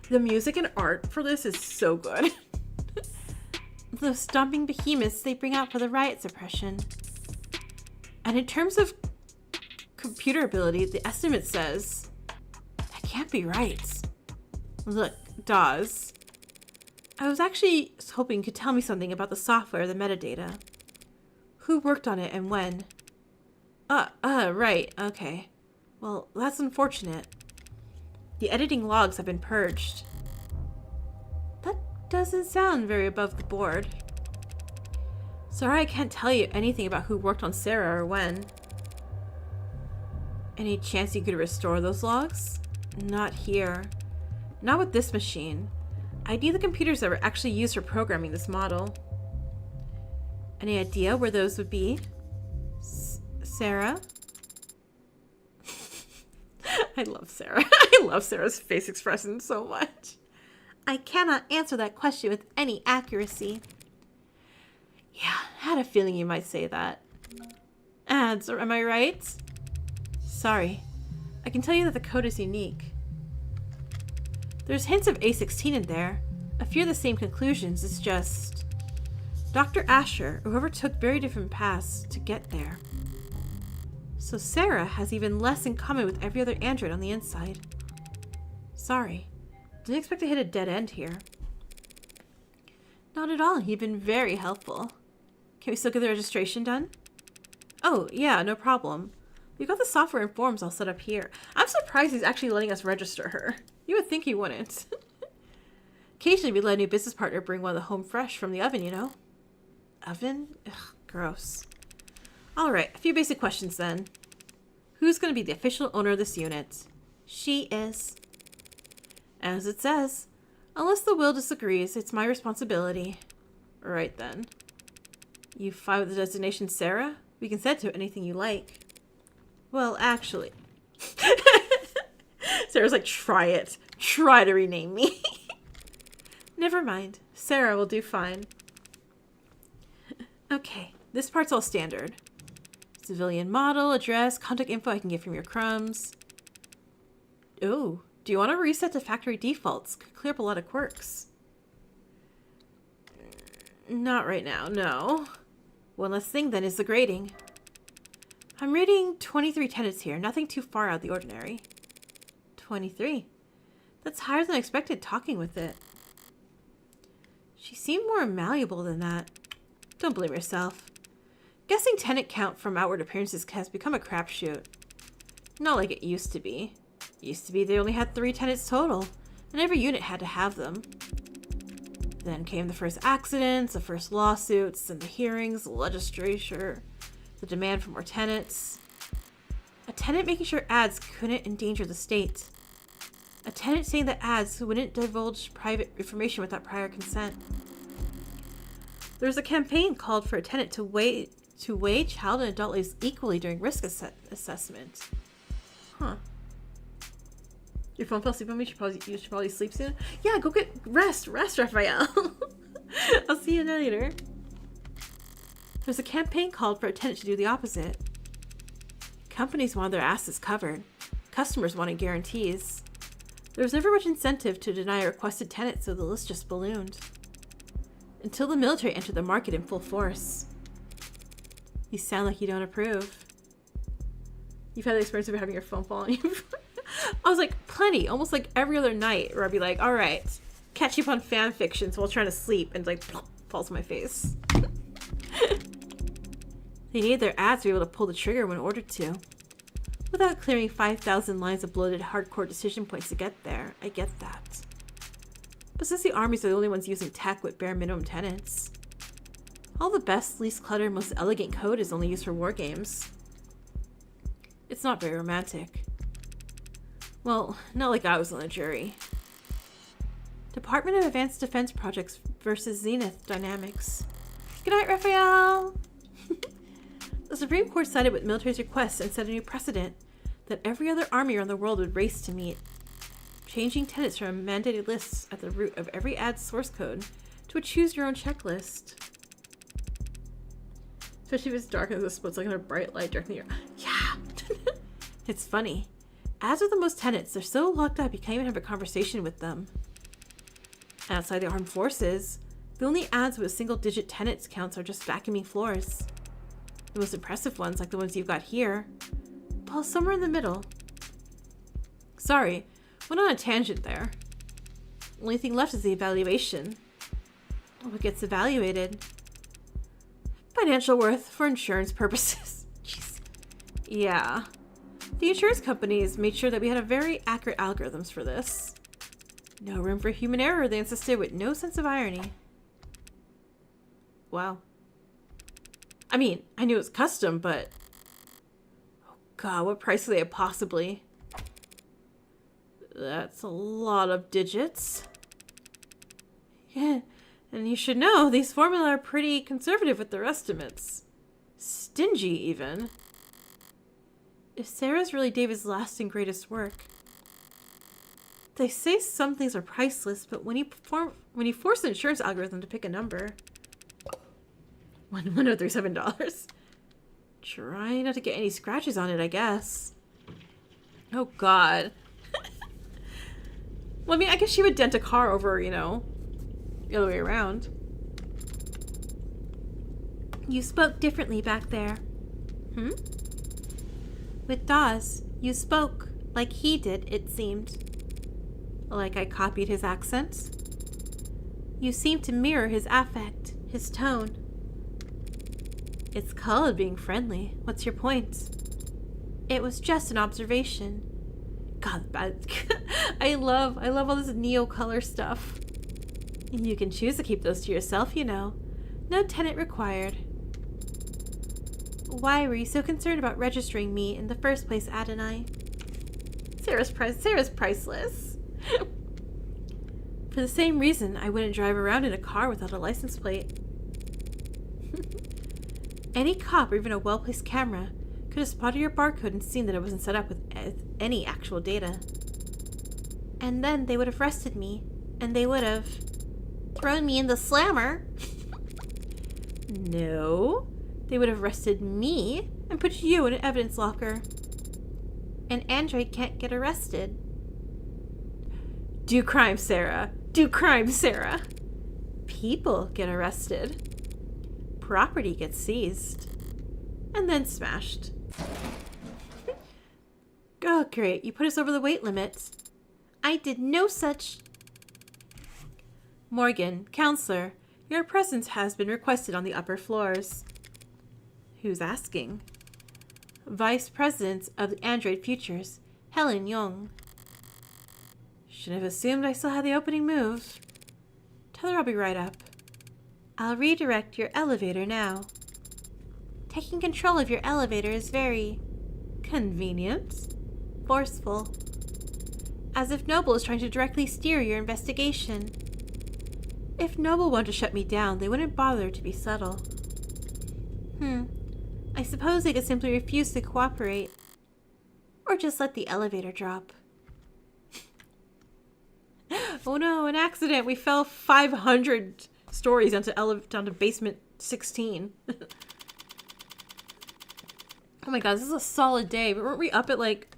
The music and art for this is so good. The stomping behemoths they bring out for the riot suppression. And in terms of computer ability, the estimate says that can't be right. Look, Dawes. I was actually hoping you could tell me something about the software, the metadata. Who worked on it and when? Right, okay. Well, that's unfortunate. The editing logs have been purged. That doesn't sound very above the board. Sorry I can't tell you anything about who worked on Sarah or when. Any chance you could restore those logs? Not here. Not with this machine. I need the computers that were actually used for programming this model. Any idea where those would be? Sarah? I love Sarah. I love Sarah's face expression so much. I cannot answer that question with any accuracy. Yeah, I had a feeling you might say that. Ads, or am I right? Sorry. I can tell you that the code is unique. There's hints of A16 in there. A few of the same conclusions. It's just... Dr. Asher, whoever took very different paths to get there. So Sarah has even less in common with every other android on the inside. Sorry. Didn't expect to hit a dead end here. Not at all. You've been very helpful. Can we still get the registration done? Oh, yeah, no problem. We got the software and forms all set up here. I'm surprised he's actually letting us register her. You would think he wouldn't. Occasionally we let a new business partner bring one of the home fresh from the oven, you know? Oven? Ugh, gross. Alright, a few basic questions then. Who's going to be the official owner of this unit? She is. As it says, unless the will disagrees, it's my responsibility. Right then. You fine with the designation Sarah? We can set to anything you like. Well, actually. Sarah's like, try it. Try to rename me. Never mind. Sarah will do fine. Okay, this part's all standard. Civilian model, address, contact info I can get from your crumbs. Oh, do you want to reset to factory defaults? Could clear up a lot of quirks. Not right now, no. One last thing then is the grading. I'm rating 23 tenants here, nothing too far out of the ordinary. 23. That's higher than I expected talking with it. She seemed more malleable than that. Don't blame yourself. Guessing tenant count from outward appearances has become a crapshoot. Not like it used to be. Used to be they only had 3 tenants total, and every unit had to have them. Then came the first accidents, the first lawsuits, and the hearings, the legislature, the demand for more tenants. A tenant making sure ads couldn't endanger the state. A tenant saying that ads wouldn't divulge private information without prior consent. There was a campaign called for a tenant to weigh child and adult lives equally during risk assessment. Huh. Your phone fell asleep on me? You should probably sleep soon? Yeah, go get rest, Raphael. I'll see you later. There's a campaign called for a tenant to do the opposite. Companies wanted their asses covered. Customers wanted guarantees. There was never much incentive to deny a requested tenant, so the list just ballooned. Until the military entered the market in full force. You sound like you don't approve. You've had the experience of having your phone fall on you. I was like, plenty. Almost like every other night where I'd be like, alright, catch you up on fan fictions while trying to sleep, and like, falls on my face. They needed their ads to be able to pull the trigger when ordered to. Without clearing 5,000 lines of bloated hardcore decision points to get there. I get that. But since the armies are the only ones using tech with bare minimum tenants, all the best, least cluttered, most elegant code is only used for war games. It's not very romantic. Well, not like I was on the jury. Department of Advanced Defense Projects versus Zenith Dynamics. Good night, Raphael! The Supreme Court sided with military's request and set a new precedent that every other army around the world would race to meet, changing tenants from mandated lists at the root of every ad source code to a choose-your-own checklist. Especially if it's dark and the splits like in a bright light dark in the air. Yeah! It's funny. Ads are the most tenants. They're so locked up you can't even have a conversation with them. Outside the armed forces, the only ads with single-digit tenants counts are just vacuuming floors. The most impressive ones, like the ones you've got here, fall somewhere in the middle. Sorry, went on a tangent there. Only thing left is the evaluation. What gets evaluated? Financial worth for insurance purposes. Jeez. Yeah. The insurance companies made sure that we had a very accurate algorithms for this. No room for human error, they insisted, with no sense of irony. Wow. I mean, I knew it was custom, but... Oh god, what price are they possibly? That's a lot of digits. Yeah, and you should know, these formula are pretty conservative with their estimates. Stingy, even. If Sarah's really David's last and greatest work... They say some things are priceless, but when you force the insurance algorithm to pick a number... $1,037. Try not to get any scratches on it, I guess. Oh god. Well, I mean, I guess she would dent a car over, you know, the other way around. You spoke differently back there. With Dawes, you spoke like he did, it seemed. Like I copied his accent? You seemed to mirror his affect, his tone. It's called being friendly. What's your point? It was just an observation. God, I love all this neo color stuff. You can choose to keep those to yourself, you know. No tenant required. Why were you so concerned about registering me in the first place, Adonai? Sarah's priceless. For the same reason, I wouldn't drive around in a car without a license plate. Any cop or even a well-placed camera could have spotted your barcode and seen that it wasn't set up with any actual data. And then they would have arrested me, and they would have thrown me in the slammer. No, they would have arrested me and put you in an evidence locker. An android can't get arrested. Do crime, Sarah. Do crime, Sarah. People get arrested. Property gets seized. And then smashed. Oh, great. You put us over the weight limit. I did no such... Morgan, counselor, your presence has been requested on the upper floors. Who's asking? Vice President of the Android Futures, Helen Young. Should have assumed I still had the opening move. Tell her I'll be right up. I'll redirect your elevator now. Taking control of your elevator is very... convenient. Forceful. As if Noble is trying to directly steer your investigation. If Noble wanted to shut me down, they wouldn't bother to be subtle. I suppose they could simply refuse to cooperate. Or just let the elevator drop. Oh no, an accident. We fell 500 stories down to basement 16. Oh my god, this is a solid day. But weren't we up at like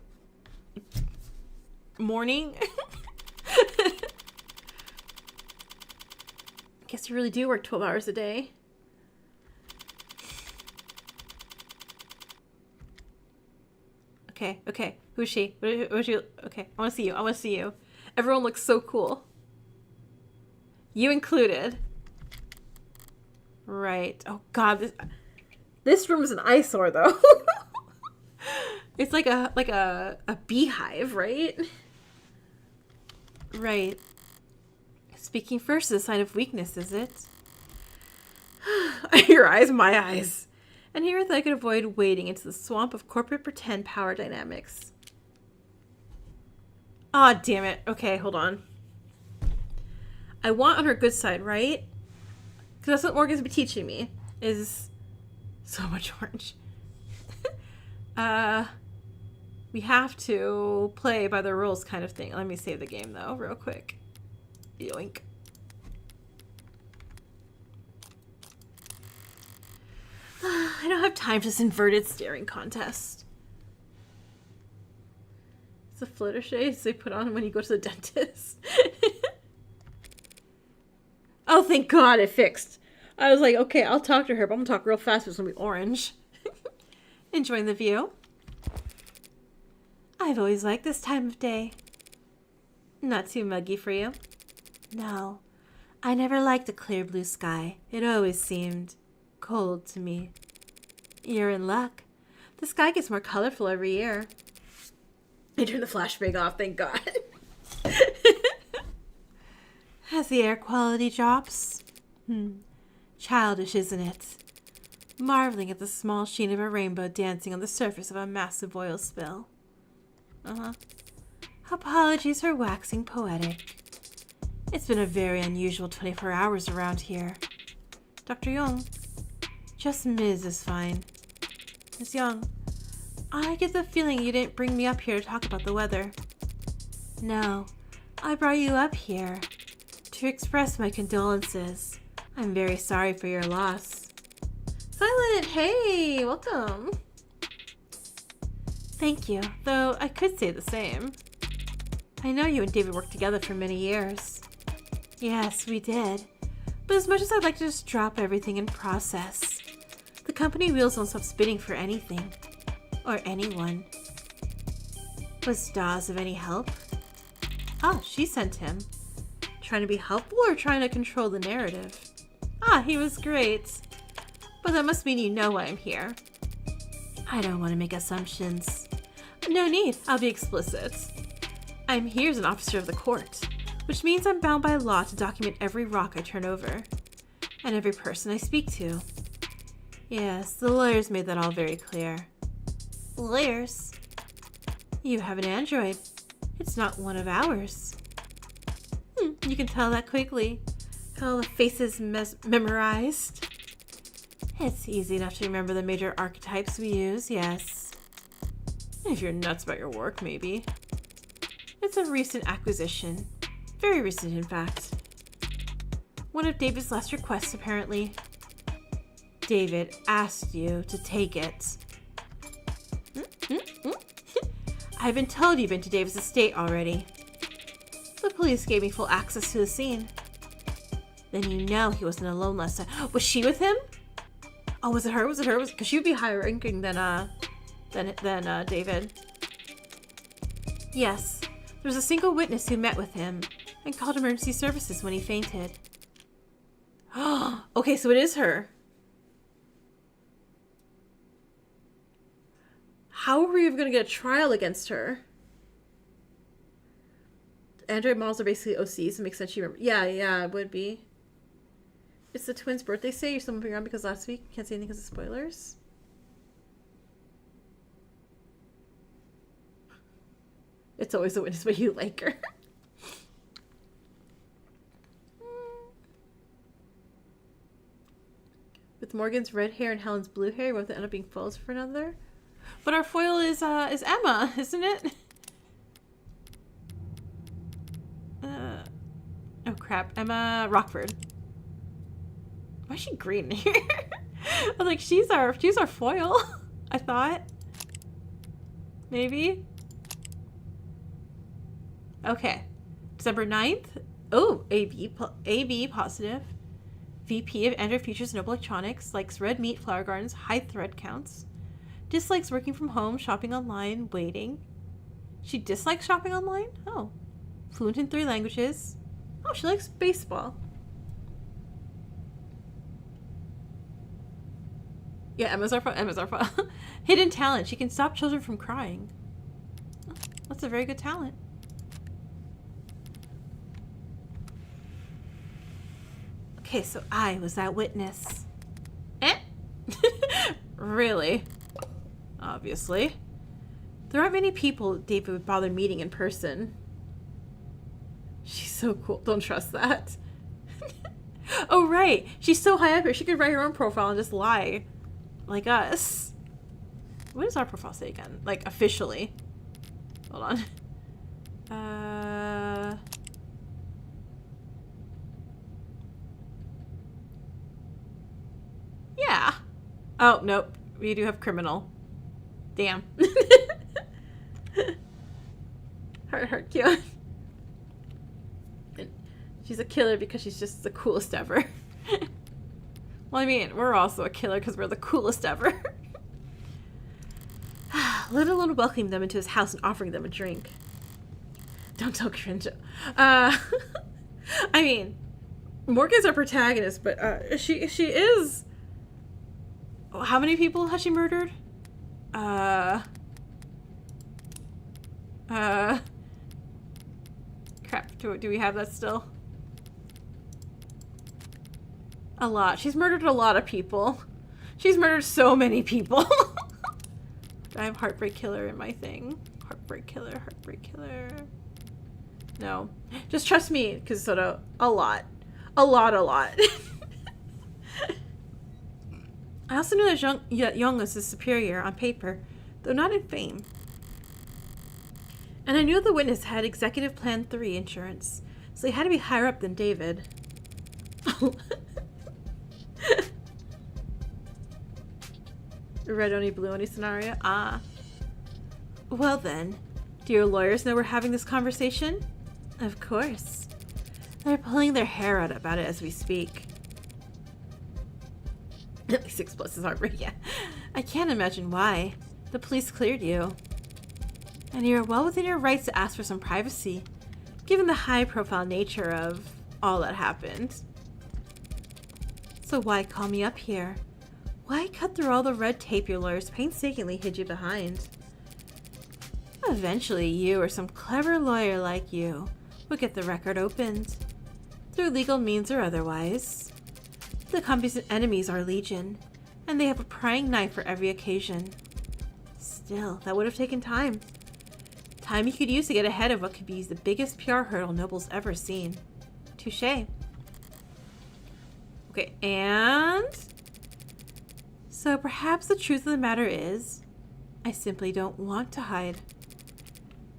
morning? I guess you really do work 12 hours a day. Okay. Who's she? Who's she? Okay, I want to see you. Everyone looks so cool. You included. Right. Oh god, this room is an eyesore though. It's like a beehive, right? Right. Speaking first is a sign of weakness, is it? Your eyes, my eyes. And here I could avoid wading into the swamp of corporate pretend power dynamics. Aw, damn it. Okay, hold on. I want on her good side, right? Because that's what Morgan's been teaching me, is so much orange. We have to play by the rules kind of thing. Let me save the game, though, real quick. Yoink. I don't have time for this inverted staring contest. It's the floater shades they put on when you go to the dentist. Oh, thank God it fixed. I was like, okay, I'll talk to her, but I'm going to talk real fast. It's going to be orange. Enjoying the view? I've always liked this time of day. Not too muggy for you? No, I never liked a clear blue sky. It always seemed cold to me. You're in luck. The sky gets more colorful every year. I turned the flashbang off, thank God. As the air quality drops. Childish, isn't it? Marveling at the small sheen of a rainbow dancing on the surface of a massive oil spill. Apologies for waxing poetic. It's been a very unusual 24 hours around here. Dr. Young. Just Ms. is fine. Ms. Young, I get the feeling you didn't bring me up here to talk about the weather. No, I brought you up here to express my condolences. I'm very sorry for your loss. Silent, hey, welcome. Thank you. Though I could say the same. I know you and David worked together for many years. Yes, we did. But as much as I'd like to just drop everything and process, the company wheels don't stop spinning for anything. Or anyone. Was Dawes of any help? Oh, she sent him. Trying to be helpful or trying to control the narrative? Ah, he was great. But that must mean you know why I'm here. I don't want to make assumptions. No need, I'll be explicit. I'm here as an officer of the court, which means I'm bound by law to document every rock I turn over, and every person I speak to. Yes, the lawyers made that all very clear. Lawyers? You have an android. It's not one of ours. You can tell that quickly. All the faces memorized. It's easy enough to remember the major archetypes we use, yes. If you're nuts about your work, maybe. It's a recent acquisition. Very recent, in fact. One of David's last requests, apparently. David asked you to take it. I've been told you've been to David's estate already. The police gave me full access to the scene. Then you know he wasn't alone last time. Was she with him? Oh, was it her? Was it her? Because she would be higher ranking than David. Yes. There was a single witness who met with him and called emergency services when he fainted. Okay, so it is her. How are we even going to get a trial against her? Android models are basically OCs. It makes sense. You remember? Yeah, it would be. It's the twins' birthday. Say you're still moving around because last week you can't say anything because of spoilers. It's always a witness, but you like her. With Morgan's red hair and Helen's blue hair, both end up being foils for another. But our foil is Emma, isn't it? Oh crap, Emma Rockford. Why is she green here? I was like, she's our foil. I thought. Maybe. Okay. December 9th. Oh, AB positive. VP of Android Futures Noble Electronics. Likes red meat, flower gardens, high thread counts. Dislikes working from home, shopping online, waiting. She dislikes shopping online? Oh. Fluent in 3 languages. Oh, she likes baseball. Yeah, Emma's our file. Hidden talent. She can stop children from crying. Oh, that's a very good talent. Okay, so I was that witness. Really? Obviously. There aren't many people David would bother meeting in person. She's so cool. Don't trust that. Oh, right. She's so high up here. She could write her own profile and just lie. Like us. What does our profile say again? Like, officially. Hold on. Yeah. Oh, nope. We do have criminal. Damn. Heart, cute. She's a killer because she's just the coolest ever. Well, I mean, we're also a killer because we're the coolest ever. Let alone welcoming them into his house and offering them a drink. Don't tell cringe. I mean, Morgan's our protagonist, but she is. How many people has she murdered? Crap. Do we have that still? A lot. She's murdered a lot of people. She's murdered so many people. I have Heartbreak Killer in my thing. Heartbreak Killer. No. Just trust me, because sort of a lot. A lot. I also knew that Young was his superior on paper, though not in fame. And I knew the witness had Executive Plan 3 insurance, so he had to be higher up than David. Red only, blue only scenario? Ah. Well then, Do your lawyers know we're having this conversation? Of course. They're pulling their hair out about it as we speak. At least 6+ is hard, yeah. I can't imagine why. The police cleared you. And you're well within your rights to ask for some privacy, given the high-profile nature of all that happened. So why call me up here? Why cut through all the red tape your lawyers painstakingly hid you behind? Eventually, you or some clever lawyer like you will get the record opened, through legal means or otherwise. The company's enemies are legion, and they have a prying knife for every occasion. Still, that would have taken time. Time you could use to get ahead of what could be the biggest PR hurdle Noble's ever seen. Touché. Okay, and... So perhaps the truth of the matter is, I simply don't want to hide.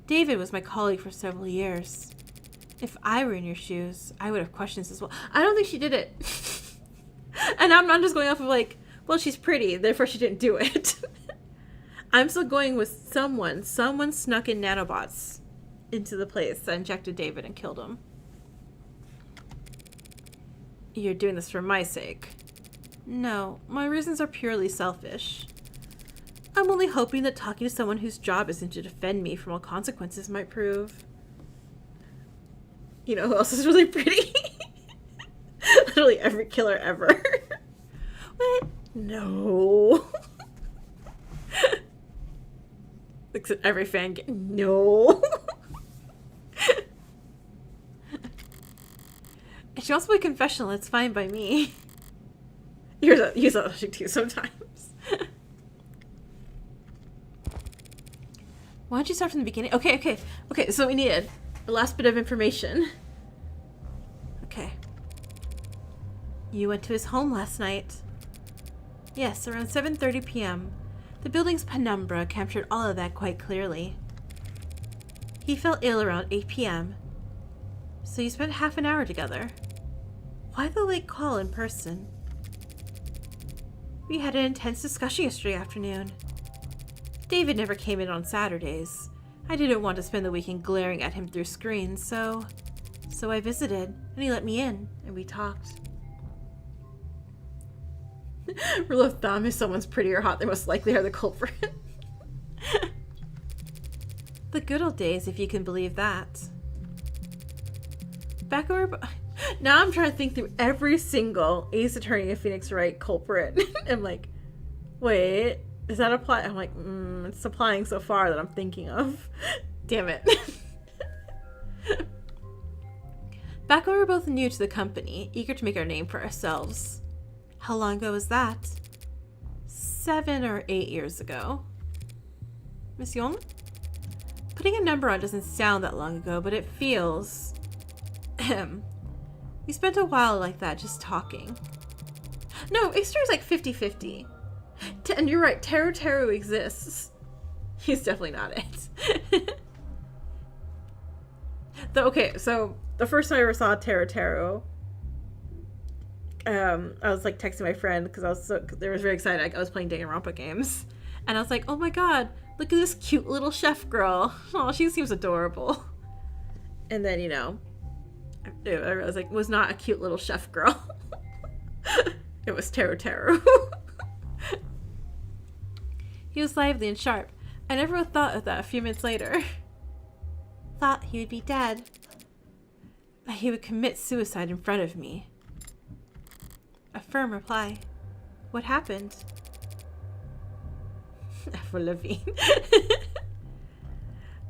David was my colleague for several years. If I were in your shoes, I would have questions as well. I don't think she did it. And I'm just going off of like, well, she's pretty, therefore she didn't do it. I'm still going with someone snuck in nanobots into the place that injected David and killed him. You're doing this for my sake. No, my reasons are purely selfish. I'm only hoping that talking to someone whose job isn't to defend me from all consequences might prove. You know who else is really pretty? Literally every killer ever. What? No. Except every fan no. She wants my confessional, it's fine by me. You're so too sometimes. Why don't you start from the beginning? Okay, so we needed the last bit of information. Okay. You went to his home last night. Yes, around 7:30 p.m. The building's penumbra captured all of that quite clearly. He felt ill around 8 p.m. So you spent half an hour together. Why the late call in person? We had an intense discussion yesterday afternoon. David never came in on Saturdays. I didn't want to spend the weekend glaring at him through screens, so I visited, and he let me in, and we talked. Rule of thumb, if someone's pretty or hot, they most likely are the culprit. The good old days, if you can believe that. Back over... Now I'm trying to think through every single Ace Attorney and Phoenix Wright culprit. I'm like, wait, does that apply? I'm like, it's applying so far that I'm thinking of. Damn it. Back when we were both new to the company, eager to make our name for ourselves. How long ago was that? 7 or 8 years ago. Miss Young? Putting a number on doesn't sound that long ago, but it feels... We spent a while like that just talking. No, Ace is like 50-50. And you're right, Teru exists. He's definitely not it. Okay, so the first time I ever saw Teru, I was like texting my friend because they were very excited. I was playing Danganronpa games. And I was like, oh my god, look at this cute little chef girl. Oh, she seems adorable. And then, you know, I realized like, it was not a cute little chef girl. It was Teru. He was lively and sharp. I never would have thought of that a few minutes later. Thought he would be dead. That he would commit suicide in front of me. A firm reply. What happened? For Levine.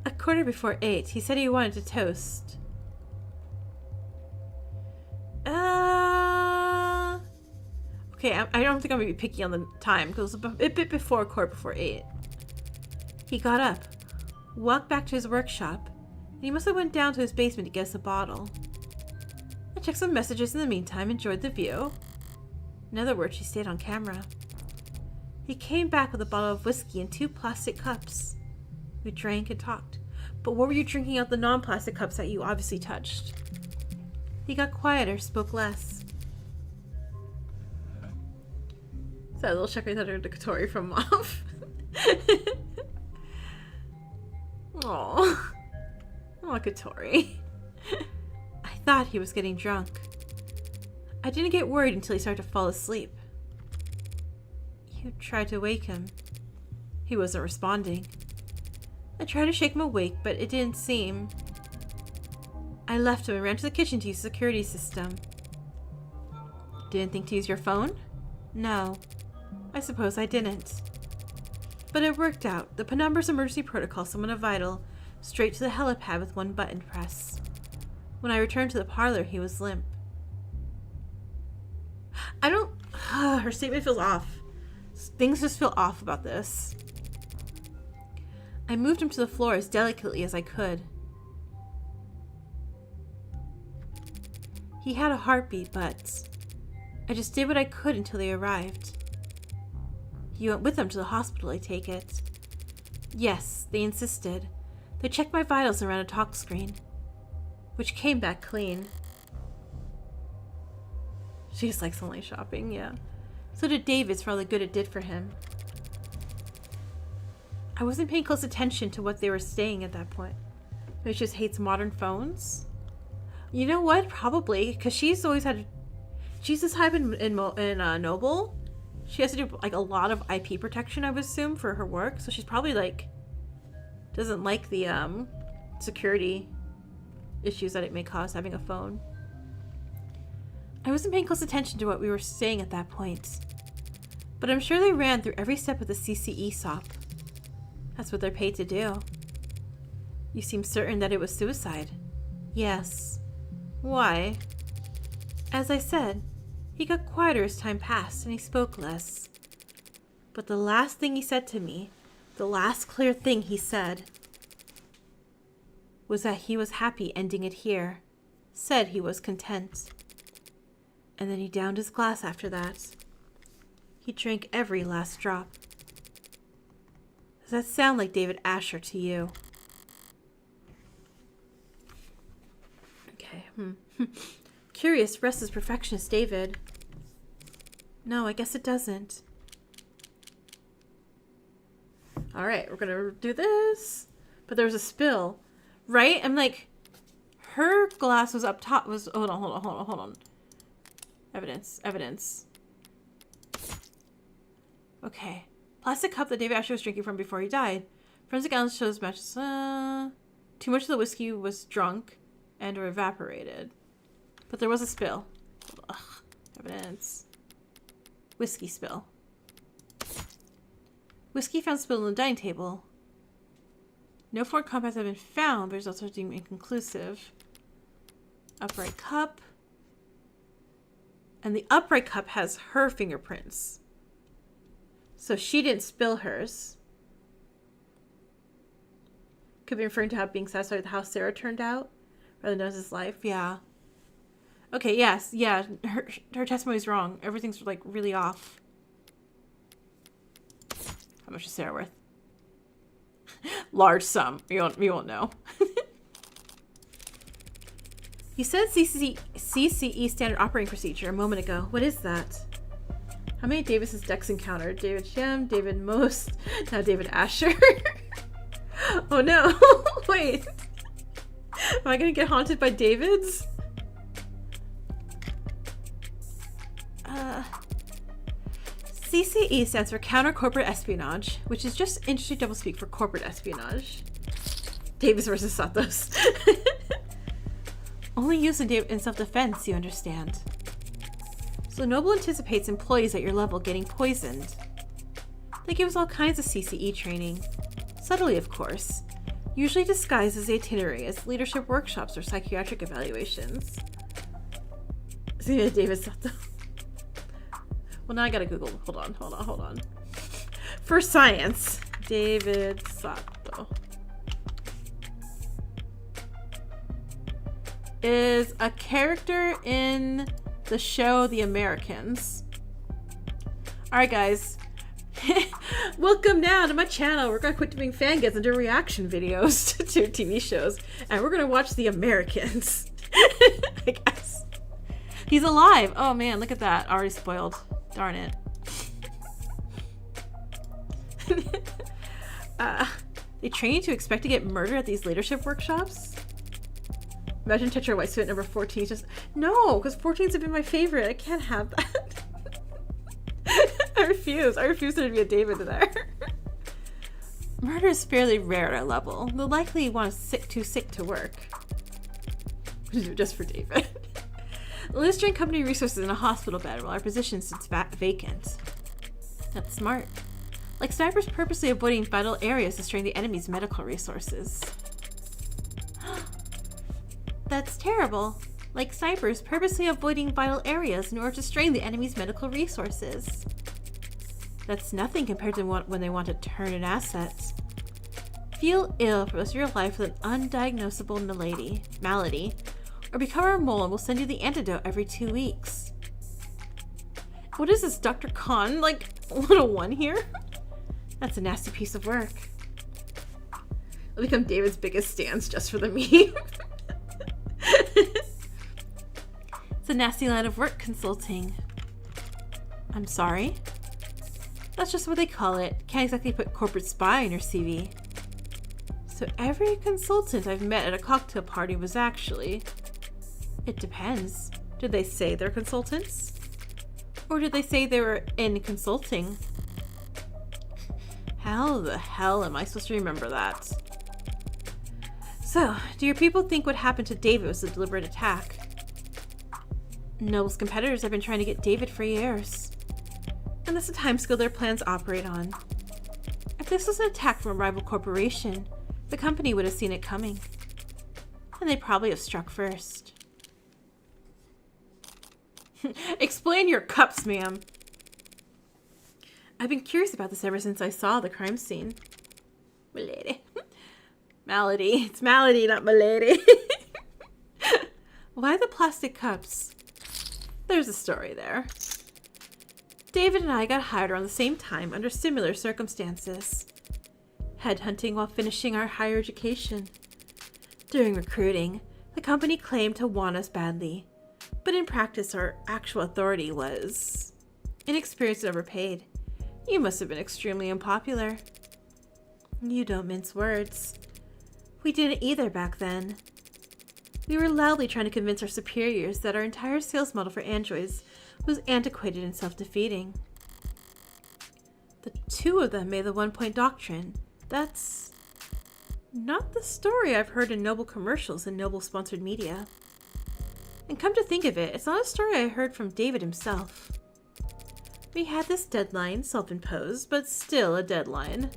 8:15, he said he wanted to toast. Okay, I don't think I'm going to be picky on the time, because it was a bit before 8:15. He got up, walked back to his workshop, and he must have went down to his basement to get us a bottle. I checked some messages in the meantime, enjoyed the view. In other words, she stayed on camera. He came back with a bottle of whiskey and 2 plastic cups. We drank and talked. But what were you drinking out the non-plastic cups that you obviously touched? He got quieter, spoke less. Is that a little check right under the Katori from Moth? Oh, look at Tori. I thought he was getting drunk. I didn't get worried until he started to fall asleep. You tried to wake him. He wasn't responding. I tried to shake him awake, but it didn't seem. I left him and ran to the kitchen to use the security system. Didn't think to use your phone? No. I suppose I didn't. But it worked out. The Penumbra's emergency protocol summoned a vital straight to the helipad with one button press. When I returned to the parlor, he was limp. Her statement feels off. Things just feel off about this. I moved him to the floor as delicately as I could. He had a heartbeat, but I just did what I could until they arrived. You went with them to the hospital, I take it. Yes, they insisted. They checked my vitals and ran a talk screen, which came back clean. She just likes online shopping, yeah. So did David's for all the good it did for him. I wasn't paying close attention to what they were saying at that point. Maybe she just hates modern phones? You know what? Probably, because she's this type in Noble. She has to do like a lot of IP protection, I would assume, for her work. So she's probably like doesn't like the security issues that it may cause having a phone. I wasn't paying close attention to what we were saying at that point, but I'm sure they ran through every step of the CCE SOP. That's what they're paid to do. You seem certain that it was suicide. Yes. Why? As I said, he got quieter as time passed and he spoke less. But the last thing he said to me, the last clear thing he said, was that he was happy ending it here. Said he was content. And then he downed his glass after that. He drank every last drop. Does that sound like David Asher to you? Okay. Curious, restless perfectionist David. No, I guess it doesn't. Alright, we're gonna do this. But there was a spill. Right? I'm like, her glass was up top. Hold on. Evidence. Okay. Plastic cup that David Asher was drinking from before he died. Forensic analysis shows matches. Too much of the whiskey was drunk and or evaporated. But there was a spill. Ugh. Evidence. Whiskey spill. Whiskey found spilled on the dining table. No foreign compounds have been found, but results are deemed inconclusive. Upright cup. And the upright cup has her fingerprints. So she didn't spill hers. Could be referring to how being satisfied with how Sarah turned out rather than his life. Yeah. Okay, yes. Yeah. Her testimony's wrong. Everything's like really off. How much is Sarah worth? Large sum. You won't know. You said CCE standard operating procedure a moment ago. What is that? How many Davis has Dex encountered? David Shem, David Most, now David Asher. Oh no. Wait. Am I gonna get haunted by Davids? CCE stands for Counter Corporate Espionage, which is just industry doublespeak for corporate espionage. Davis versus Satos. Only used in self-defense, you understand. So Noble anticipates employees at your level getting poisoned. They give us all kinds of CCE training. Subtly, of course. Usually disguised as the itinerary as leadership workshops or psychiatric evaluations. See, David Sato. Well, now I gotta Google. Hold on. For science, David Sato is a character in the show The Americans. Alright guys, welcome now to my channel. We're gonna quit doing fangirls and do reaction videos to TV shows, and we're gonna watch The Americans. I guess. He's alive. Oh man, look at that. Already spoiled. Darn it. They train you to expect to get murdered at these leadership workshops? Imagine Tetra White Suit number 14 just... No, because 14s have been my favorite. I can't have that. I refuse. I refuse there to be a David there. Murder is fairly rare at our level. They'll likely want too sick to work. Just for David. Let's drain company resources in a hospital bed while our position sits vacant. That's smart. Like snipers purposely avoiding vital areas to strain the enemy's medical resources. That's terrible. Like snipers purposely avoiding vital areas in order to strain the enemy's medical resources. That's nothing compared to when they want to turn in assets. Feel ill for the rest of your life with an undiagnosable malady, or become our mole and we'll send you the antidote every 2 weeks. What is this, Dr. Khan? Like, 101 here? That's a nasty piece of work. It'll become David's biggest stance just for the meme. It's a nasty line of work, consulting. I'm sorry? That's just what they call it. Can't exactly put corporate spy in your CV. So every consultant I've met at a cocktail party was actually... It depends. Did they say they're consultants? Or did they say they were in consulting? How the hell am I supposed to remember that? So, do your people think what happened to David was a deliberate attack? Noble's competitors have been trying to get David for years. And that's the timescale their plans operate on. If this was an attack from a rival corporation, the company would have seen it coming. And they'd probably have struck first. Explain your cups, ma'am. I've been curious about this ever since I saw the crime scene. Milady. Malady. It's Malady, not Milady. Why the plastic cups? There's a story there. David and I got hired around the same time under similar circumstances. Headhunting while finishing our higher education. During recruiting, the company claimed to want us badly, but in practice our actual authority was inexperienced and overpaid. You must have been extremely unpopular. You don't mince words. We didn't either back then. We were loudly trying to convince our superiors that our entire sales model for androids was antiquated and self-defeating. The two of them made the one-point doctrine. That's not the story I've heard in Noble commercials and Noble-sponsored media. And come to think of it, it's not a story I heard from David himself. We had this deadline, self-imposed, but still a deadline.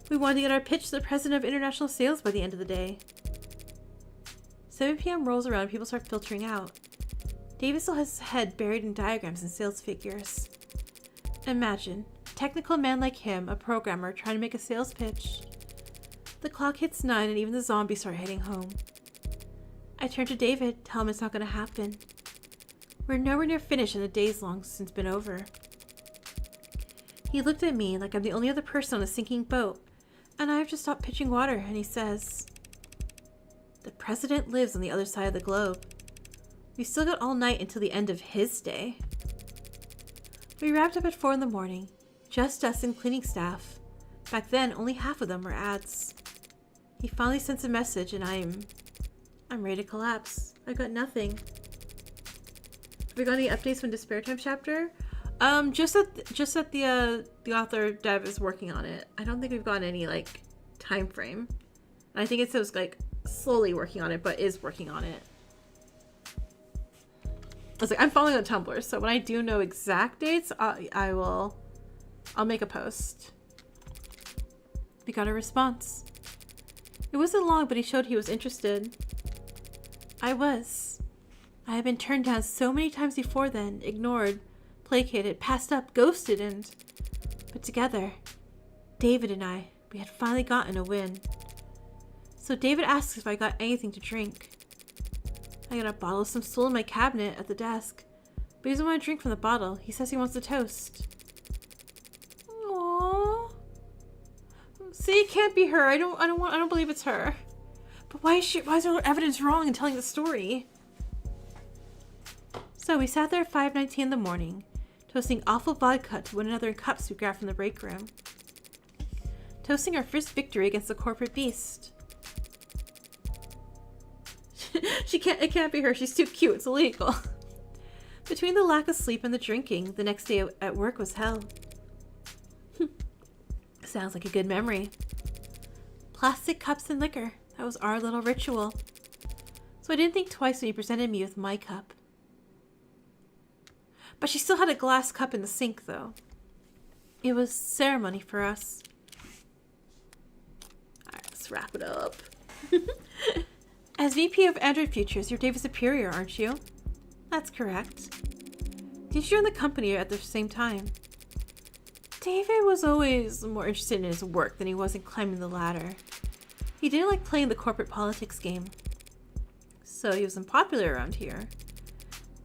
We wanted to get our pitch to the president of international sales by the end of the day. 7 p.m. rolls around and people start filtering out. David still has his head buried in diagrams and sales figures. Imagine, a technical man like him, a programmer, trying to make a sales pitch. The clock hits 9 and even the zombies start heading home. I turn to David, tell him it's not going to happen. We're nowhere near finished and the day's long since been over. He looked at me like I'm the only other person on a sinking boat, and I've just stopped pitching water, and he says, "The president lives on the other side of the globe. We still got all night until the end of his day." We wrapped up at 4 in the morning, just us and cleaning staff. Back then, only half of them were ads. He finally sends a message, and I'm ready to collapse. I've got nothing. Have we got any updates from the Spare Time chapter? Just that the author Dev is working on it. I don't think we've gotten any like time frame. I think it says like slowly working on it, but is working on it. I was like, I'm following on Tumblr, so when I do know exact dates, I'll make a post. We got a response. It wasn't long, but he showed he was interested. I was. I had been turned down so many times before then, ignored, placated, passed up, ghosted, but together, David and I, we had finally gotten a win. So David asks if I got anything to drink. I got a bottle of some Soul in my cabinet at the desk, but he doesn't want to drink from the bottle. He says he wants a toast. Aww. See, it can't be her. I don't believe it's her. But why is there evidence wrong in telling the story? So we sat there at 5:19 in the morning, toasting awful vodka to one another in cups we grabbed from the break room. toasting our first victory against the corporate beast. It can't be her. She's too cute. It's illegal. Between the lack of sleep and the drinking, the next day at work was hell. Sounds like a good memory. Plastic cups and liquor. That was our little ritual. So I didn't think twice when he presented me with my cup. But she still had a glass cup in the sink, though. It was ceremony for us. Alright, let's wrap it up. As VP of Android Futures, you're David's superior, aren't you? That's correct. Did you join the company at the same time? David was always more interested in his work than he was in climbing the ladder. He didn't like playing the corporate politics game. So he was unpopular around here.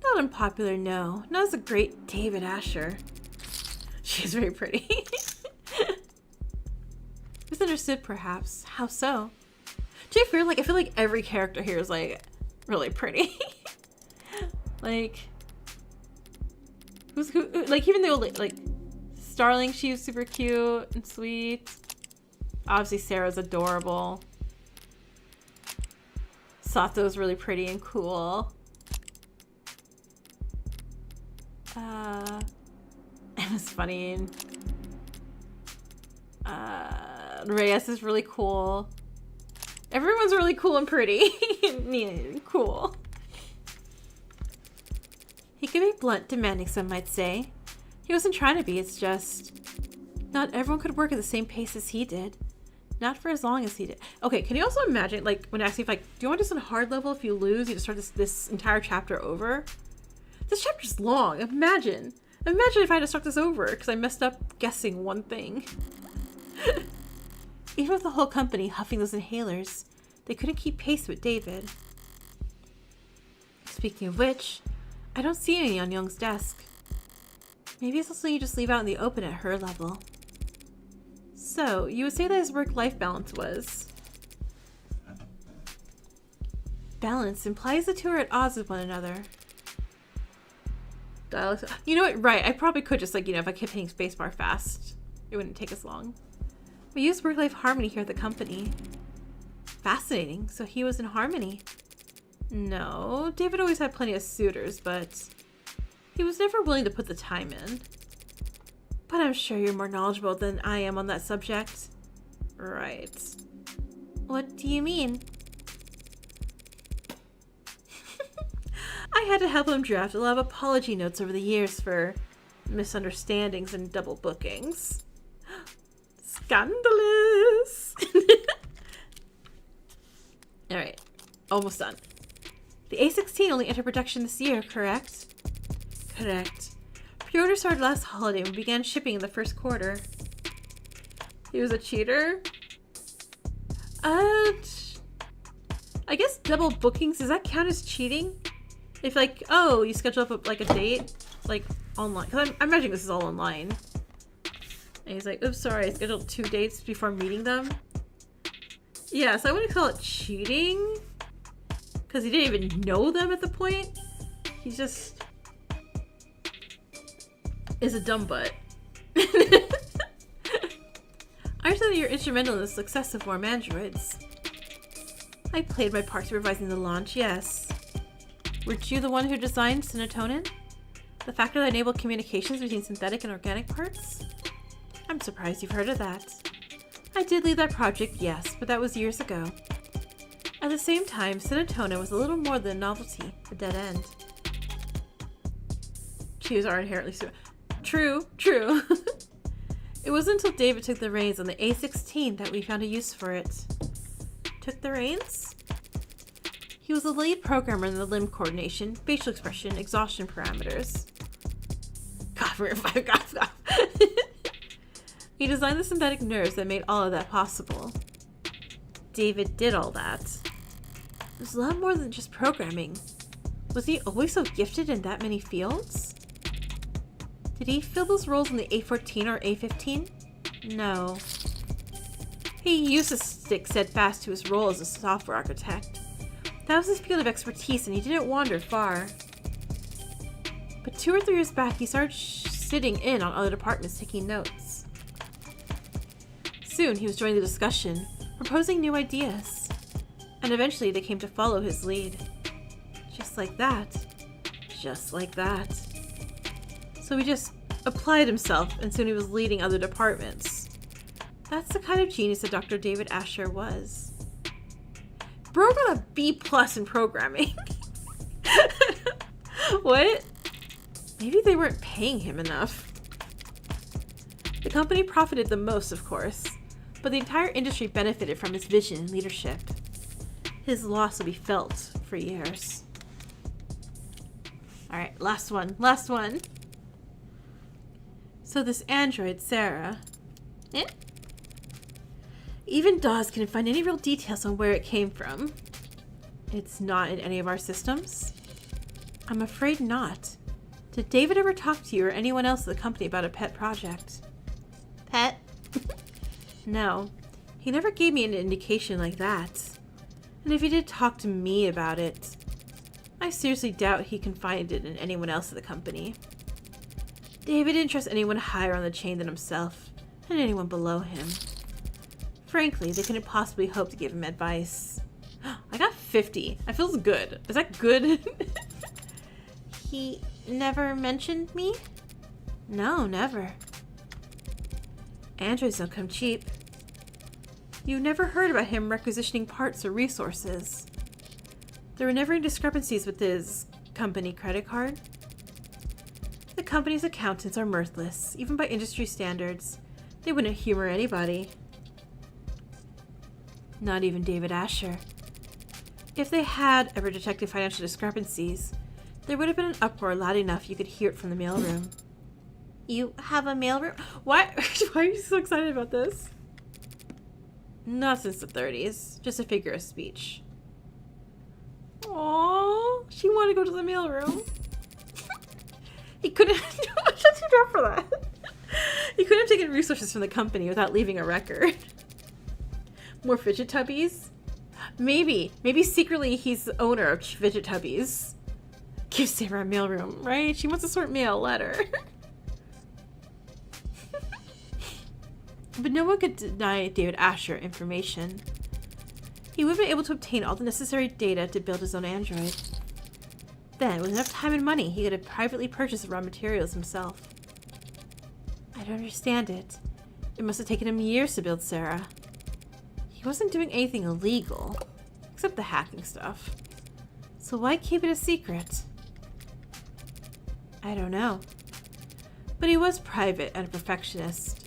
Not unpopular, no. Not as a great David Asher. She's very pretty. Misunderstood, perhaps. How so? Do you feel like, I feel like every character here is like really pretty. Like, like even the old, like, Starling, she was super cute and sweet. Obviously, Sarah's adorable. Sato's really pretty and cool. It was funny. Reyes is really cool. Everyone's really cool and pretty. Cool. He could be blunt, demanding, some might say. He wasn't trying to be, it's just... Not everyone could work at the same pace as he did. Not for as long as he did. Okay, can you also imagine, like, when asking if, like, do you want to do this on hard level? If you lose, you just start this entire chapter over? This chapter's long. Imagine if I had to start this over, because I messed up guessing one thing. Even with the whole company huffing those inhalers, they couldn't keep pace with David. Speaking of which, I don't see any on Young's desk. Maybe it's something you just leave out in the open at her level. So, you would say that his work-life balance was... Balance implies the two are at odds with one another. Dialects... You know what? Right, I probably could just, like, you know, if I kept hitting spacebar fast, it wouldn't take as long. We use work-life harmony here at the company. Fascinating. So he was in harmony. No, David always had plenty of suitors, but he was never willing to put the time in. But I'm sure you're more knowledgeable than I am on that subject. Right. What do you mean? I had to help him draft a lot of apology notes over the years for misunderstandings and double bookings. Scandalous! Alright, almost done. The A16 only entered production this year, correct? Correct. Pre-order started last holiday and we began shipping in the first quarter. He was a cheater? I guess double bookings, does that count as cheating? If, like, oh, you schedule up like a date, like online, because I'm imagining this is all online. And he's like, oops, sorry, I scheduled 2 dates before meeting them. Yeah, so I wouldn't call it cheating, because he didn't even know them at the point. He just is a dumb butt. I understand that you're instrumental in the success of Warm Androids. I played my part supervising the launch, yes. Weren't you the one who designed serotonin? The factor that enabled communications between synthetic and organic parts? I'm surprised you've heard of that. I did lead that project, yes, but that was years ago. At the same time, serotonin was a little more than a novelty, a dead end. Chews are inherently true. It wasn't until David took the reins on the A16 that we found a use for it. Took the reins? He was the lead programmer in the limb coordination, facial expression, exhaustion parameters. Cough. He designed the synthetic nerves that made all of that possible. David did all that. It was a lot more than just programming. Was he always so gifted in that many fields? Did he fill those roles in the A14 or A15? No. He used to stick steadfast to his role as a software architect. That was his field of expertise and he didn't wander far. But 2 or 3 years back, he started sitting in on other departments taking notes. Soon he was joining the discussion, proposing new ideas. And eventually they came to follow his lead. Just like that. Just like that. So he just applied himself, and soon he was leading other departments. That's the kind of genius that Dr. David Asher was. Bro got a B+ in programming. What? Maybe they weren't paying him enough. The company profited the most, of course, but the entire industry benefited from his vision and leadership. His loss will be felt for years. Alright, last one. Last one. So this android, Sarah. Even Dawes couldn't find any real details on where it came from. It's not in any of our systems? I'm afraid not. Did David ever talk to you or anyone else at the company about a pet project? Pet? No. He never gave me an indication like that. And if he did talk to me about it, I seriously doubt he confided in anyone else at the company. David didn't trust anyone higher on the chain than himself, and anyone below him. Frankly, they couldn't possibly hope to give him advice. I got 50. That feels good. Is that good? He never mentioned me? No, never. Androids don't come cheap. You never heard about him requisitioning parts or resources. There were never any discrepancies with his company credit card. The company's accountants are mirthless, even by industry standards. They wouldn't humor anybody. Not even David Asher. If they had ever detected financial discrepancies, there would have been an uproar loud enough you could hear it from the mailroom. You have a mailroom? Why are you so excited about this? Not since the 30s. Just a figure of speech. Aww, she wanted to go to the mailroom. He couldn't. What's too drop for that? He couldn't have taken resources from the company without leaving a record. More fidget tubbies? Maybe secretly he's the owner of fidget tubbies. Give Sarah a mailroom, right? She wants to sort mail letter. But no one could deny David Asher information. He would have been able to obtain all the necessary data to build his own android. Then, with enough time and money, he could have privately purchased the raw materials himself. I don't understand it. It must have taken him years to build Sarah. He wasn't doing anything illegal, except the hacking stuff. So why keep it a secret? I don't know. But he was private and a perfectionist.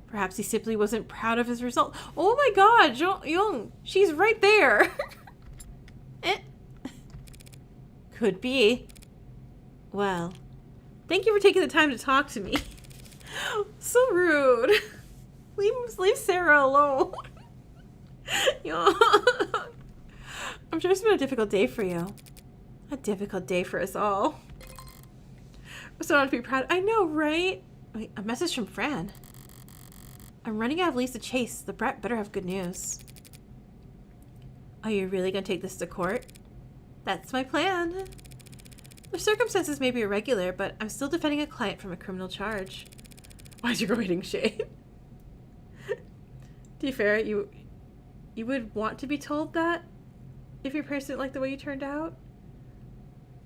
Perhaps he simply wasn't proud of his result. Oh my god, Young, she's right there. Could be. Well, thank you for taking the time to talk to me. So rude. Leave Sarah alone. I'm sure it's been a difficult day for you. A difficult day for us all. So not to be proud. I know, right? Wait, a message from Fran. I'm running out of Lisa Chase. The brat better have good news. Are you really going to take this to court? That's my plan. The circumstances may be irregular, but I'm still defending a client from a criminal charge. Why is your girl hitting shade? To be fair, you would want to be told that if your parents didn't like the way you turned out?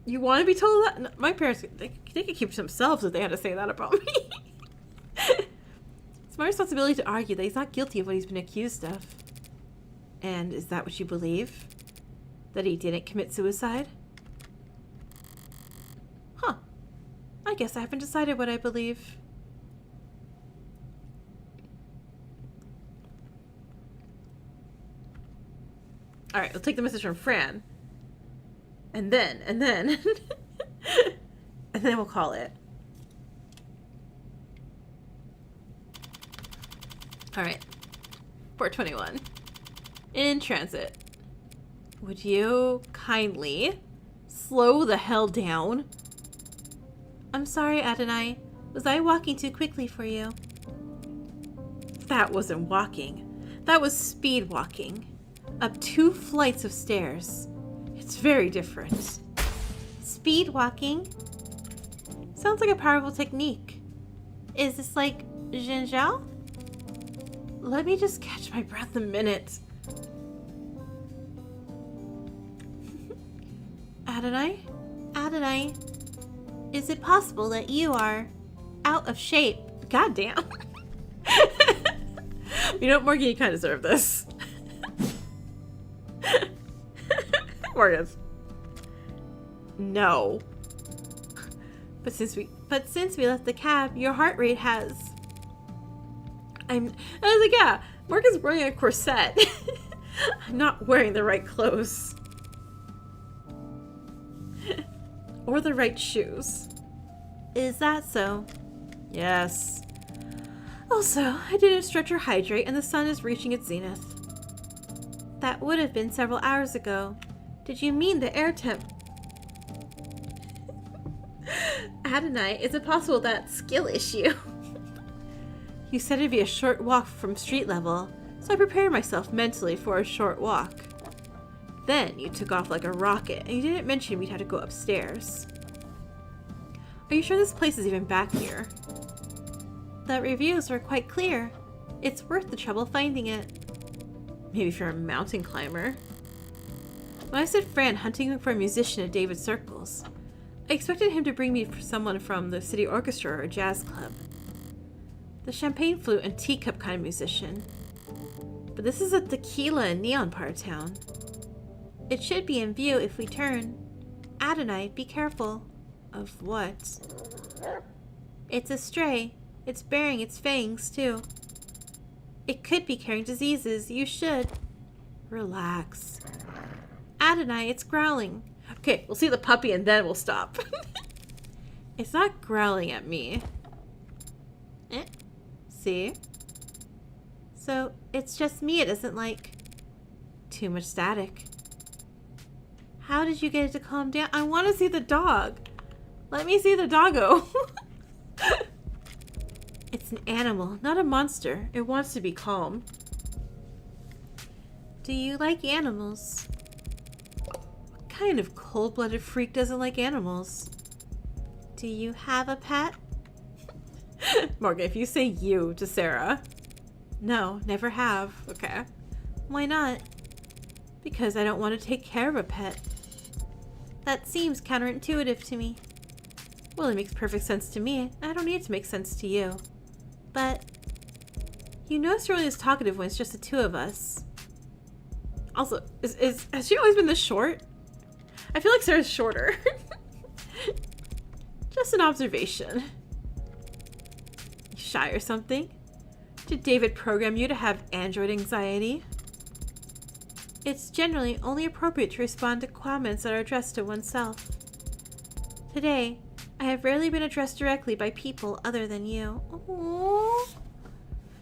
You want to be told that? No, my parents, they could keep it to themselves if they had to say that about me. It's my responsibility to argue that he's not guilty of what he's been accused of. And is that what you believe? That he didn't commit suicide? Huh. I guess I haven't decided what I believe. Alright, we'll take the message from Fran. And then and then we'll call it. Alright. 421. In transit. Would you kindly slow the hell down? I'm sorry, Adonai. Was I walking too quickly for you? That wasn't walking. That was speed walking. Up 2 flights of stairs. It's very different. Speed walking? Sounds like a powerful technique. Is this like Zhenjiao? Let me just catch my breath a minute. Adonai? Adonai? Is it possible that you are out of shape? Goddamn. You know what, Morgan, you kind of deserve this. Morgan. No. But since we left the cab, your heart rate has... I was like, yeah, Morgan's wearing a corset. I'm not wearing the right clothes. Or the right shoes. Is that so? Yes. Also, I didn't stretch or hydrate and the sun is reaching its zenith. That would have been several hours ago. Did you mean the air temp? Adonai, is it possible that skill issue? You said it'd be a short walk from street level, so I prepared myself mentally for a short walk. Then you took off like a rocket, and you didn't mention we'd have to go upstairs. Are you sure this place is even back here? The reviews were quite clear. It's worth the trouble finding it. Maybe if you're a mountain climber. When I said Fran hunting for a musician at David's Circles, I expected him to bring me someone from the city orchestra or a jazz club. The champagne flute and teacup kind of musician. But this is a tequila and neon part of town. It should be in view if we turn. Adonai, be careful. Of what? It's a stray. It's bearing its fangs, too. It could be carrying diseases. You should. Relax. Adonai, it's growling. Okay, we'll see the puppy and then we'll stop. It's not growling at me. See? So, it's just me it doesn't like. Too much static. How did you get it to calm down? I want to see the dog. Let me see the doggo. It's an animal, not a monster. It wants to be calm. Do you like animals? What kind of cold-blooded freak doesn't like animals? Do you have a pet? Morgan, if you say you to Sarah. No, never have. Okay. Why not? Because I don't want to take care of a pet. That seems counterintuitive to me. Well, it makes perfect sense to me. I don't need it to make sense to you. But you notice you're only as talkative when it's just the two of us. Also, has she always been this short? I feel like Sarah's shorter. Just an observation. You shy or something? Did David program you to have android anxiety? It's generally only appropriate to respond to comments that are addressed to oneself. Today, I have rarely been addressed directly by people other than you. Aww.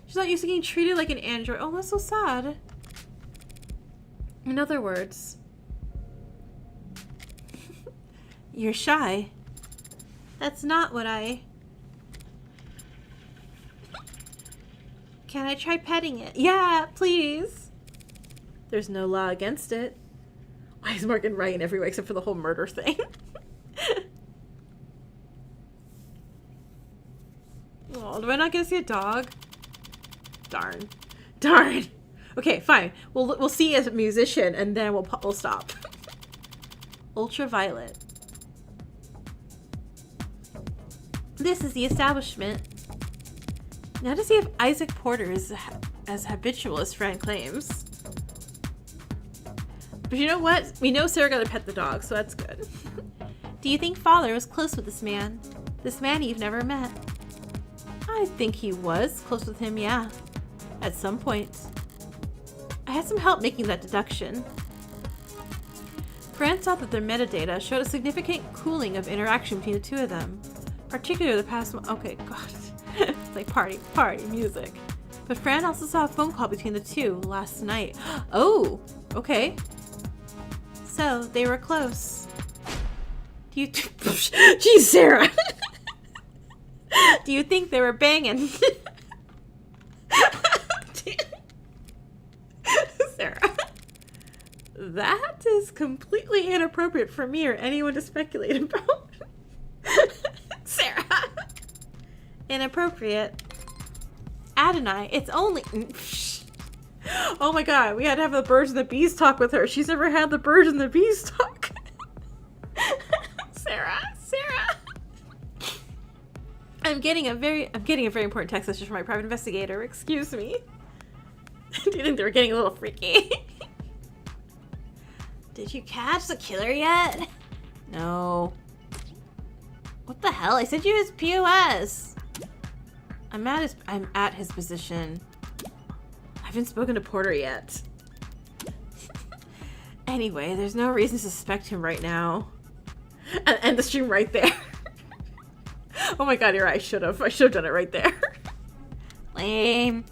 She's not used to getting treated like an android. Oh, that's so sad. In other words, you're shy. That's not what I... Can I try petting it? Yeah, please. There's no law against it. Why is Morgan right in every way except for the whole murder thing? Oh, do I not get to see a dog? Darn. Darn. Okay, fine. We'll see as a musician and then we'll stop. Ultraviolet. This is the establishment. Now to see if Isaac Porter is as habitual as Fran claims. But you know what? We know Sarah got to pet the dog, so that's good. Do you think Father was close with this man? This man you've never met? I think he was close with him, yeah. At some point. I had some help making that deduction. Fran thought that their metadata showed a significant cooling of interaction between the two of them. Particularly the past one. Okay, God. It's like party music. But Fran also saw a phone call between the two last night. Oh, okay. So, they were close. Do you... Jeez, Sarah! Do you think they were banging? Sarah. That is completely inappropriate for me or anyone to speculate about. Sarah. Inappropriate. Adonai, it's only... Oh my god, we had to have the birds and the bees talk with her. She's never had the birds and the bees talk. Sarah. I'm getting a very important text message from my private investigator. Excuse me. Do you think they were getting a little freaky? Did you catch the killer yet? No. What the hell? I sent you his POS. I'm at his position. I haven't spoken to Porter yet. Anyway, there's no reason to suspect him right now. And end the stream right there. Oh my god, you're right. I should have done it right there. Lame.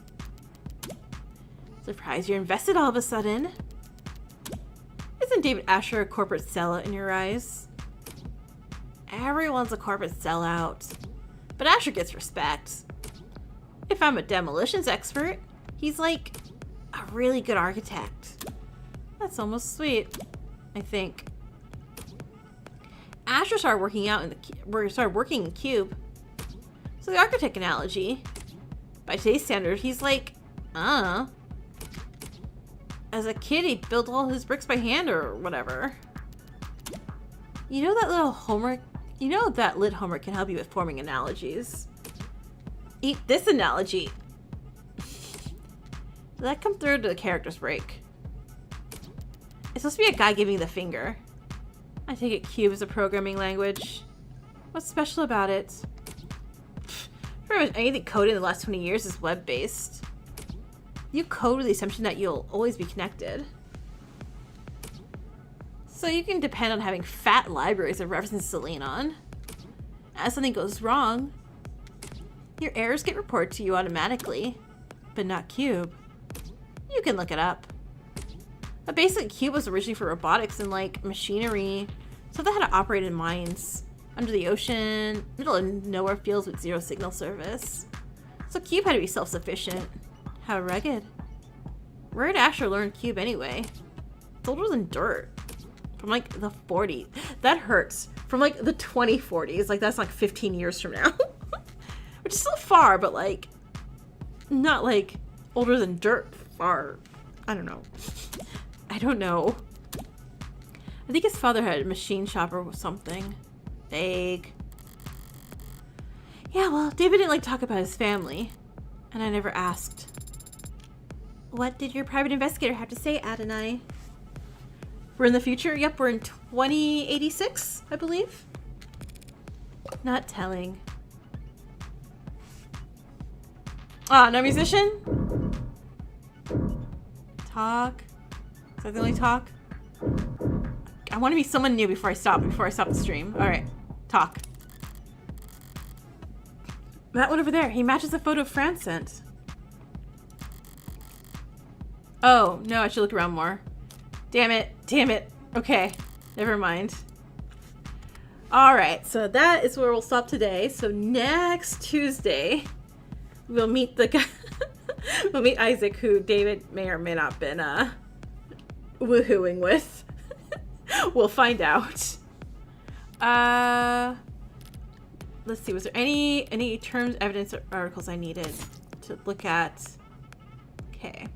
Surprised you're invested all of a sudden. Isn't David Asher a corporate sellout in your eyes? Everyone's a corporate sellout. But Asher gets respect. If I'm a demolitions expert, he's like a really good architect. That's almost sweet, I think. Asher started working in Cube. So the architect analogy, by today's standard, he's like, as a kid, he built all his bricks by hand or whatever. You know that little homework? You know that lit homework can help you with forming analogies. Eat this analogy. Did that come through to the character's break? It's supposed to be a guy giving the finger. I take it Cube is a programming language. What's special about it? Pretty much anything coded in the last 20 years is web-based. You code with the assumption that you'll always be connected. So you can depend on having fat libraries of references to lean on. As something goes wrong, your errors get reported to you automatically, but not Cube. You can look it up. But basically, Cube was originally for robotics and like machinery, so they had to operate in mines, under the ocean, middle of nowhere fields with zero signal service. So Cube had to be self-sufficient. How rugged. Where did Asher learn Cube anyway? It's older than dirt. From like the 40s. That hurts. From like the 2040s. Like that's like 15 years from now. Which is still far, but like not like older than dirt far. I don't know. I don't know. I think his father had a machine shop or something. Vague. Yeah, well, David didn't like to talk about his family. And I never asked. What did your private investigator have to say, Adonai? We're in the future? Yep, we're in 2086, I believe. Not telling. Ah, no musician? Talk. Is that the only talk? I want to be someone new before I stop the stream. Alright, talk. That one over there, he matches the photo Fran sent. Oh, no, I should look around more. Damn it. Okay, never mind. Alright, so that is where we'll stop today. So next Tuesday, we'll meet the guy. We'll meet Isaac, who David may or may not have been woohooing with. We'll find out. Let's see, was there any terms, evidence, or articles I needed to look at? Okay.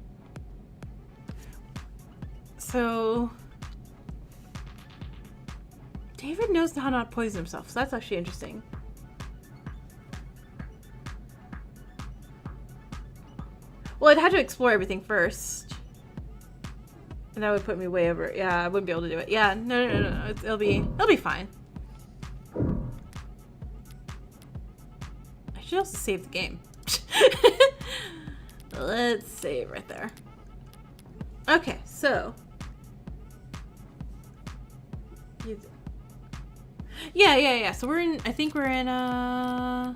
So David knows how not to poison himself, so that's actually interesting. Well, I'd have to explore everything first. And that would put me way over. Yeah, I wouldn't be able to do it. Yeah, no. It'll be fine. I should also save the game. Let's save right there. Okay, so. Yeah. So I think we're in, I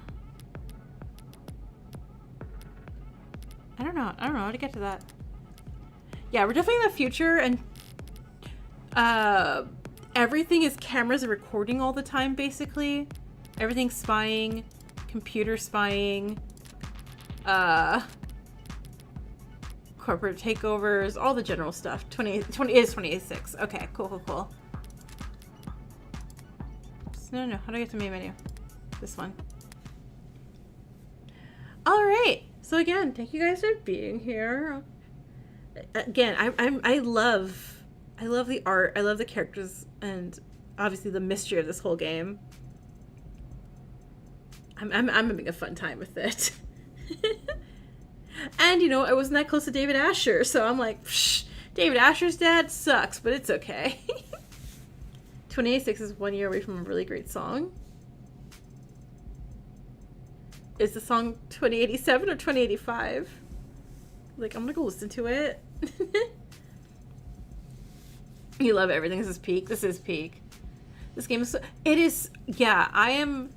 don't know how to get to that. Yeah, we're definitely in the future, and everything is cameras and recording all the time, basically. Everything's spying, computer spying, corporate takeovers, all the general stuff. 2086. Okay, cool. No, how do I get to main menu? This one. Alright, So again, thank you guys for being here. Again, I love the art. I love the characters, and obviously the mystery of this whole game. I'm having a fun time with it. And you know, I wasn't that close to David Asher, so I'm like, psh, David Asher's dad sucks, but it's okay. 2086 is 1 year away from a really great song. Is the song 2087 or 2085? Like, I'm gonna go listen to it. You love everything. This is peak. This is peak. This game is so... It is... Yeah, I am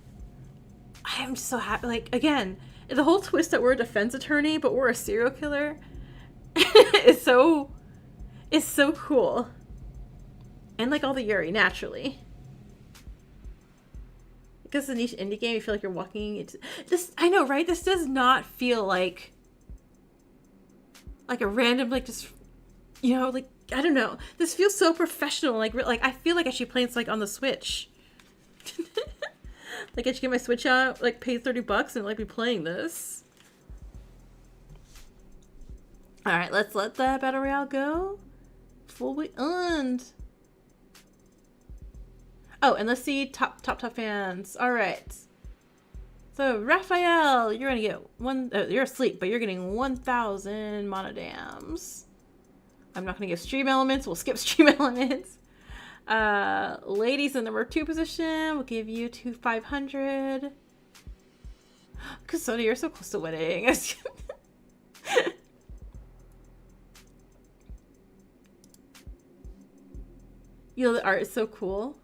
just so happy. Like, again, the whole twist that we're a defense attorney, but we're a serial killer is so cool. And, like, all the Yuri, naturally. Because it's a niche indie game, you feel like you're walking into... This, I know, right? This does not feel like a random, like, just... You know, like, I don't know. This feels so professional. Like I feel like I should play this, like, on the Switch. Like, I should get my Switch out, like, pay $30 and, like, be playing this. Alright, let's let the Battle Royale go. Fully earned. Oh, and let's see top fans. Alright. So, Raphael, you're gonna get you're asleep, but you're getting 1,000 monodams. I'm not gonna give stream elements. We'll skip stream elements. Ladies in number 2 position, we'll give you 500. Casoda, you're so close to winning. You know, the art is so cool.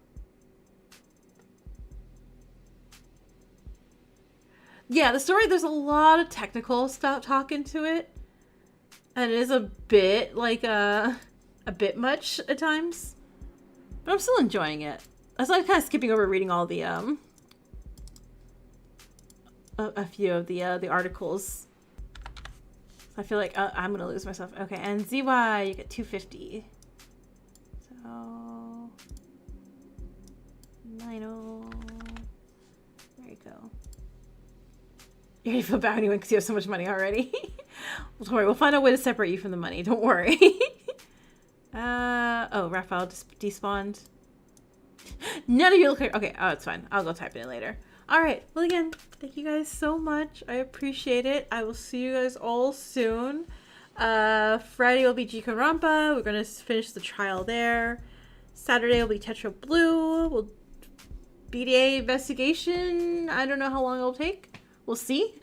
Yeah, the story, there's a lot of technical stuff talking to it. And it is a bit, like, a bit much at times. But I'm still enjoying it. That's why I'm kind of skipping over reading all the, a few of the articles. So I feel like I'm gonna lose myself. Okay, and ZY, you get 250. So... 90. There you go. You're gonna feel bad anyway because you have so much money already. Well, don't worry, we'll find a way to separate you from the money. Don't worry. Oh, Raphael just despawned. None of you look like... Okay, oh, it's fine. I'll go type it in later. Alright, well again, thank you guys so much. I appreciate it. I will see you guys all soon. Friday will be Danganronpa. We're going to finish the trial there. Saturday will be Tetra Blue. We'll... BDA investigation. I don't know how long it'll take. We'll see.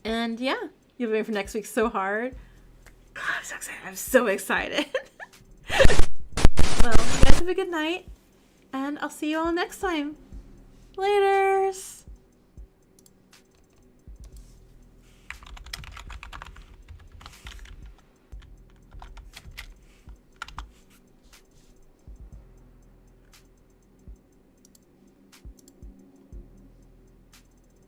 And yeah, you'll be waiting for next week so hard. God, I'm so excited. I'm so excited. Well, you guys have a good night. And I'll see you all next time. Laters.